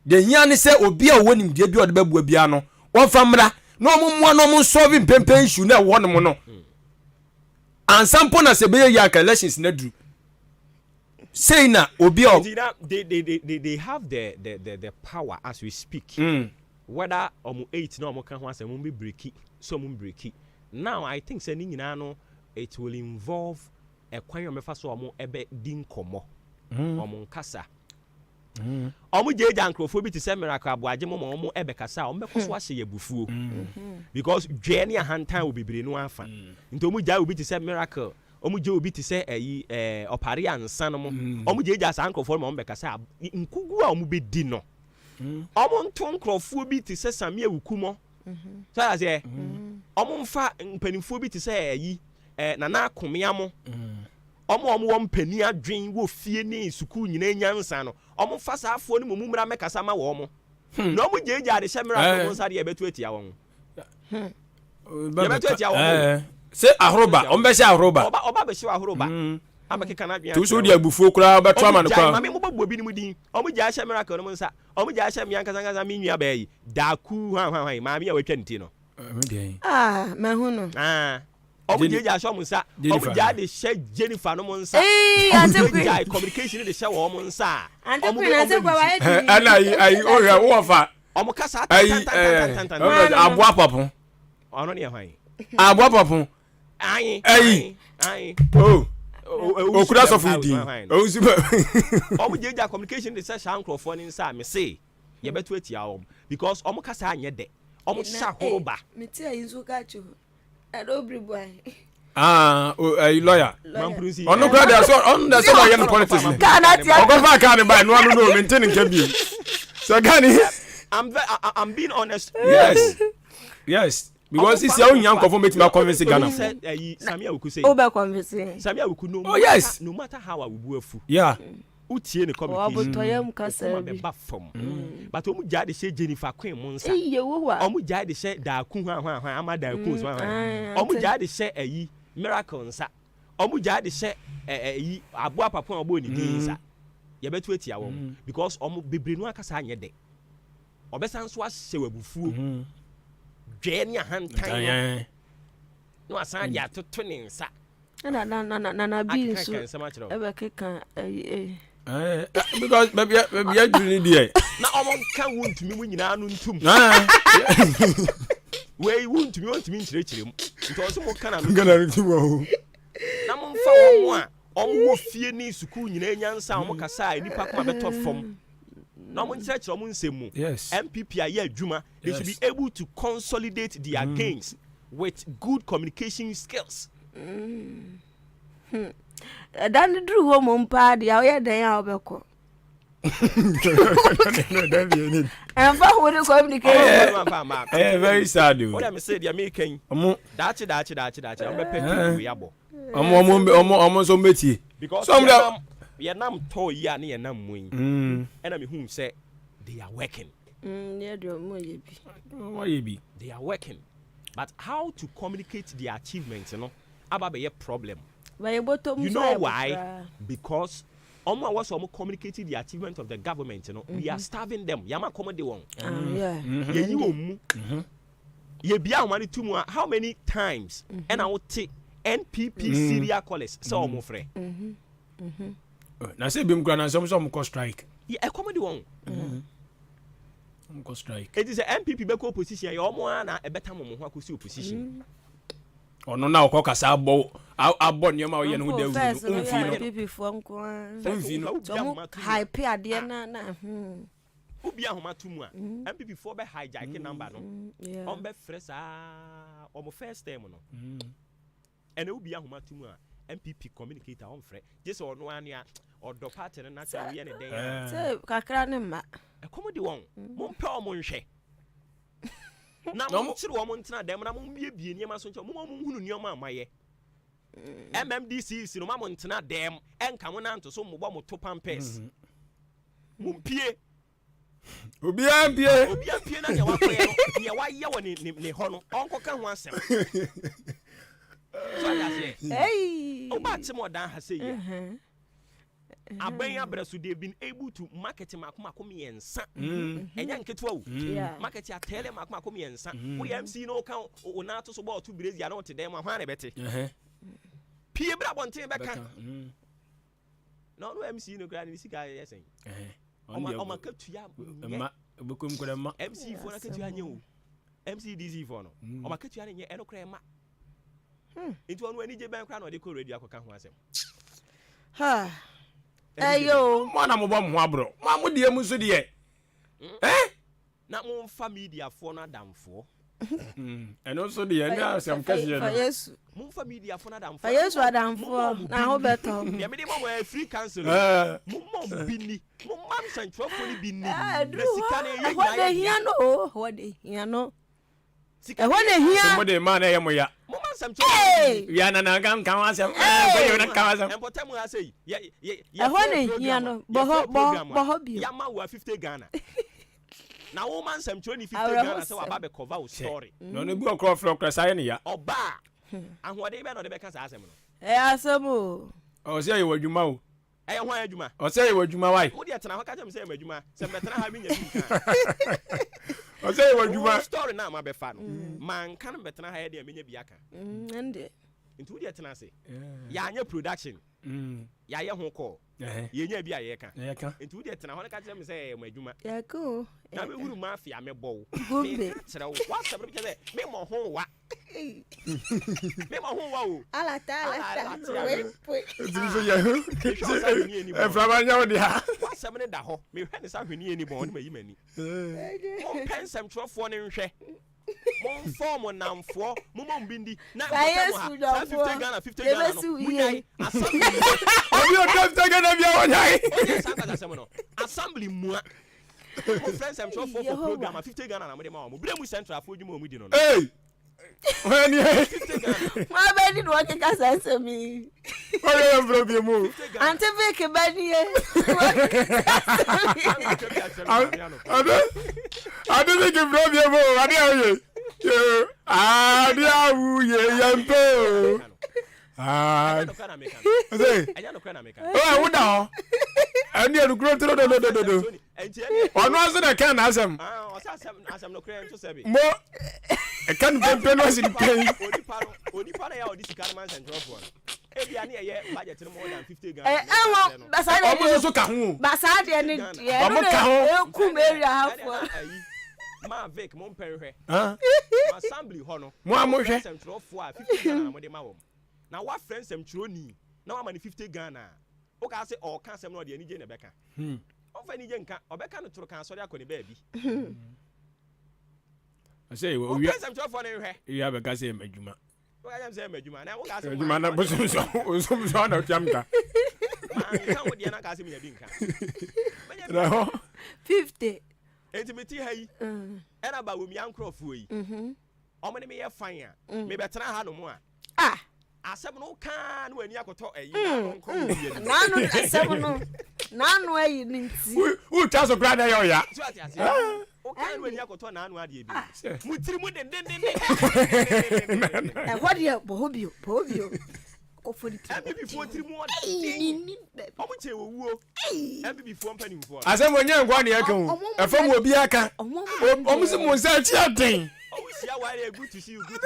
the yan say obia woni de bi o de babu bia no won famra no mo no mo solve pempen issue na wo no no ansampo na se be ya elections na duru say na obi they have the power as we speak. Whether 8 no can once a be breaky, some breaky. Now I think sending in it will involve a choir mefa so omo ebe din komo. Omo kasa. Omo jeje ankrofo bi te se miracle aboaje mo omo ebe kasa omo be koso ahye yabufuo. Because dwe ne ahantan obibre no afa. Nti omo ja obi te se miracle omo je obi te se opare ansa no mo omo jeje asa ankrofo mo omo be kasa nkugu a omo be di no. Omo nto nkrofo bi te se samia wukumo. So I say omo mfa mpanimfo bi te se nana akomia mo. Omo wo mpani adwen wo fie ne suku nyina nyansa no omo fa saafo ne mumumra mekasa ma wo mo na omo jeje ade hemira ko nsa de ebetu atia wo ebetu atia wo se ahroba omo be se ahroba oba be se ahroba abekeka na adwen tu so de abufuo kura beto ama no kwa mama mo babu bi ni mudin omo je hemira ko no nsa omo je hemia nkasa mi nua ba yi daku hwan mama ya watwa nti no mahu no omo jeje asho mo nsa omo je ade she Jennifer no mo nsa omo communication de she wo mo nsa omo na se kwa wa ana ai o wo fa omo kasa tan aboa papo ono ne hwan aboa papo ai okura so fu di o si omo jeje communication de she ankrofo ni nsa me say ye beto atia wo because omo kasa anye de omo sha horoba me ti ayi so ka chu Adobri boy. A lawyer. On no brother, so on the side of politics. Can't buy no maintaining can be. So Gani, I'm being honest. Yes. Because it's your own young conformity my convince Ghana. Samia Wuku say. Oba convince. Samia Wuku no. Oh yes. No matter how I will fu. Yeah. Utie ne communication. Obotoyam kasa bi. But omu jade say Jennifer Queen monsa. Omu jade say da ku hwan ama da ku so hwan. Omu jade say miracle nsa. Omu jade say aboa papa obo ni din nsa. Ye betu atia wo because omu bebre no akasa anye de. Obesan so ahye wabufuo. Dwe ne ahantan. No asan ya toto ne nsa. Na bi so. Ebe keka because maybe you need there. Na omo kan won tumi mu nyina no ntum. We won tumi nchirechire mu. Nti oso mo kana no. Gana ntum wo. Na mo mfa wo a omo wo fie ni suku nyina nyansa omo kasa nipa kuma beto fom. Na mo nchirechire omo nsemu. MPP aye adwuma, they should be able to consolidate their gains with good communication skills. Dan dru ho mo mpa dia o ye dan a obekọ enfa ho de communication very sad o what me say dia me kan dachi am be pet we abo omo so metie because some ye nam to yi a na ye nam mu yi e na me hu say they are working ye do mo ye bi they are working, but how to communicate their achievements, you know, about be a problem. You know why? Because omo was omo communicating the achievement of the government, you know, we are starving them. Yama komode won. Yeah. Ye yi omu. Ye bia money to mo. How many times? And I will take NPP serial callers. So omo frɛ. Na say bim grana some call strike. Yeah, e komode won. Go strike. It is a MPP be ko opposition. Ye omo na e beta mo ho akosi opposition. Ono na okọ kasa abọ nyoma oye no da wu no MPP fo nko no hype ade na obi ahoma tumu a MPP fo be hijack number no on be fresh omo first time no ene obi ahoma tumu a MPP communicator on frɛ just ono ane a odo party no na tell we ne den say kakra ne ma e komodi won mo mpe o mo nhwɛ na mo tiri wo mo ntena dem na mo biebie niam so nche mo hunu niam amaye MMDC no ma mo ntena dem enka mo nanto so mo bo mo to pampers mo pie obi ampie na ne wa koye no ne wa ye wo ne ho no onko ka ho asem so ya say o ba timo dan ha say Abenya bresu they've been able to market makom yensa enya nketo awu market ya tele makom yensa we MC no kan o na to so ba to brezi ya no te dem ahwa na bete pie bra bonten beka no MC no kra ni sika yesen oma katua ma bekom kra ma MC fo na katua nye o MC DC fo no oma katua nye eno kra ma into onu ani je ban kra no de ko radio akoka ho asem ha ayo mo na mo bom ho abro mo de mu so de na mo fa media fo na damfo eno so de ene asem kase no Yesu mo fa media fo na damfo Yesu adamfo na ho beto ya me de mo free council mo bini mo mam central fo ni bini na sika na ye what the hiano what the hiano sika what the hiano mo de man na ye mo ya mo mam central ya na kan asem yo na kan asem empotem ha say ye what the hiano bo bi ya ma wa 50 Ghana na woman sam 2050 Ghana say wa ba be cover o story no no bi okro fro kra say ne ya oba ahode be no de be ka sa asem no asem o say ye wadwuma o ho adwuma o say ye wadwuma why wo de tena ho ka jam say adwuma sem be tena ha me nya bi ka o say ye wadwuma story na ma be fa no man kan be tena ha ye de me nya bi aka ende nti wo de tena say ya anya production ya ye ho ko ye nya bi a ye ka nti wo de tena ho ka jam say mo adwuma ya ko na me huru mafia me bo gombe kira wa sabre bi say me mo ho wa me mo ho wa o ala ta so ya e fraba nya wo de ha wa sabre da ho me hwe ne sa hweni eni bon ma yi mani mo pensem trofo ne nhwe mo form namfo mo mo bindi na mo 50 Ghana no munyai assembly obi o 50 Ghana bia wonyai assembly mua mo friends am trofo for program 50 Ghana na mo de ma mo blame central for djuma mo di no hey when you 50 Ghana ma be ni wo ke ka sense mi o le problem mo ante be ke ba ni e ade be ke problem mo ade aye ade awu ye yempo anya no kana meka o wo da ho ani enu kro tro do ono aso na kan asem asem no kra nto sebe mo e kan pempe no sin pen onipa na ya odi sika man central for ebi ani ye budget no more than 50 Ghana enwo basa de omo so ka ho basa de ni o mo ka ho ekum area hafo ma Vic mo mpenhwe assembly ho no mo amohwe central for 50 Ghana mo de ma wo na wa friends am churoni na wa ma ni 50 Ghana o ka say o ka sem no de ani je na beka o fa ni je nka o beka no turu kan sori akoni ba bi I say o friends am churoni for ne hwe ya beka say madwuma o ka jam say madwuma na o ka say madwuma na bosom so na tiamka man kan wo de na ka say me bi nka na 50 intimate hayi era ba wo mi ankrofo yi o mo ne me ye fan a me betena ha no mo a asem no kan no ani akoto ayi na no asem no na no ayi nti u ta so kra na yo ya o kan no ani akoto na anu ade bi mutiri mu den e hodi bohobio ko fodi MPP fo tiri mu ode o mu che wo MPP fo mpani mfo asem onye ngwa na yakan e fam obi aka o mu se mo sa ti aden oh see how I good to see you good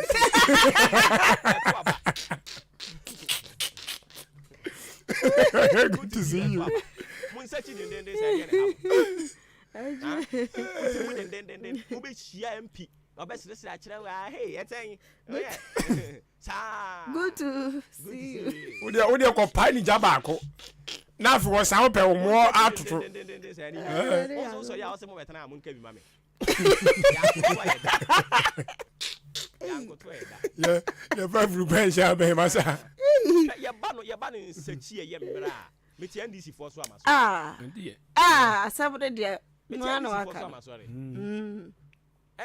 to see you mun sachi den say again den mo be shia MP obesire akire wa hey eten sa good to see you wo de ko pai ni jaba ko na fi wo san pe wo mo atutu so ya o se mo betana mun ka bi mame ya fa furu ben sha be masa ya ba no nsachi ye mbra meti NDC for so amaso asabode de no na waka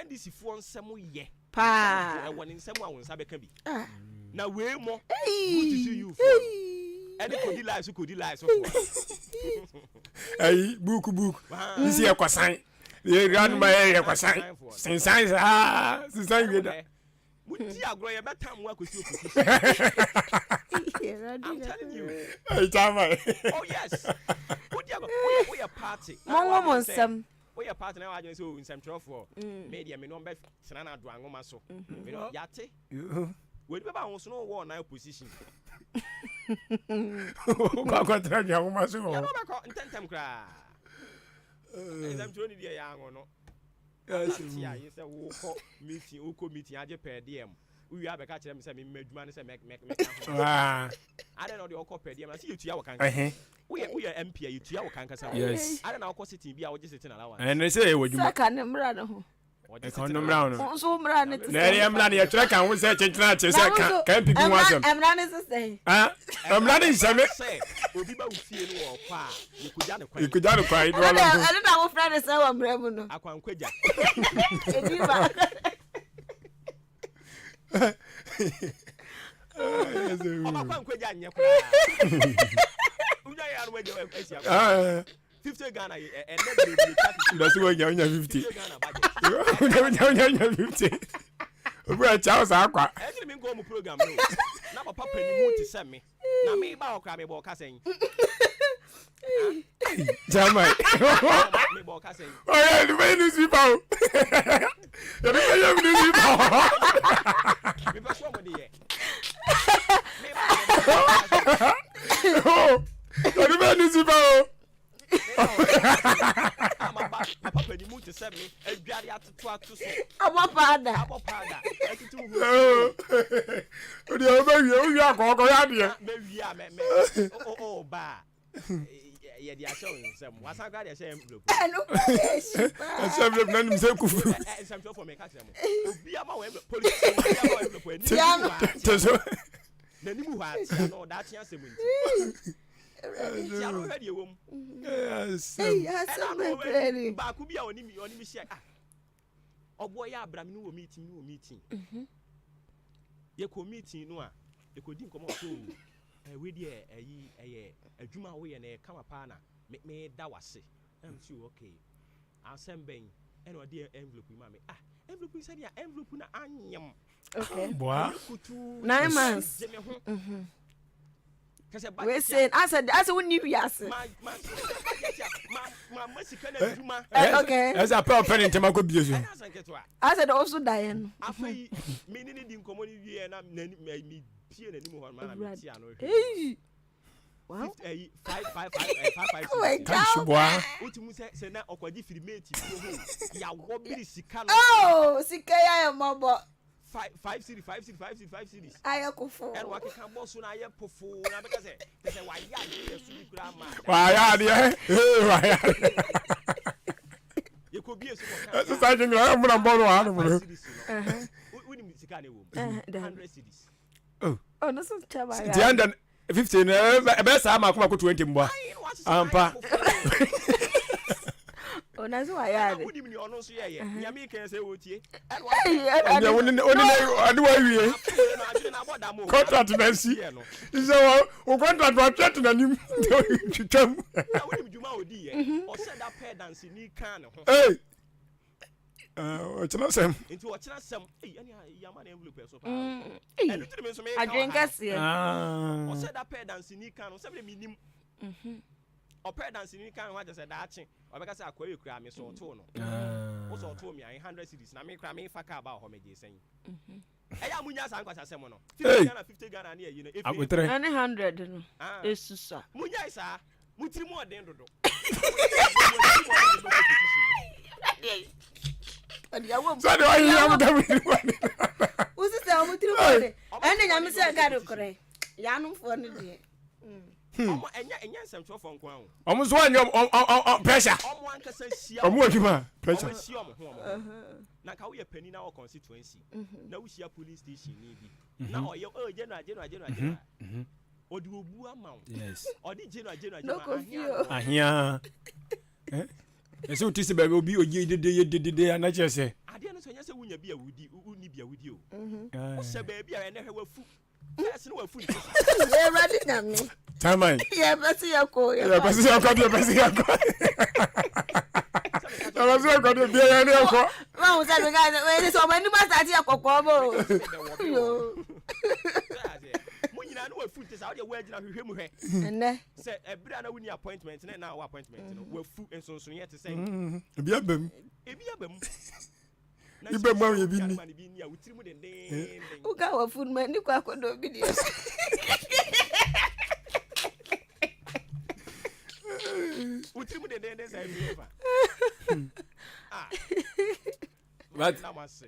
NDC for nsem ye pa e woni nsem a wonsa be ka bi na we mo good to see you for ene kodi lies for ai book isi e kwasan ye ran ma ye kwasan sinsan sinsan we da muti agro ye betam wa kosi okusi I'm telling you ai tama oh yes muti agro we a party mo nsem we a party na wa so nsem trofo media me no be tena na do angoma so me no yate we be ba won so no wo na opposition Kwa contract ya uma so. Ya no be ko intentem kra. Exam to ni dia ya no. Yes. Ya you say wo ko meeting age per DM. We have a catch them say me madwuma ne say make. Ah. I don't know the okọ per DM. I see you tua wo kan. We are MP you tua wo kan kasa. Yes. I don't know okọ sitting bia wo just sitting allowance. And they say we juma. Saka ne mra no ho. Economy no. So mra ne te. Na area mra ne try kan wo say chenchena che say kan pipi wo asem. Mra ne say. Ah, mra ne nseme. Say obi ba wo fie no wo kwa you kuja ne kwa. You kuja ne kwa. I don't know wo friend say wo mra mu no. Akwankwaja. Ebi ba. Akwankwaja anye kwa. Uja ya no eja esia. 50 Ghana and that's why you 50. You 50. Bro, Charles akwa. Actually me go mu program no. Na papa pani mu ti send me. Na me ba okra me bo ka sen. Jamai. Me bo ka sen. Oh yeah, the way this people. The way you do people. Me ba so mo dey. Oh. The way this people. Papa pani mu ti send me. Eduare atoto so. Abopada. Atutu hu. O de o be wi akoko ya de. Me wi a me. Oh ba. Ye dia show nsem. Wasan gra dia show envelope. No. Envelope na nim say kufu. Envelope for me ka tell mo. Obi ama we police. Obi ama we envelope. Teso. Na nimu ha tia no da tia semu nti. Ya no hwe de wom. Yes. Ba ku bia oni mi share. Obo ya abram ni wo meeting. Ye ko meeting no a ye ko di nkomo so. We dey adwuma wo ye na kama pa na me da wase. Am see okay. Asem ben e no dey envelope ma me. Envelope say dia envelope na anyem. Okay. Boa. 9 months. We say as we knew yes. Ma masika na adwuma. Okay. As a proper in Temako Bioso. I said also dying. Afei me ni di nkomo ni wie na me pie na nimu ho na me tia no. Hey. Wow. 5. Oh my God. Utumu se na okwaji filimeti ho. Ya wo biri sika no. Oh, sika ya mobo. 5 series. Ayakufo. And what can boss na ye pofu na because say why ya dey so bi kura ma. Why ya dey? Why? You could be a super. So I think I'm going to borrow one. We need sika na wo. 100 series. Oh, no so chaba. The under 15 best am akuma ko 20 mbo. Ampa. Oh, na so aya de. We need ono so ye. Nyame kan say wo tie. And oni wie. Contract na si. So o contract wa chat na nim. Twitwam. Na we need juma odi ye. O said that pair dance ni kan ho. Hey. O chana sem. Into o chana sem. Eh, ani ya ma na envelope so pa. Eh, lutu me so me. I drink us here. O said that pair dance ni kan o said me nim. O pair dance ni kan wa just say that chin. O be ka say akwa kura me so to no. O so to me 100 series na me kura me fa ka ba ho me je sen. Eya munya san kwasa sem no. 50 Ghana na ye no. Akotre. 100 no. Esusa. Munya isa. Mutiri mu odin dodo. So do I am the one. Usi se o mutiri mu odin. Ene nyame se ga do kore. Ya no fo ne de. Omo enya nsem twofo nko an. Omo so anya pressure. Omo ankasa sia. Omo adwuma pressure. Omo sia omo ho. Na ka wo ye pani na wo constituency. Na wo sia police station ni bi. Na o ye general. Odi obu ama. Yes. Odi general. No confuse. Ahia. Eso tisi ba obi oji dede anache se. Ade no so nya se wunya bi a wudi uni bi a wudi o. O se ba bi a ene hwe wafu. Yes no wafu. We ready na me. Tamai. Yeah, basi yako. Yeah, basi yako. Basi yako de bi ya ni yako. Ma o se be ga we so ma ni ma start yakoko bo. Yo. Munyina no wafu tisa o de wa gina hwehwe mu hwe. Enne. Se ebira na wuni appointment na wa appointment no wafu ensonso ye te say. Ebi abam. Ibe mo ye bi ni. Bi a wutiri mu den. Uga wa food man ni kwa kodo bi di. Utrimu de say favor. But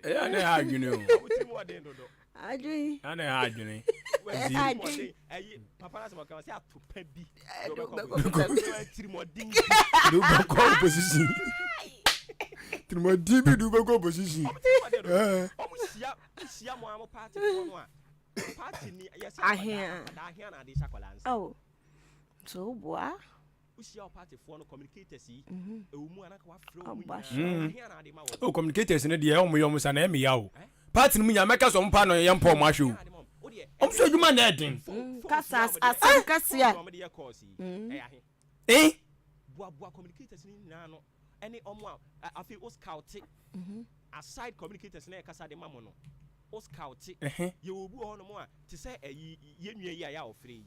yeah, they are you know. Utrimu de do. Adwin. And they are you know. Adwin. Papa na say say atopa bi. Trimodin. Do back position. Trimodin bi do back position. Sia mo am party no a. Party ni yes. Ahia. Da ahia na de shakolansa. Oh. So boa. Usia party for no communicators yi. Ewumu anaka wa frɛ mu. Ahia na de ma wo. Oh, communicators ne de yom sa na me yawo. Party mu nya meka so mpa no yem pɔ mo ahwe. So adwuma na edin. Kasa asam kasia. Boa communicators ni na no. Any omo afi o scout aside communicators na kasa de mamo no o scout ye obu ho no mo a te say ye nua yi ya ofre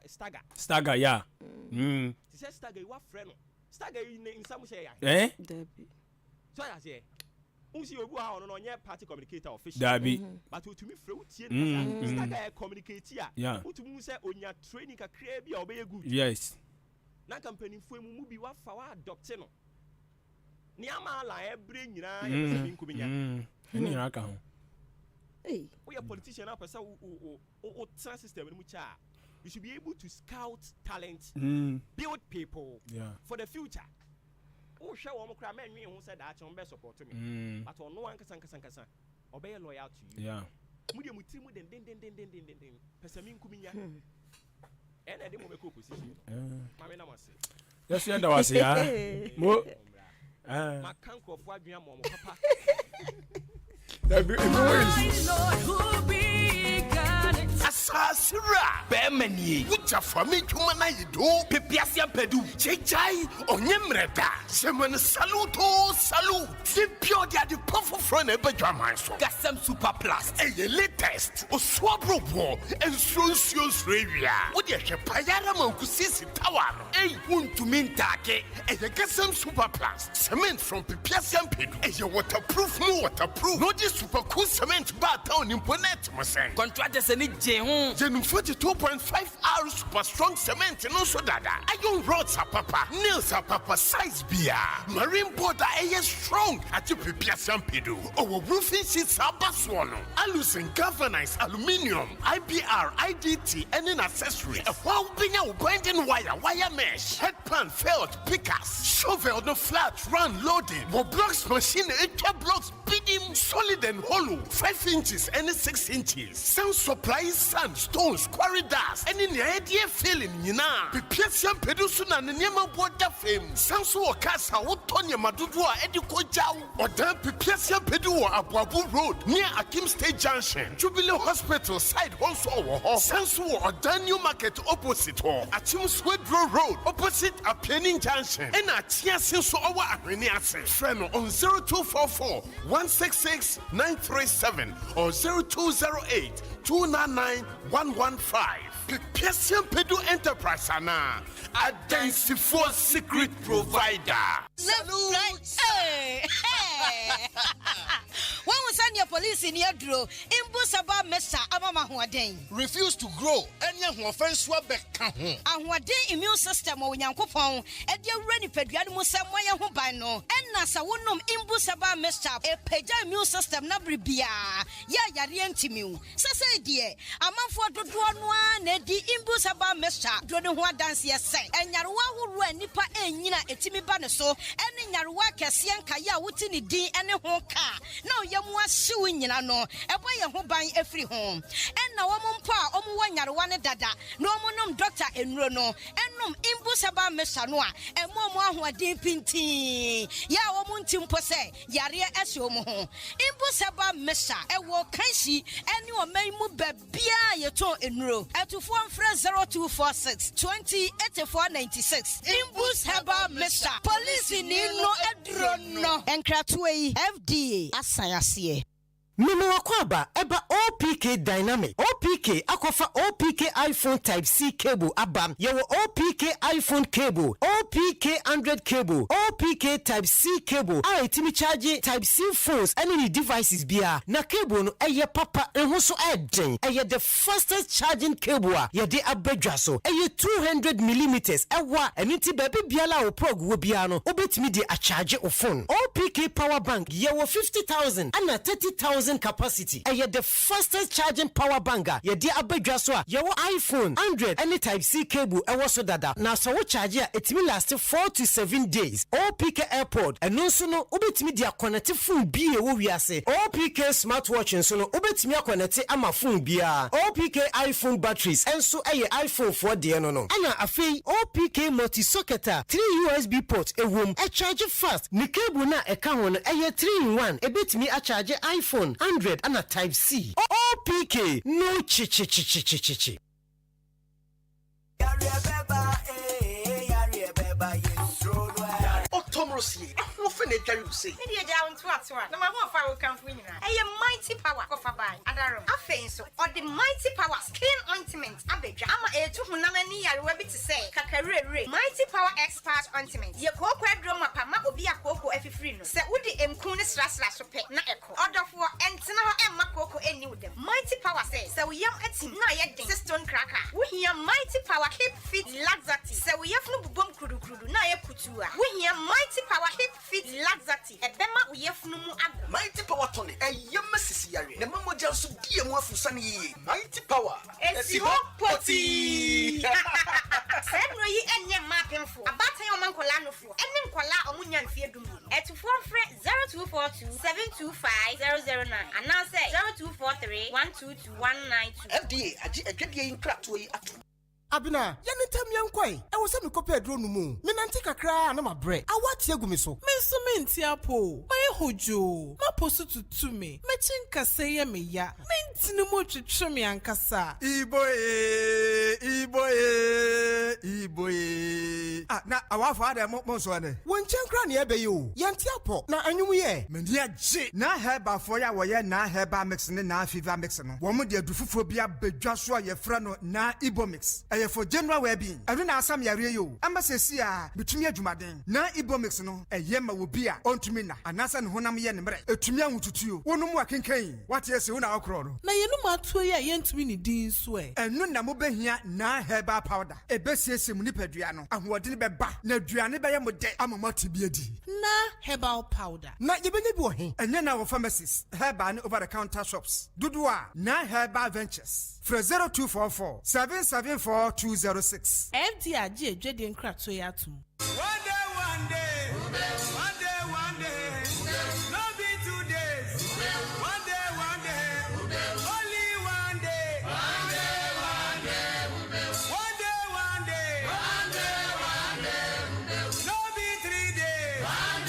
stagger ya te say stagger you afre no stagger yi in some say ya Dabi so ya say unsi obu ha no onye party communicator official Dabi but utumi frɛ utie na stagger communicate ya utumi say onya training kakra bi a obeye good yes na company fu mu bi wa fa wa adopt no ni ama la ebre nyina ye pese bi nkuminya ni aka ho we are politician na pese o trans system ni mu cha you should be able to scout talent build people for the future o hwe wo mo kra ma nwe ho se da ache be support me but ono wan kasa obey loyal to you mu de mutiri mu den pese mi nkuminya ene de mo be ko position ma me na mo se yes you was ya mo makanko fo adwen am mo papa that be Lord who began it. Asasira Bemani Ucha Fami Tumana Yido Pipiasia Pedu Chechai Onyemreda Semen Saluto Salute Simpio dia the powerful friend Ebejamanso Gasam Super Plus a latest Oswabro War and Sonsios Ravia Udia Payara Mankusisi Tower Untumintake a Gasam Super Plus cement from Pipiasia Pedu a waterproof no super cool cement bar town in Ponet Masen contractors and Jenum 42.5 hours super strong cement and also dada iron rods are papa nails are papa size beer marine border air strong at you prepare some pedo or roofing sheets are baswano alusin galvanized aluminium IBR IDT and an accessory a while being out binding wire mesh headpan felt pickers shovel no flat run loading blocks machine 8 blocks bidding solid and hollow 5 inches and 6 inches sound supply sand stones quarry dust and in the idea feeling prepare some pedusuna and nyama border fame sound so casa wotonya madudua ediko jaw or dan prepare some pedu Abuabu road near Akim State Junction Jubilee Hospital side also sound so or dan new market opposite Achim Swedro road opposite Apening Junction and Achia so our Areniase friend on 0244 166 937 or 0208 299 115. Persian Pedu Enterprise Ana Identify secret provider. Salute! Hey! When we send your police in your draw, Imbusaba Mesa Amama Huaden. Refuse to grow, and young offense Wabeka. And what day immune system or Yankopon, and your ready Pediamus Samoya Hubano, and Nasa Wunum Imbusaba Mesa, a Peja immune system Nabribia, Yarientimu. Sasa dear, a month for the one, Nedi Imbusaba Mesa, Dronua dance say, and Yarua who ran Nipa and Nina Etimi Banaso, and Yarua Cassian Kaya Wutini D and a honka. Now Yamwa suing no, a boy who buying every home. And now Pa Omuan Yarwana Dada, no monum doctor and Rono, and num Imbusaba Mesanoa, and Momo who are deep in tea. Ya Omuntim Pose, Yaria Esomo. Imbusaba Mesa, a walk Kanshi, and you may move Bia Yato in row. At to 0246 20 8496. Imbusaba Mesa, police in no Edrono, and Kratway FD, Asayasiye. Memo Wakwaba, Eba OPK Dynamic. OPK, Akofa OPK iPhone Type C cable, Abam. Yewo OPK iPhone cable, OPK 100 cable, OPK Type C cable. Timi charge Type C phones, any devices biya. Na cable no, eye papa, and also adding. The fastest charging cable, de abedjaso. 200 millimeters. Ewa, and iti baby biala o prog wobiano. Obet me a charge of phone. OPK power bank, yewo 50,000 and 30,000 capacity. The fastest charging power banker. De abedjaso. Yewo iPhone 100 any Type C cable. Ewa so dada. Na so charger it will last 4 to 7 days. OPK airport. And also no obet me dia connected phone biye wo we say. OPK smartwatch and so no obet me connected ama phone biya. OPK iPhone batteries and so iPhone 4 de no. Ana afei OPK multi socketa 3 USB ports a room a charge fast. Ni cable na e ka ho no 3-in-1 e betimi a charge iPhone 100 and a Type C. OPK no chi. Tomrosi, who finished you say? Media down to us, no matter how far we come from. A mighty power of a buy, Adaro. I think so, or the mighty power skin ointment. Abeja, I'm a 2 I will be to say, Kakare, mighty power expert ointment. Your cocoa drama, Pama, will be a cocoa if you free. Say, would the Mkunis Raslas pet, not echo. Order for and Emma Coco and knew them. Mighty power says, so we are at him, not yet the stone cracker. We hear mighty power keep fit laxati. So we have no bomb kudu, not a kutua. We hear mighty power keep fit laxati. A bema we have no more. Mighty power Tony, a young Mississippi. The Mamma Johnson, dear more for Sunny. Mighty power. It's your potty. Said no, ye and your mapping for a battle of Mancolano for and then Kola or Munyan Fiedum. At 0242 725 009. And now say 0243 122 192. FDA, a good in crack to a Abina, yanitam yankwai. I was a copy drone mu. Menantika cry and my bread. I want you me so. Mensumenti apo. My hojo. Ma posu to me. Mechinka say me ya. Mentinu mo chichumi ankasa. Iboye. Ah, na our father monswane. One chankra ni ebe you. Yanti apo. Na anyumu ye. Mendia J. Na heba for ya woye na heba mixing na fever mixing. Womu de dufufobia bedwaswa ye frano na Ibo mix. For general well-being, I don't know some area. Embassy between Jumaden. Na Ibomix no, a yema will be on to mina, and Nasan Honam Yenbre, a Tumian to you. One more can cane. What yes, you know, crowd. Na you know, Matuya yent winnie dean's way. And no Namobe here, na herba powder. A best yes, Munipediano, and what did be back. No Driani by a mode, I'm a multi-beardy. Na herbal powder. Na Yibeni, and then our pharmacies, herban over the counter shops. Dudua, na herba ventures. For 0244 774 206. FDR J. Crack to Yatum. One day. No be 2 days. One day. Only one day. One day. No be 3 days. One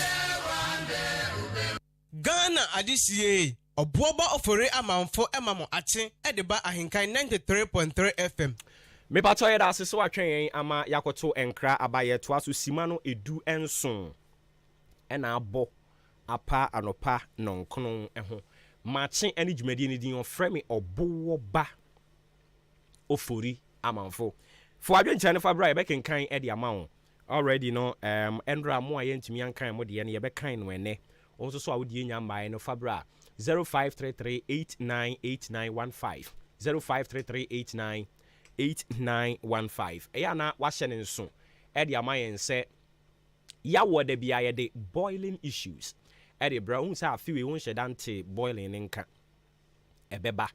day. Ghana adisiye. Obuoba ofore amanfo emamo ache edeba ahenkan 93.3 FM. Me pato ye da so atwen ama yakoto enkra abaye to aso simano edu enson ena abo apa anopa nonkono eho mache eni dwumadi ni din ofre me obuoba ofori amanfo fo adwenchane fa bra ye bekenkan e de amawo already no endra mo aye ntimi ankan mo de ne ye bekan no ene onso so awodi nya mbae no fa bra 0533898915 0533898915 eya na wahye ne nso e de amayen se ya wode bia ye de boiling issues e de bra unsa afiwe won hyedante boiling nka ebeba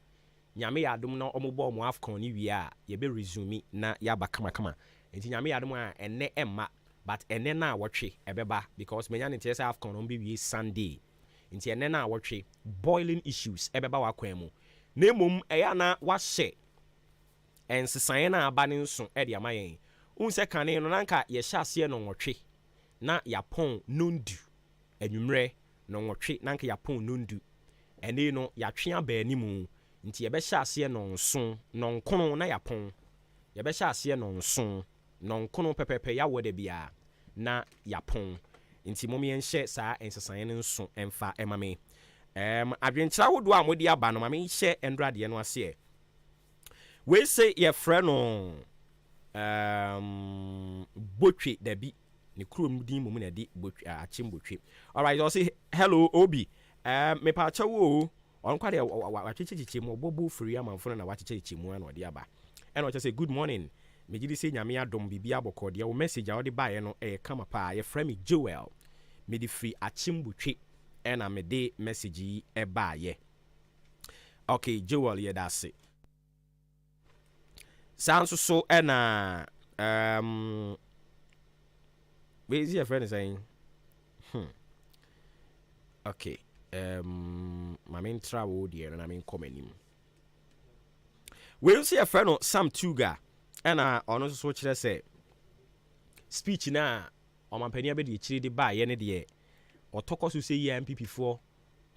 nyame ya adom na omobo omo afcon ni wi a ye be resume na ya ba kama enti nyame ya adom a enne emma but enne na wotwe ebeba because menya ne tese afcon on be wi Sunday nti enne na wotwe boiling issues ebeba wakwan mu na mum eya na wahye ensesan na abane nso e de amayen unse kane no nanka ye hyase no nwotwe na yapon nondu anwumre no nwotwe nanka yapon nondu ene no yatwe abani mu nti ye be hyase no nso no nkono na yapon ye be hyase no nso no nkono pepepe ya wode bia na yapon nti mom yen hye saa ensesan ne nso emfa emame adwenkyerɛ ahodoɔ a mode aba no ma menhyɛ ɛndra deɛ no ase we say your friend no botwe dabi ne kurom din mu na di botwe achim botwe. All right, I say hello Obi. Me pa cha wo on kwa de wachichichi mu bobo free amanfo na wachichichi mu na ode aba. And I just say good morning. Me gidi say nyame adom bibia bokọ de wo message a ode bae no kama pa ye frame me Joel. Me di free achim botwe and me de message yi bae. Okay, Joel ye that's it. Sounds so and where is your friend saying? Okay. My main travel dear and I mean comment him. We'll see a friend Sam Tuga and on also what I say. Speech na on my penny be the buy any day or talk us to say MP4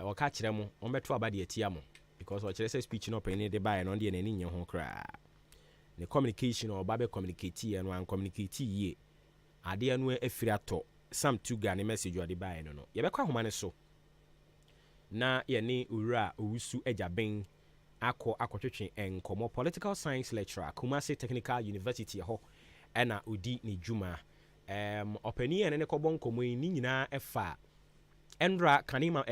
or catch them on metro about the tiamo because what I say speech no penny the buy and on the any in your home cry. The communication or babe communicate and one communicate ye. Ade anu efiri ato Sam Tuga ne message ade bae no no. Ye be kwa homa ne so. Na ye ne owura owusu ejaben akotwetwe enkomo political science lecturer Kumasi Technical University ho na odi ne djuma. Opani ene ne kobon komo ni nyina efa endra kanima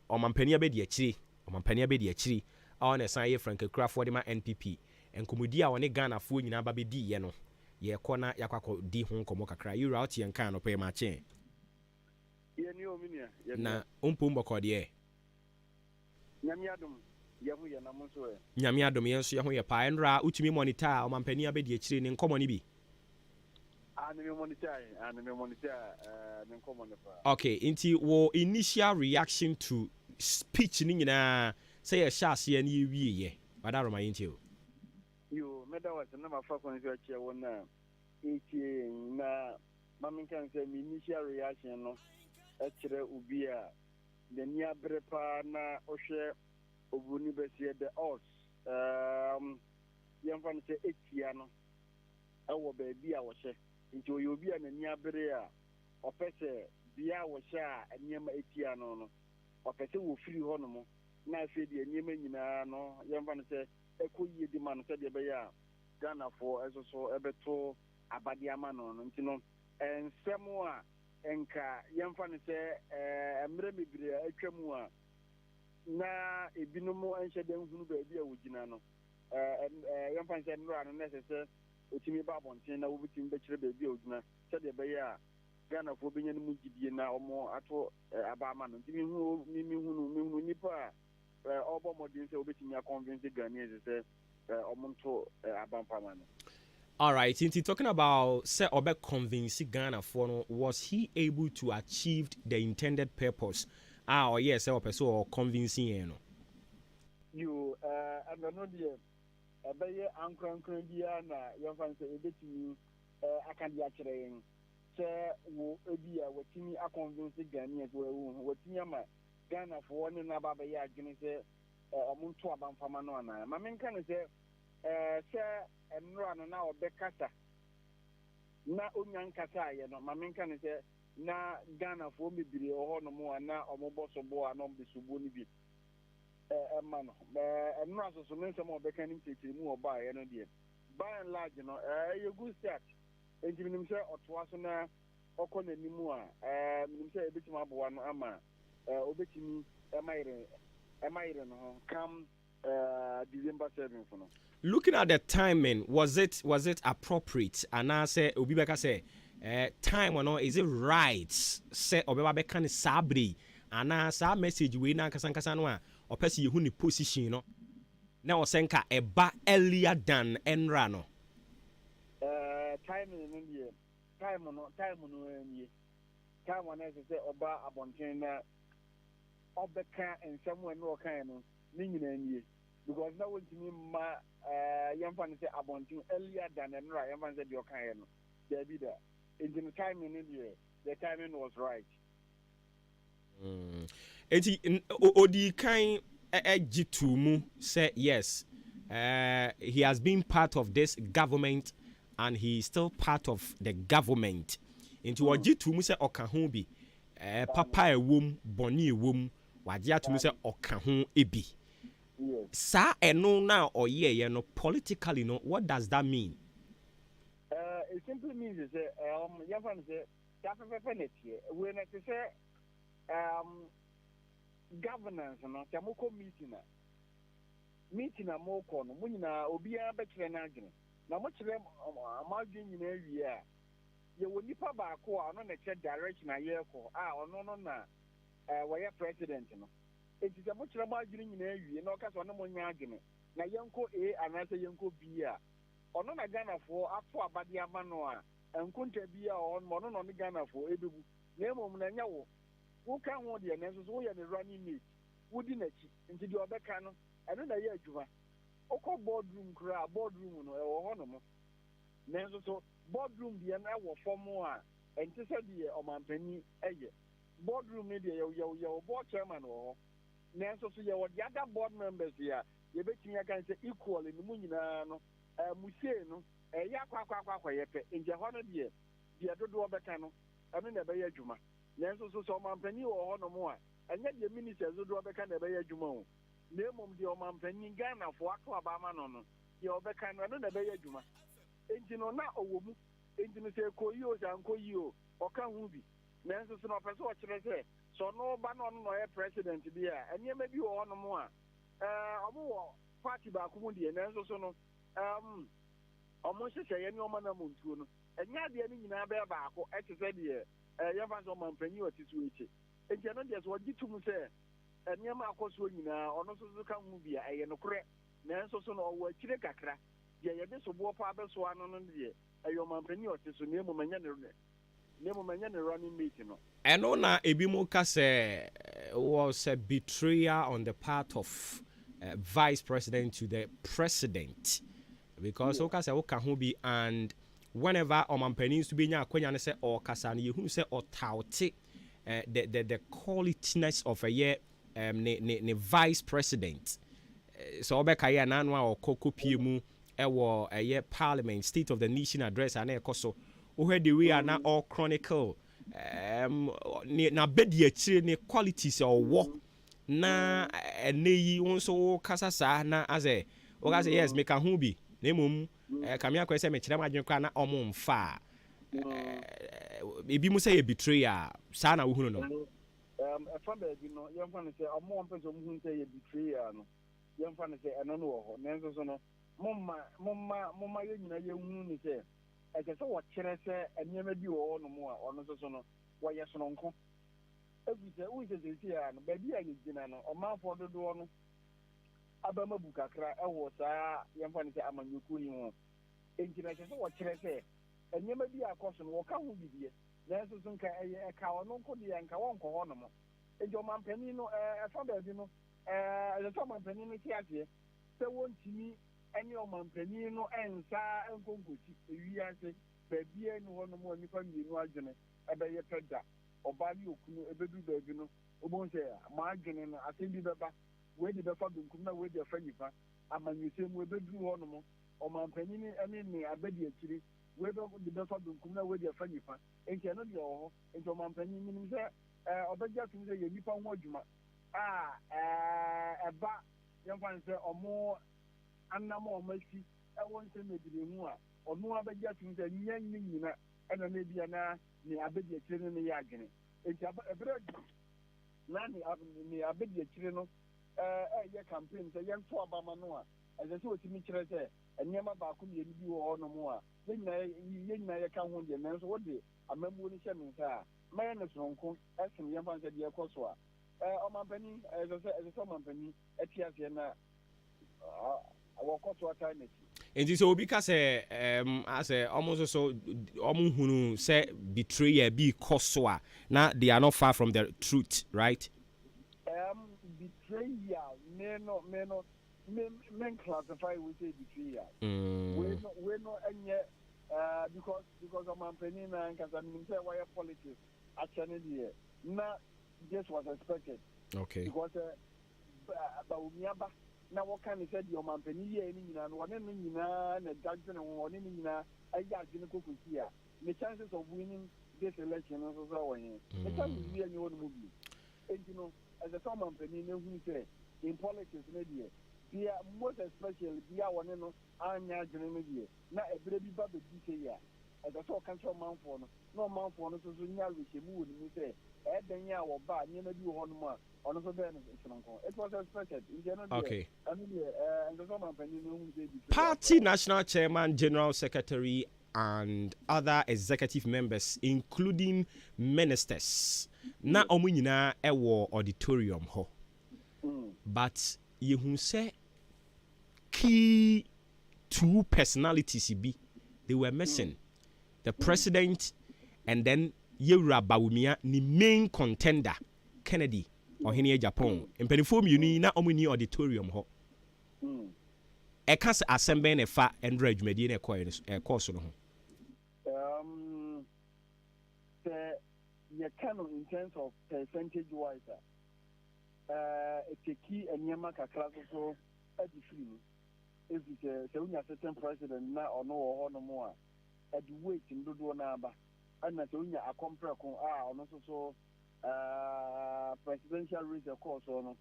omampani abedi akiri. Omampani abedi akiri. Awon na san ye Frank Krafo de ma NPP. Enkomodi a woni Ghana fo nyina ba bedi ye no ye kona yakwako di ho nkomo kakra you route yen kan no pe ma che ye ni ominia na umpo mboko de nyame adom ye ho ye na mo so e nyame adom ye so ye ho ye pa enra utumi monitor o mampani abedi akire ni nkomo ni bi me monitor me nkomo ne pa okay inti wo initial reaction to speech ni nyina say ye sha ase ni wie ye badaro ma yinti o yo meda was na mafa kon so achie wona etie na mamin kan say mi initial reaction no akire ubi a de ni abre pa na ohwe obuni besie the odds yemfa no say etia no ewo ba bia wo hye nti oyo obi a na ni abre a opese bia wo hye a eniema etia no no opese wo firi ho no mo na afi de eniema nyina no yemfa no say ekoyi di man said be ya Ghana for eso ebeto abade ama no nti no ensemo a enka yemfa ne se emre mebire atwamu a na ebinom enhyede nhunu ba bia wogina no yemfa ne se nra no nese se otimi ba bonten na wobitim be kire ba bia wogina said be ya Ghana for benya no mugidie na omo ato aba ama no nti mi hunu nipa obo modin say obetimi a convince Ghanaians say omonto abampama no. All right, since talking about say obe convince Ghana for no, was he able to achieve the intended purpose? Or yes, say person or convincing no. You and no dey abeye ankran bia na yomfa say obetimi akandi akire yen say wo ebi a wotimi a convince Ghanaians wo wotimi ama Ghana for one na baba ya adwene se omuntu abamfama no ana ma menka ne se enro no na obekasa na onyan kasa ye no ma menka ne se na Ghana for mebire oho no mo ana omoboso bo ana mbisubo ni bi ma no enro asoso mense mo obeka ni tete mu oba ye no de by and large no ye good start enjiminim se otoa so na okọ nanimu a minim se ebetima abo no ama obetimi emaire no come December 7th no. Looking at the timing, was it appropriate? And I say obi beka say time or no, is it right? Say obeba beka ni sabri and I say message we na kasankasa no a opesi yehu ni position no. Na osenka eba earlier than enra no. Time no ye. Time no ye. Time one say oba abonten na obeka and someone no kind no nyina nie because now want me ma yamfa ne say abontin earlier than enra yamfa say the kind no there be that in the timing in the timing was right. Enti odi kan egitu mu say yes he has been part of this government and he is still part of the government. Into ogitu mu say oka ho bi papa ewom boni ewom wagye atum sɛ ɔka ho ebi sa eno na ɔyɛ no politically no what does that mean? It simply means is your friend say that when it say governance no chamoko meeting a moko no munina obia betre na agene na mo kire amadwen nyina wie a ye woni pa ba ko a no na che direction aye ko a ono no na where president no enti se mo kire amadwen nyina wie na okasa ono mo nya agene na yenko a anase yenko b a ono na Ghana for afọ abade aba no a enkunta bi a ono no no Ghana for ebebu na emom na nya wo ka ho de na so wo ye ne running mate wudi na chi nti de obeka no eno na ye adwuma okọ boardroom kra boardroom no e wo ho no mo na so boardroom de na wo form a enti se de omampani eye boardroom ne de ye board chairman wo na so ye wo the other board members here ye betimi aka say equal ni mu nyina no musie no ya kwa yepe nje ho no de dodo obeka no eno na be ye adwuma na so omampani wo ho no mo a enye de ministers dodo obeka na be ye adwuma o na emom de omampani Ghana fo ato abama no ye obeka no eno na be ye adwuma enti no na owomu enti no se koyi o jankoyi o oka hu bi na so no pese o kire se so no ba no no ye president bi a enye ma bi wo no mo a omo wo party ba ku mu de na so no ọmọ ṣẹṣẹ yẹn ni ọmọ náà mọ ntuo no ẹnyẹ adìẹ ni nyinaa bẹẹ baako ẹ ti sẹ deɛ yẹn fa sọ ọmọ mpanyin ọtí so ekye nti ẹno deɛ sọ ọgye tum sɛ nneɛma akɔsoɔ nyinaa ɔno nso so ka ho bi a ɛyɛ nokorɛ nanso so no ɔwɔ akyire kakra deɛ yɛde soboɔ pa abɛsoa no no deɛ ɛyɛ ɔmɔ mpanyin ɔte so na emom ɛnyɛ ne running mate no. ɛno na ebi mu ka sɛ was a betrayal on the part of vice president to the president. Because okasa oka ho bi and whenever omampanis to be nya akwanya ne se okasa ne yehu se otaute the qualityness of a year ne vice president so obeka ya na anwa okokopie mu ewo a year parliament state of the nation address ana ekoso wo the way na all chronicle na bedi akire ne qualities owo na eneyi wonso kasa sa na aze okasa yes make a ho bi na emom kamia kwese me kyerɛ madwen kwa na ɔmo mfa ebi mu sɛ yɛ betrayal saa na wohunu no ɛfa baabi no yɛmfa no sɛ ɔmo mpɛ sɛ ɔmo sɛ yɛ betrayal no yɛmfa no sɛ ɛno no wɔ hɔ nanso so no momma yɛ nyina yɛhunu ne sɛ ɛsɛ sɛ wɔkyerɛ sɛ nneɛma bi wɔ hɔ no mu a ɔno nso so no wɔyɛ sononko ɛfiri sɛ wohu sɛ sɛsiea no baabi a yɛgyina no ɔmanfoɔ dodoɔ no abama bu kakra ɛwɔ saa yɛmfa no sɛ amanyɔkuo yi ho enti na kyerɛ sɛ wɔkyerɛ sɛ nneɛma bi akɔ so no wɔka ho bibie nanso so nka ɛka ɔno nko deɛ nka wɔnkɔ hɔ no mo enti ɔmampanin no ɛfa baabi no ɛsɛ sɛ ɔmampanin no te aseɛ sɛ wɔntumi ɛne ɔmampanin no ɛnsa nkɔnkɔsi ewiase baabia ne hɔ no mu a nnipa mmienu adwene ɛbɛyɛ pɛ da ɔbaa ne okunu ɛbɛdu baabi no wobɛhu sɛ ma adwene no asɛm bi bɛba wedi bɛfa benkum na wedi afa nipa amanyɔsɛm mu ɛbɛduru hɔ no mo ɔmampanin ne ne abɛdi akyiri wedi bɛfa benkum na wedi afa nipa enti ɛno deɛ wɔ hɔ enti ɔmampanin nim sɛ ɔbɛgye atom sɛ yɛ nipa ho adwuma a ɛba yɛmfa no sɛ ɔmo anam a ɔmo asi ɛwɔ nsɛm bebree mu a ɔno abɛgye atom sɛ nyɛ nyina ɛna na ebia na ne abɛdi akyiri no ne yɛ adwene enti ɛberɛ na ne abɛdi akyiri no ɛyɛ campaign sɛ yɛnto abama no a ɛsɛ sɛ wɔtumi kyerɛ sɛ nneɛma baako mmienu bi wɔ hɔ no mu a yɛn nyinaa yɛka ho deɛ nanso wode amammuo no hyɛ me nsa a mɛyɛ ne soronko ɛsen yɛmfa sɛ deɛ ɛkɔ so a ɔmampanin ɛsɛ sɛ ɔmampanin ɛte aseɛ no a wɔkɔ so ata n'akyi enti sɛ obi ka sɛ asɛ ɔmo nso so ɔmo hunu sɛ betrayal bi kɔ so a na they are not far from the truth, right? Betrayal, men classify we say betrayal. We no any because of my opinion and because I mean say why politics actually there. Na this was expected. Okay. Because about miaba na what can say the man penny here ni nyina no one no nyina na dadze no one ni nyina aya adwene kokosia. The chances of winning this election so so when the chances we any one mu bi. You know as a common penny who say in politics media. They are most especially they are one no anya media. Now a baby baby here. As a so control man for no man for no so nya we would say then ya or bad you know do one more on also it was expected in general. Okay. I mean and the common penny who say Party National Chairman, General Secretary, and other executive members, including ministers, na omu nyina ewo auditorium ho. But you say key two personalities be they were missing. The president and then Yewura Bawumia, the main contender, Kennedy, or Hene Japan. And penifom you na omu ni auditorium ho. I can't assemble a fat and dredge Medina course. You can in terms of percentage wise, it's a key and Yamaka class also at the free. If it's a certain president now or no more at the weight in Dodo Naba, and that's only a compare on also presidential race, of course, on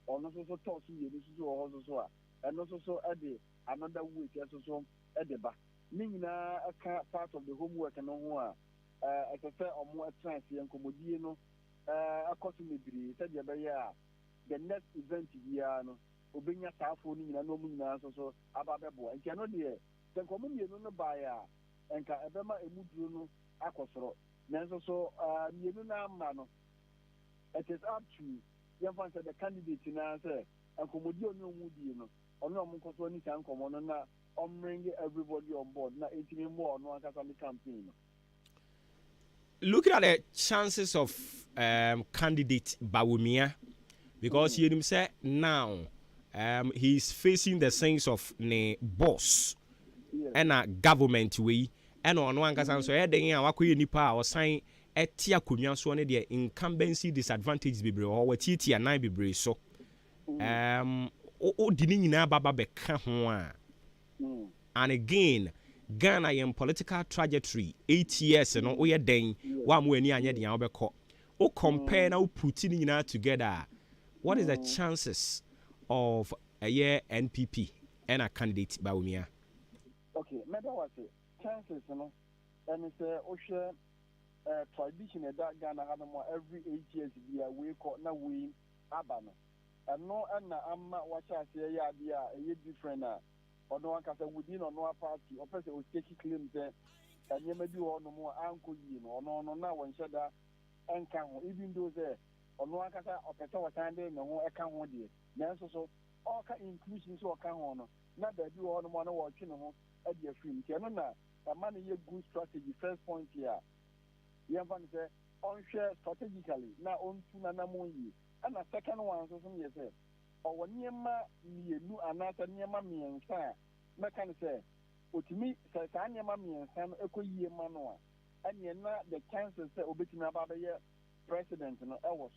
also toss you, this is also. And also add another week as also at the back. Meaning a part of the homework and on as a fair or more trans and commodino accordingly said the next event here obeying a phone and no moon also about and cannot hear the community no buyer and Abema Emudruno Akosro. Nanso Yenuna Mano. It is up to young fans the candidate in answer and Comodio no Mudino. Ono munkoso ni kan komo na bring everybody on board na 18 more no Catholic campaign. Looking at the chances of candidate Bawumia, because you say now he's facing the sense of ne boss and a government way and on one case so heading wakoye nipa or sign etia konwa so ne de incumbency disadvantages bebre or wati anan bebre so o dini nyina baba beka ho a and again Ghana in political trajectory 8 years no o ye den wa mo ani anye den obekọ o compare now putting nyina together, what is the chances of a year NPP and a candidate Bawumia? Okay, matter what chances no and it's a tradition that Ghana have more every 8 years be a we call na we abano and no and amma watch us here ya a different or no one can say within or no party or person will take claim there and you may do no more uncle or no now when said that and can even though there or no one can say or person was standing no account one day now so all kind inclusion so account on not that you all no one watching at your film can a man a good strategy first point here you have to say on share strategically now on to nanamoyi and a second one so some years or when Yama new another Yama me and Sa, Mekan say, Utimi says Anyama me and Sam Eko Ye Manoa, and you're not the chances that Obitima Baba president and our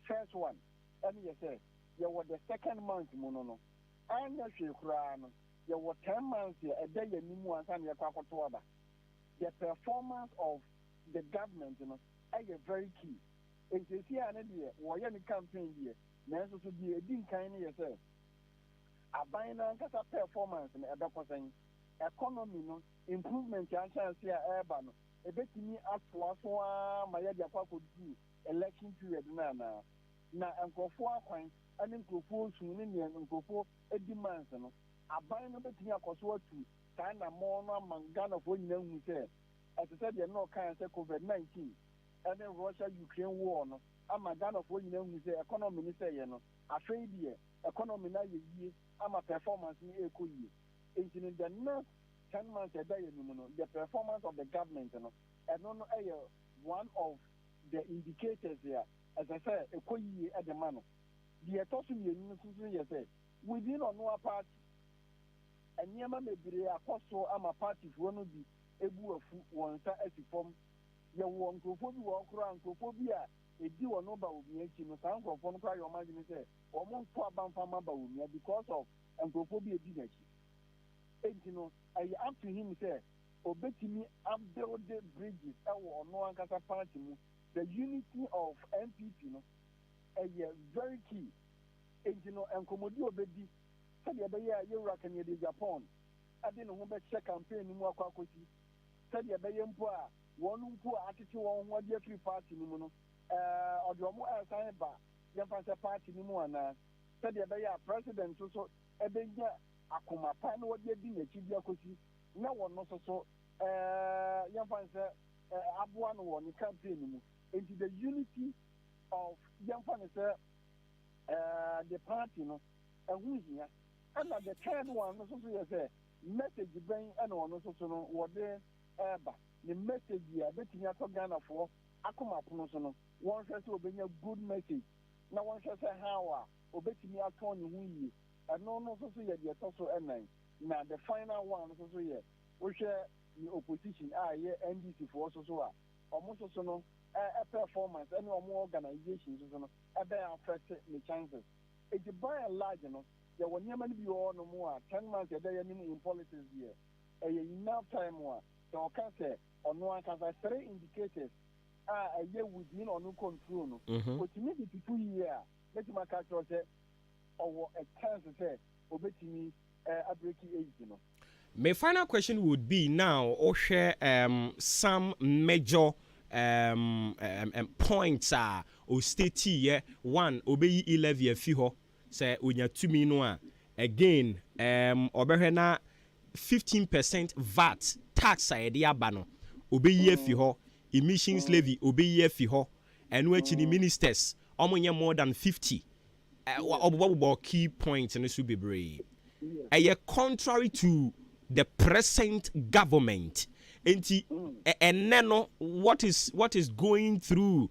first one, and you say, you were the second month, Monono, and you cry, you were 10 months here, a day and Nimu and your Kakatoaba. The performance of the government, is very key. If you see an idea, or any campaign here, Nancy to be a din kind of yourself. A binary performance in a economy, improvement, and chance here, urban. A bit me as for my could do election period. Now, Uncle 4 coins, and Uncle 4 soon and Uncle 4 a demand. A binary between a cost to kind of more Mangana of what you say. As I said, you're no kind of COVID-19. And then Russia-Ukraine war, I'm a gun of what you know, the economy minister, afraid here, economy now I'm a performance in a year. It's in the next 10 months a day, the performance of the government, and one of the indicators here, as I said, a year at the man. The Etosun you say, within or no party, and Yama may be a apostle, I'm a party for one of the able of one side as a form. You want to walk around to phobia. If you are not about me, you know, sound of one cry your mind and say, or won't talk about Fama because of anthrophobia dignity. And you know, I up to him say, obey me up the bridges, or no one can party, the unity of MPP, very key. And you know, and Comodio Bedi, said the Bayer, you reckon you did Japan. I didn't know about check campaign in Mwakoti. Said the Bayer Poa, one poor attitude on what your free party, Nimono, or your more assigned by Yampasa party, Nimona. Said the Bayer president, so a Bayer, Akuma Pan, what you did, a Chibiakosi. No one knows so, Yampasa Abuano on the campaign into the unity of Yampasa. The party, you know, and who's here. And the third one, also, say, message bring and one also, what they the message here, betting your Ghana for Akuma Promotional. One says to bring a good message. Now one says, how, obeying your tone, we, and no, also, yet, also, and now the final one, also, here, we share the opposition, NDC for also, almost also, a performance, any more organizations, affect the chances. It's by and large, you know, there will never be all no more 10 months a day in politics here. Enough time more. So I can say, on one can say 3 indicators a year within or no control. But to me, the 2 years, let my character say, or a chance to say, obey me a breaking age, you know. My final question would be now, or share some major points are o state here one obey 11 fiho say unya tumi no again obehwe 15% VAT tax a de aba no obey fiho emissions levy obey fiho enu achi ni ministers omonye more than 50 obobo key points in so bebre contrary to the present government. And then what is going through,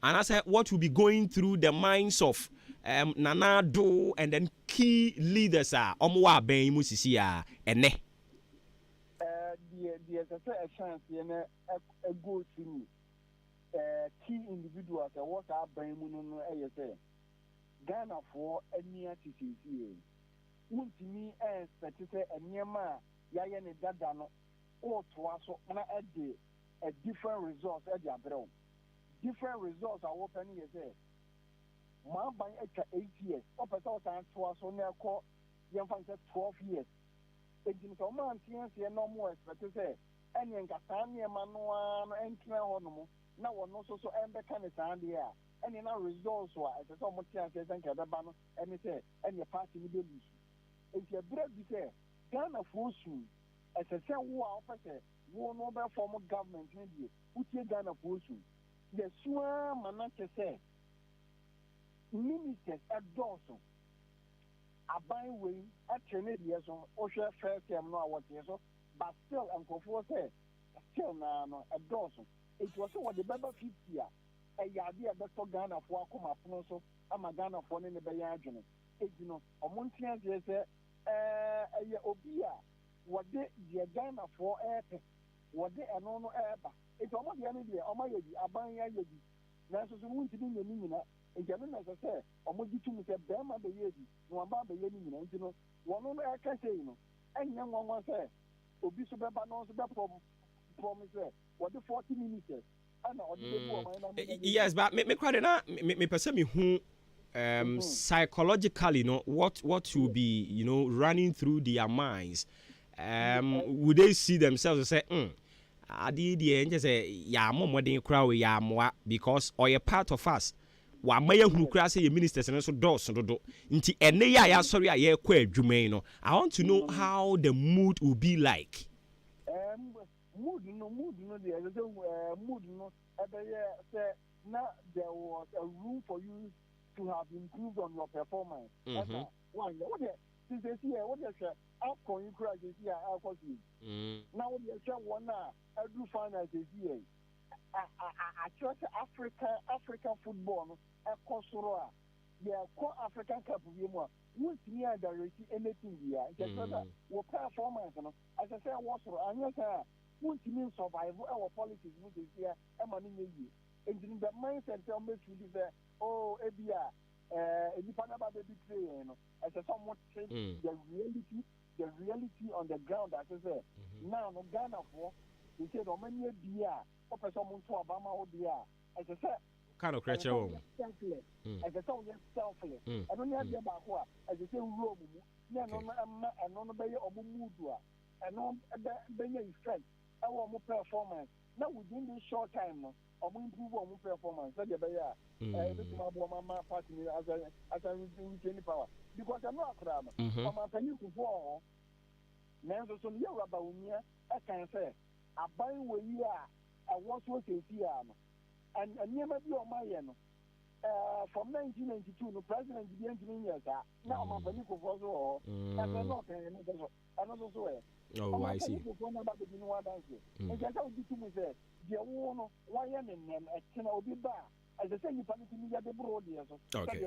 and I said what will be going through the minds of Nana Do and then key leaders are Omwa Ben Musisia and ne. There's a chance a go through key individuals that what are Ben Muno ASA Ghana for any TCC. Won't me as Petite and Yama Yayan Dadano. Or to us, a different results at the abroad. Different results are opening as a man by 8 years. Up at all times to us on their court, young fans 12 years. It is a man, no more expect to say, and in Catania, Manuan, and Honomo, now one also so ember can is on the air. And in our results were as a somewhat chance and Cadabano, and it said, and your party will be. If your bread be there, Ghana for soon. As I say, one other form of government, who take Ghana Potion. The Sua Manaka say, ministers at Dawson, a byway at Canadians on Osha Fair Term, no, what yes, but still, and for say, still now at Dawson. It was over the Baba 50 year, a Yadia Beto Ghana for Akuma Pronoso, I'm a Ghana for any Bayan. It, you know, a Montian, yes, a Obia. What they Ghana for air, what they are no air. It's almost the end of the year, Abaya Yadi. Now, so soon to be the Nina, and German, as I said, almost to me, Bama the Yadi, no about the Yadi, you know, one on air can say, you know, and young one said, Obiso Baba knows about promise, what the 40 minutes. Yes, but me quite not me person me who psychologically, you know, what will be, you know, running through their minds. Would they see themselves and say, I did the say, ya more than crowd, ya more because or a part of us. Wa maye hu kra say ministers and so dos do nti ene ya sorry aye kwa adwuma. I want to know how the mood will be like. Mood no there mood no say now there was a room for you to have improved on your performance. One what since this year what you say outcome you cry this year alcohol. Now what you say one I do finance this year. I trust African football a Kosoroa. Yeah, African Cup of Yuma. Won't near directly anything here. Just what performance, as I say, was and yes, won't mean survival our politics with this year, and money. And in the mindset, they'll make you there. Oh, Abia, if about the big play, as a somewhat say the reality on the ground, as I say, now, no Ghana for, they said, oh, many beer. Someone to Obama or dear. As I said, kind of creature one. Selfless. As a soul, selfless. I don't have your back, as a say, room, no, bay or mudua, and no, bay strength. I want more performance. Now, within this short time, or we improve on performance. That's my party as I retain power. Because I'm not a crab. I'm a penny to fall. Now, so near about me, I can say, I buy where you are. I was working here, and never be on my end. From 1992, the president didn't years. Now I'm a penny for also, and I'm not another way. Oh, I see. And that's how you me say, the one, why am I cannot be bad. As I say, you panic me at the broad years. Okay.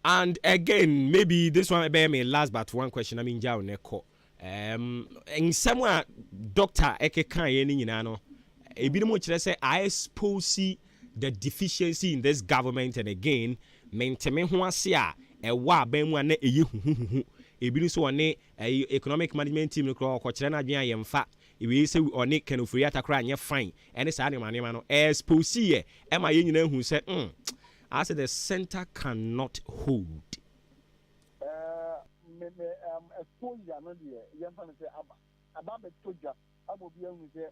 And again, maybe this one may be last but one question. I mean, Jao Neko. In somewhere, Doctor Eke kan yeni nyina no. Ebi no mo say I expose the deficiency in this government, and again, maintain ho ase a ewa ban mu na eyi huhuhu. Ebi so one economic management team no ko kire na adwen ayemfa. Ebi say one kanofuri atakra anye fine. Ene sa ne manema no expose ye. E ma ye nyina hu say I said the center cannot hold. Exposure no dear. Young fan say about exposure. I will be able to say,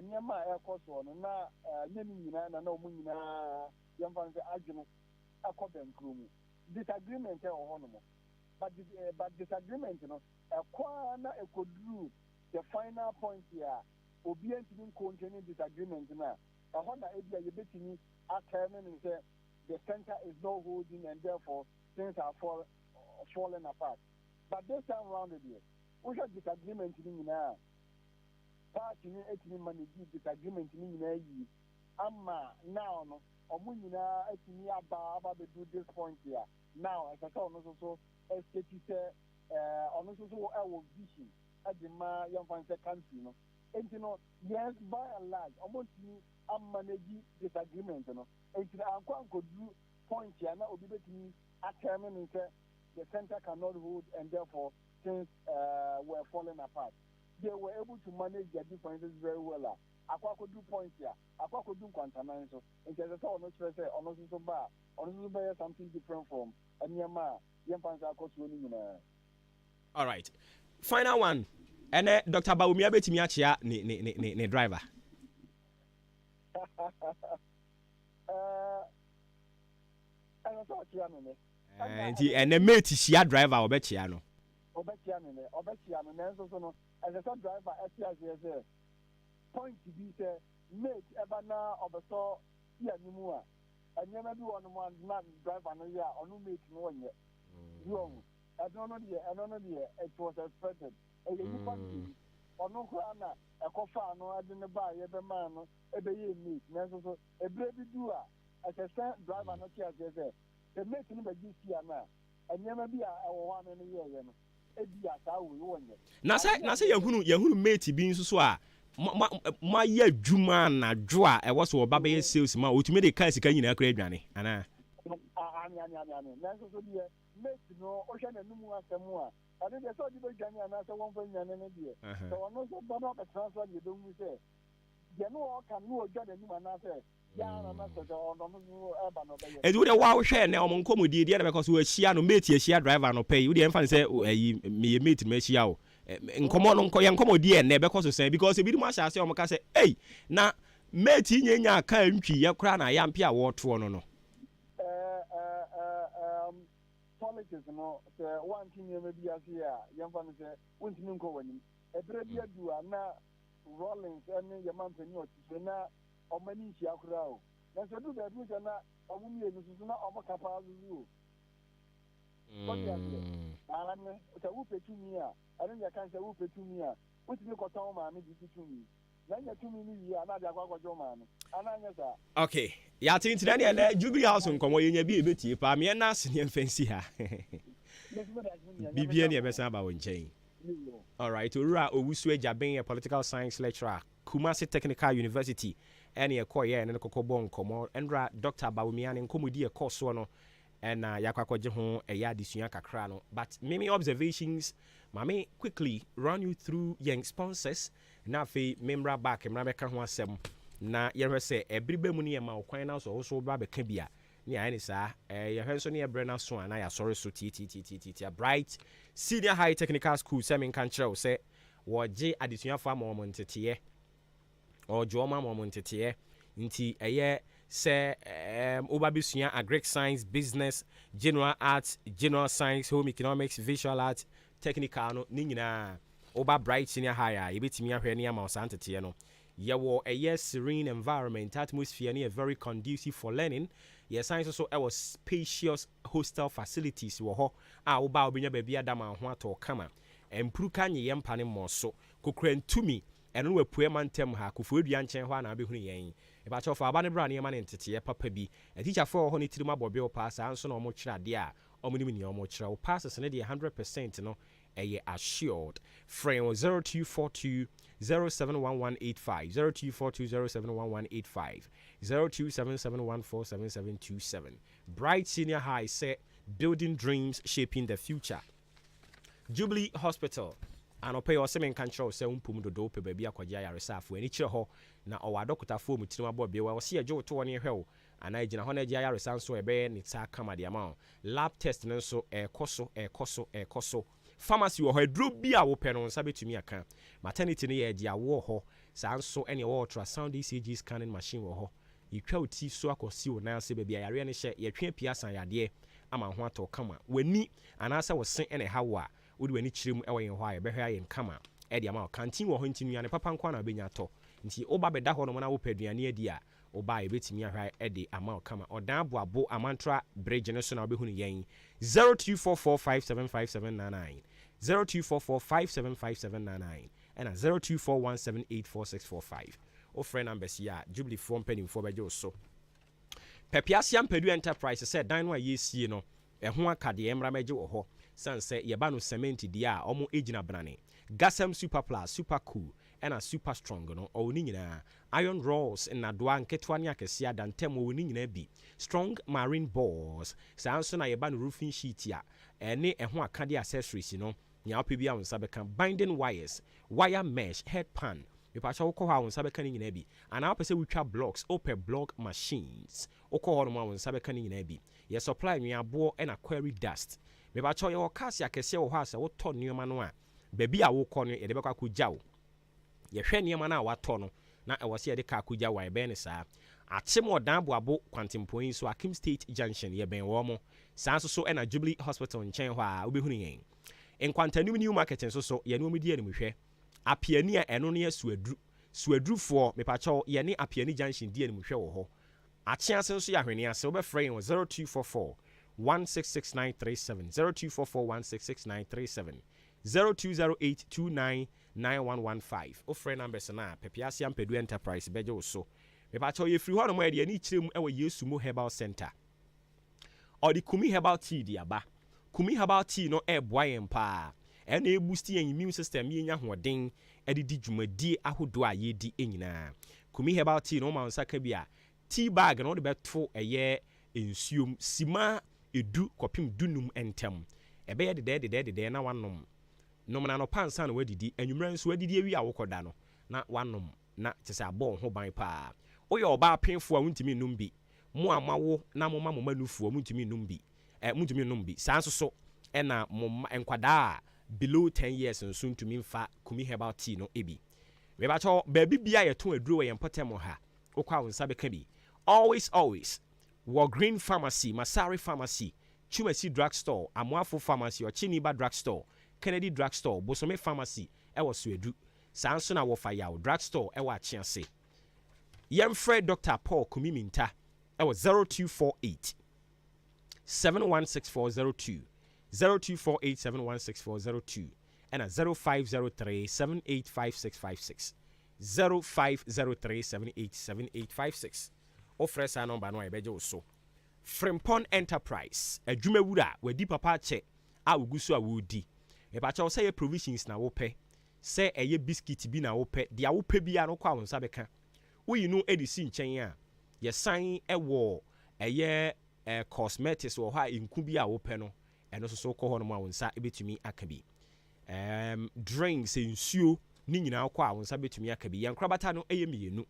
Nyama air course one, na Yemina, and no Munina, young fan say, argument, a cotton crew. Disagreement or honor. But disagreement, you know, a corner a could do the final point here. Obedient to containing disagreement now. I wonder if you bet me at and say the center is not holding, and therefore things are falling apart. But this time around here, we have disagreement in now. Party in manage disagreement in Amma now no Omunina etini aba do this point here. Now as I saw also SKT also our vision at the young fancy country no. And you know, yes, by and large, Omunini manage disagreement, you know. And I could do point here now be between at and say the center cannot hold, and therefore things were falling apart. They were able to manage their differences very well. I could do points here. I could do quantum. So, in case I saw no stress, on something different from a Myanmar. All right. Final one. And Dr. Bawumia betimi achia ne driver. And the mate shia driver obechia no. Obechia no so no as a driver SCS point to be say mate ebana obeso ya nimu a anyama bi one man driver no ya onu mate no onye yo I don't know it was expected you party onu ko ana ekofa no ade ne ba ye be man no ebe ye mate na so e bre bi du a as a driver no tia say the mate no be gi sia na anyama bi a ewo wa no ye no ebi asa wo onye na say yehunu mate bi nso so a ma ye dwuma na dwo a e wo so ba be sales ma otumi de kan sika nyina akra adwane ana na so die mate no o hwe na numu asemu a ade de so di be dwane ana so won fa nyane ne die so ono so ba no ka transfer de do mu se je no o kan no o dwane numu ana se ya na na so ono no e ba no be ye e wo de wa wo hwe na omo nkomodi de na because we hia no mate ye hia driver no pay wo de emfa say me mate me hia o nkomo no nko ye nkomodi e na e be koso say because e bi mu asase o mo ka say hey na mate nyenya aka ntwi ye kra na ya mpia wo to no politics no one thing you may be as here young fan say won't mean go wani e bre bia du na Rollins and your man penny o na o mani hia kra o na so do da du na o mu mi ezu na o makapa azu o ala ne o wu petumi a ade ya kan se wu petumi a wotimi ko tan ma me di petumi na nya tumi ni yi ana da kwakwa jo ma no ana nya sa okay ya tin tin na Jubilee House nkomo yenya bi ebetie pa me na ase ne fancy ha bibia ne ebesa ba wonchen. All right, Ura Owusu Ejaben, a political science lecturer, Kumasi Technical University, and a koye and a kokobon komo, and Dr. Bawumian and Komudi a course one and yakwakoje ho eya adesua kakra no. But many observations mame quickly run you through young sponsors na fe memra back emra beka ho asem na yehwe se ebribe mu ne yema okwan na so so ba beka bia ne ayi ne sa yehwe so ne ebre na so ana ya sorry so ti Bright Senior High Technical School semen kan kire se woje adesua fa ma ntete ojo ma ntete nti eye se obabisua agric science, business, general arts, general science, home economics, visual arts, technical no ni nyina oba Bright Senior High a yebetimi ahwe ne ama osantete no yewo a serene environment, atmosphere ne very conducive for learning. Yes, science also was spacious hostel facilities wo ho a oba obinya ba bia dama ho ato kama empruka nye yempane mo so kokrantumi eno we pue mantem ha kofu adua nchen ho na abehunu yen e ba chofa aba ne bra ne ma ne ntete papa bi a teacher for ho ne tirima bobe o pass anso na omo kira de a omo nim ni omo kira o passes ne de 100% no eye assured. Frame 0242 071185 0242 071185 0277147727. Bright Senior High say building dreams, shaping the future. Jubilee Hospital and pay or semen control say umpum do pe baby akwaja yaresa fu ani kire ho na owa dokota fo mutirima bo be wa se ejo to ne hwe and I gina ho na ja yaresa so ebe ni ta kama de ama lab test no so ekoso pharmacy wo ho aduro bi a wo pe no nsa betumi aka maternity ne ye dia wo ho sa nso ene wo ultrasound ECG scanning machine wo ho yitwa oti so akosi wo na se baby yare ne hye ye twa pia san yade ama ho ato kama wani anasa wo sen ene hawa wodi wani kirem ewo yen ho a ye behwe ayen kama e dia ma kantin wo ho ntinu ane papa nkwa na benya to nti oba beda ho no na wo paduane adi a oba e betimi ahwa e de ama kama odan aboabo amantra bridge ne so na obehunu yen 0244575799 0244575799 and 0241784645 o friend numbers ya Jubilee form penny for bejo so Pepiasia Mpedu Enterprise said dan wa yesie no ho akade emra meje wo ho sanse yeba no cement dia omo ejina brane Gasem Super Plus Super Cool and a Super Strong no oni nyina iron rolls na doa nketwa ne akese adantem oni nyina bi strong marine balls sanso na yeba no roofing sheet ya ene ho akade accessories no nya opebi a wonsa beka binding wires wire mesh headpan mepacha wokọ ha wonsa beka ni nyina bi ana apese witwa blocks open block machines okọ ho no ma wonsa beka ni nyina bi ye supply nwa abo na quarry dust mepacha ye wokase akese wo ha se woto nioma no a baby a wokọ no ye de beka kugya wo ye hwe nioma na wato no na ewose ye de ka kugya wa ebe ne saa achim odan boabo kwantempoyin so Akim State Junction ye ben wo mo saa so na Jubilee Hospital nchen ho a obehunu yen enkwantanim new marketing so ye no medi anim hwe apiani a eno ne suadru for mepacho ye ne apiani junction di anim hwe wo ho achiase so ya hwene ase obefrɛ yen 0244 166937 0244 166937 0208299115 o friend numbers na Pepiasia Mpedu Enterprise beje so mepacho ye free ho no mo ye ni kirem e wo Yesu Mo Herbal Center or the Kumi Herbal Tea di aba Kumi Herbal Tea no e boa yen pa e na e boost yen immune system ye nya hoden e di dwumadi ahodo a ye di enyina Kumi Herbal Tea no ma nsaka bia tea bag no de beto eye ensuom sima edu kopim dunum entem ebe ye de na wanom nom na no pansa na wadidi anwumra nso wadidi awi awokoda no na wanom na tese abo ho ban pa oye oba penfo a wuntimi num bi mo amawo na mo manufuo muntimi num bi muntimi num bi sanso so na mo enkwada below 10 years nso ntumi mfa Kumi Herbal Tea no ebi we ba cho baby bia ye to aduro we yempotem ha okwa wonsa beka bi always War Green Pharmacy, Masari Pharmacy, Chumasi Drugstore, Amoafo Pharmacy or Chiniba Drugstore, Kennedy Drugstore, Bosome Pharmacy, ewa Suedu, Sansona Wofaya Drugstore, ewa Chianse. Yemfred Dr. Paul Kumiminta, ewa 0248 716402, 0248 716402, and a 0503 785656, 0503 787856. Offer sa number no ebeje so Frimpon Enterprise adwumawura wadi papa che a ugusu a wodi e ba cha say provisions na wo pe say eye biscuit bi na wo pe dia wo pe bia no kwa wonsa beka woyi no edisi nchen a ye san ewo eye cosmetics wɔ hɔ a nku bi a wopɛ no ɛno so kɔ hɔ no ma wo nsa ebetumi aka bi drinks nsuo ni nyinaa kɔ a wo nsa betumi aka bi yankrabata no ɛyɛ mienu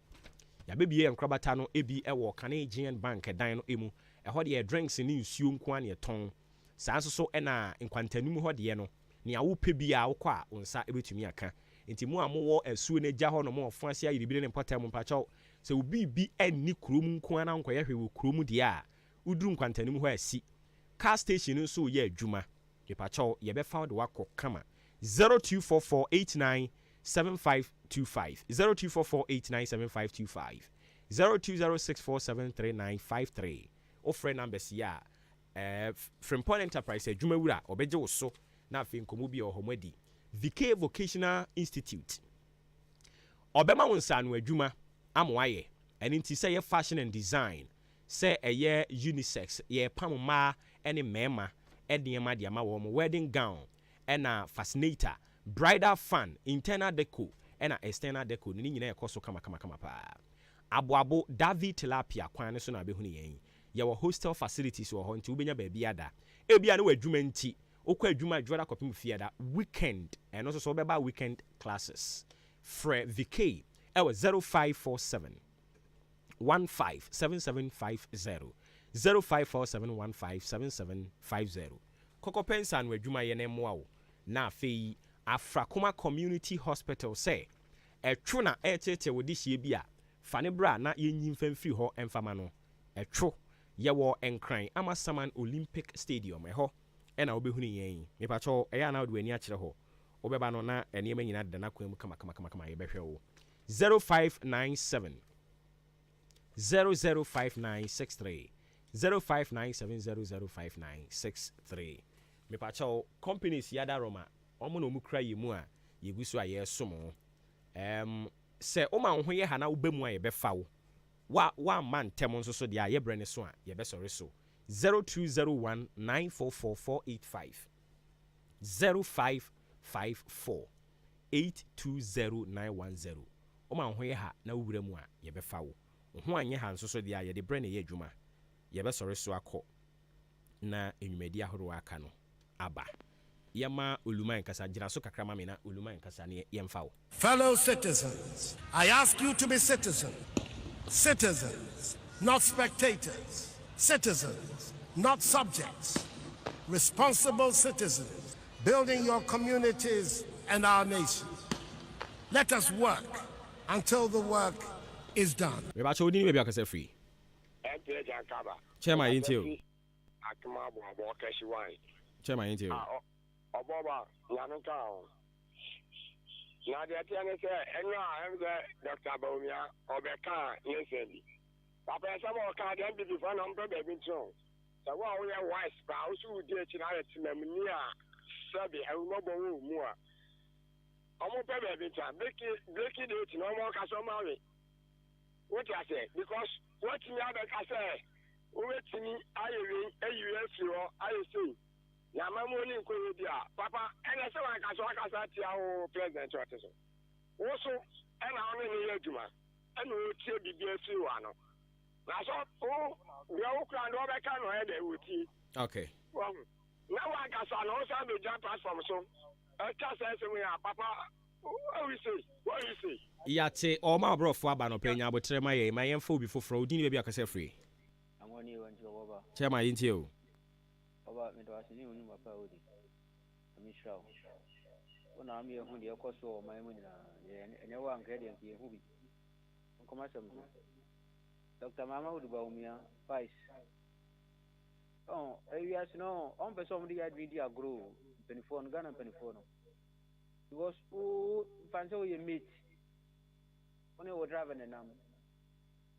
yabebie yankrabata no ebi ɛwɔ Canadian Bank dan no emu ɛhɔ de drinks ni nsuo nko a ne ɛtɔn saa nso so ɛna nkwantanum hɔ de no nea wopɛ bi a wokɔ a wo nsa ebetumi aka nti mu a mowɔ asuo ne gya hɔ no mo ɔfo ase ayiribire ne mpɔtam mpakyɛw sɛ obi bi ɛnni kurom nko ana nkɔyɛ hwɛ wɔ kurom deɛ a uduru nkwantanum hɔ asi car station nso yɛ adwuma mpakyɛw yɛbɛfa de wakɔ kama 0244897525 0244897525 0206473953 offer numbers ya Frimpong Enterprise adwuma wura obɛgye wo so na afei nkomo bi wɔ hɔ madi VK Vocational Institute obɛma wo nsa no adwuma amoayɛ ɛne nti sɛ yɛ fashion and design sɛ ɛyɛ unisex yɛ pam ma ɛne mɛma ɛdeɛma de ama wɔ mo wedding gown ɛna fascinator bridal fan internal deco ɛna external deco ne nyinaa ɛkɔ so kama paa aboabo David tilapia kwan ne so na abɛhu ne yɛn yɛwɔ hostel facilities wɔ hɔ nti wobɛnya baabi ada ebia ne wɔ adwuma nti okɔ adwuma adwara kɔpem fiada weekend ɛno so wobɛba weekend classes frɛ VK ɛwɔ 0547 157750 0547157750 kɔkɔ pensa no adwuma yɛ ne mmoa wo na afei Afrakoma Community Hospital sɛ ɛtwo na ɛtete wo de hye bi a fane bra na yɛnyi mfamfiri hɔ ɛmfama no ɛtwo yɛwɔ Nkran Amasaman Olympic Stadium ɛhɔ ɛna wobɛhu ne yɛn mepakyɛw ɛyɛ na wode w'ani akyerɛ hɔ wobɛba no na ɛnneɛma nyina deda na kwan mu kama yɛbɛhwɛ wo 0597 005963 0597005963 mepakyɛw companies yada Roma ɔmo na ɔmo kura yɛ mu a yɛgu so a yɛsom sɛ ɔma wo ho yɛ ha na wobɛ mu a yɛbɛfa wo wa man ntɛm nso so deɛ a yɛbrɛ ne so a yɛbɛsɔre so 0201 944485 0554 820910 ɔma wo ho yɛ ha na wowura mu a yɛbɛfa wo ho anyɛ ha nso so deɛ a yɛde brɛ ne yɛ adwuma yɛbɛsɔre so akɔ na enwumadi ahorow aka no aba yama uluman kasa gyina so kakra ma me na uluman kasa ne yɛmfa wo. Fellow citizens, I ask you to be citizens, not spectators, citizens, not subjects, responsible citizens, building your communities and our nation. Let us work until the work is done. We ba chodi ni be akase free. Chairman Intio. Akuma bo kashi wine. Chairman Intio. Oboba Yanuka. Now the attorney said, and now I'm the Dr. Baumia or Becca, listen. Papa, some more card and be fun on baby too. So while we are wise spouse who did in our Memonia, Sabi, and Robo more. Almost baby time. Breaking it, no more Casomari. What I say? Because what you have, I say, wait to me, I see. Ya mamoni nkoye dia papa ene se wan kasa tia o president oteso wo so ena ono ne yaduma ena o tie bibia fi wa no na so o ya wo kra ndo be ka no e de wo ti okay na wan kasa no so be ja platform so e ka se we ya papa what you say yate o ma brofo aba no penya abotre ma ye ma yemfa obi foforo odi ni be akasa free amoni wanti baba chema yintio Oba me do asini unu papa odi amishra ona am ye hu de ekoso mai mu nyina enye wa ingredient ye hu bi nkoma sam Dr. Mama Adwuma Vice areas no on person dey idea grow 24 no Ghana 24 no because o fancy we meet one we drive na nam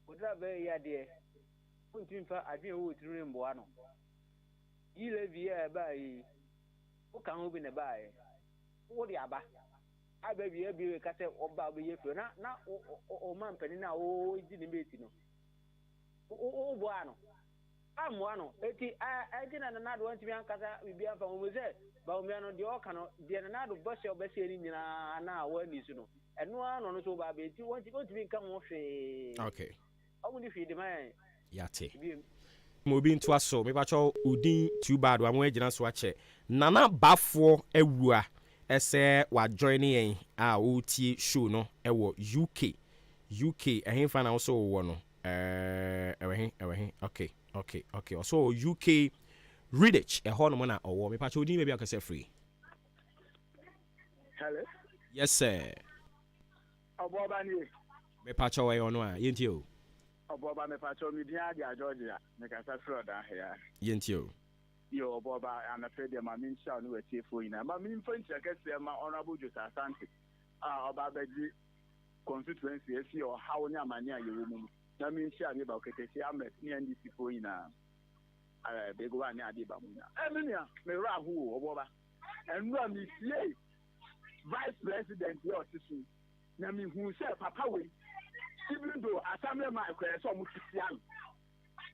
we drive ya de untin fa adwen wo tiri mbo ano ile via bai o kan obi ne bai wo di aba bia we ka se oba be yefro na o man pani na o di ne beti no o bo ano amu ano eti na do ntimi ankasa bibia fa mo se ba o mi ano de o kan de na do bose obese ni nyina na wa ni su no eno ano no so ba be eti won ti nka mo hwe okay o mu ni hwe de man yate Mobi into a so, maybe Udin too bad. I'm waiting to watch it. Nana Bafo Ewa, ese wa joining OT show no, ewo UK, I ain't find also one. Okay. So UK Redditch, a hormona or me pacho di maybe I can say free. Hello. Yes, sir. Oboba ni. Me pacho way on one. Yentio. Oboba me pacho mi dia Georgia. Me can say fraud here. Yentio. Yo, Oboba, I'm afraid my main show no tea for you. My main friend, I guess, my honorable Joseph Asante. Oboba constituency, or how near mania you remove. That means she had about Kete, I'm at near this for you now. Big one near the Bamuna. Emenia, me Rahu, Oboba. And run this year. Vice President, your sister. Nami who said Papa way, even though Assembly might cry so much young.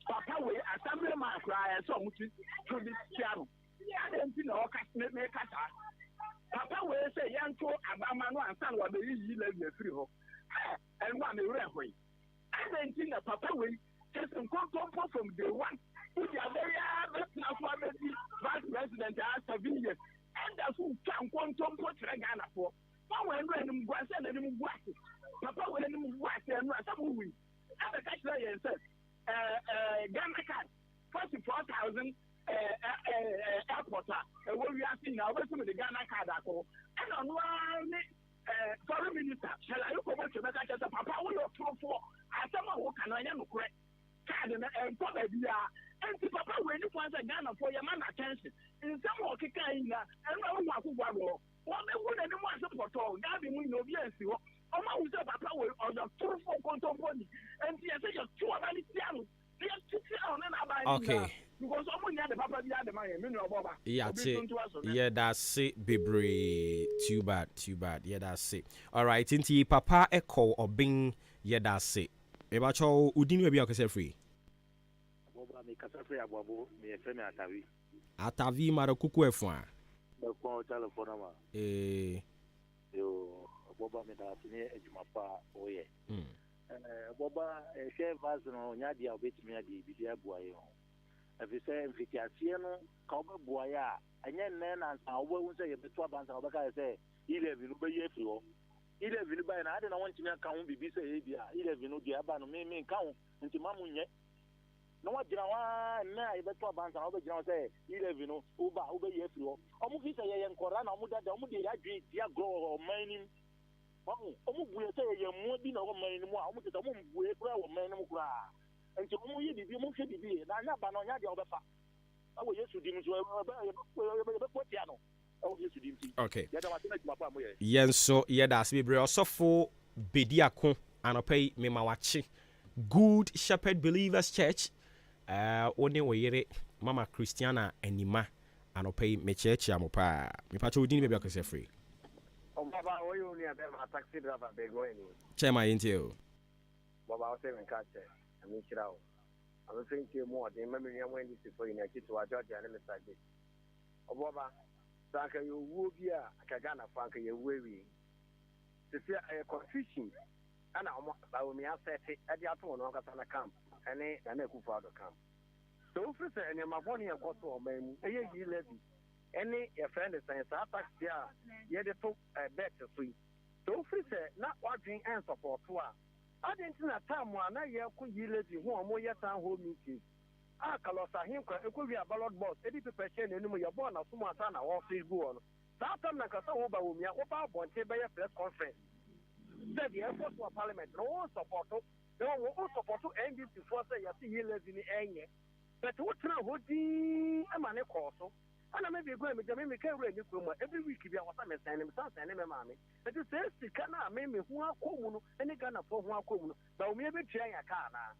Papa way, Assembly might cry so much to this channel. I don't know make Papa way say young to Abamano and San what they live the free home. And one the railway. I don't think that Papa way just some control from day one. Which are very Vice President after 7 years. And that's who can quantum put Regana for. Power and random was and them what. Papa will them what and some movie. As a catch and said, Ghana card, 44,000 airport. What we are seeing now, what's the Ghana card? And on one foreign minister, shall I look over to the Papa will look for someone who can I am correct. Card and probably and Papa when you want a Ghana for your man attention. In some more kicker in and no one who war. What they wouldn't want to put all that we know, yes, you are Papa will on the full for control body. And yes, you're 2 okay. Because someone had the Papa the other man, yeah, that's it, Bibri. Too bad. Yeah, that's it. All right, into Papa Echo or Bing, yeah, that's it. About your Udin will be okay, free. Atavi Marakuku F1. Yo, Boba me da fini Adwuma oye. Boba share vase no nyadi obetimi adi bidia buaye ho. Efi se mfitiasie no ka obebuaye a enye nne na awo hu se ye betu abansa obeka se 11 no be ye firi ho. 11 ba na ade na wontimi aka ho bibi se ye bia 11 no dia ba no me nka ho nti mamu nye. No wa jira wa na ibeto abansa na obejira say 11 no uba ube ye firi ho omu fi say ye nkora na omu dada omu de ya dwi dia grow mining omu buye say ye mu bi na o mining mu a omu tete omu buye kura o mining kura enti omu ye bibi omu hwe bibi na anya ba na onya de obefa awo yesu dim so be potia no awo yesu dim ti okay ya da wa tena Adwuma mo ye yenso ye da se bebre osofo bediako anopai memawachi Good Shepherd Believers Church. One oyere Mama Christiana Enima anopai mechechi amopa me pacho udini bebe akose free Baba oyo ni abe ma taxi driver be go any chema yentio Baba o se me ka che ami chira o ami fenti mo de ma me nwa ndi sifo ina kitu wa Georgia ne message Baba saka yo wo bi a akaga na fa ka ye wewi se confusion ana o ba o mi asete e di ato no kasa na camp ene na ekufa do camp so free say ene ma boni e koso o man eye yi levy ene your friend is saying tax dia ye de to bet so free say na wadwen en support to a adentina time a na ye ko yi levy ho o mo ye tan ho meeting a kalosa hin kwa ekowi a ballot box edi pepe che na enu ye bo na so mo ata na wo Facebook no that time na kasa wo ba wo mi a wo ba bonte be ye press conference that the airport to parliament no support to they will support to NDC for say you see here in enye but what na hodi amane koso ana maybe go me can read you every week be what am saying me say me mama but say sika na me hu akomu no ene Ghana for hu akomu no ba o me be tua ya ka na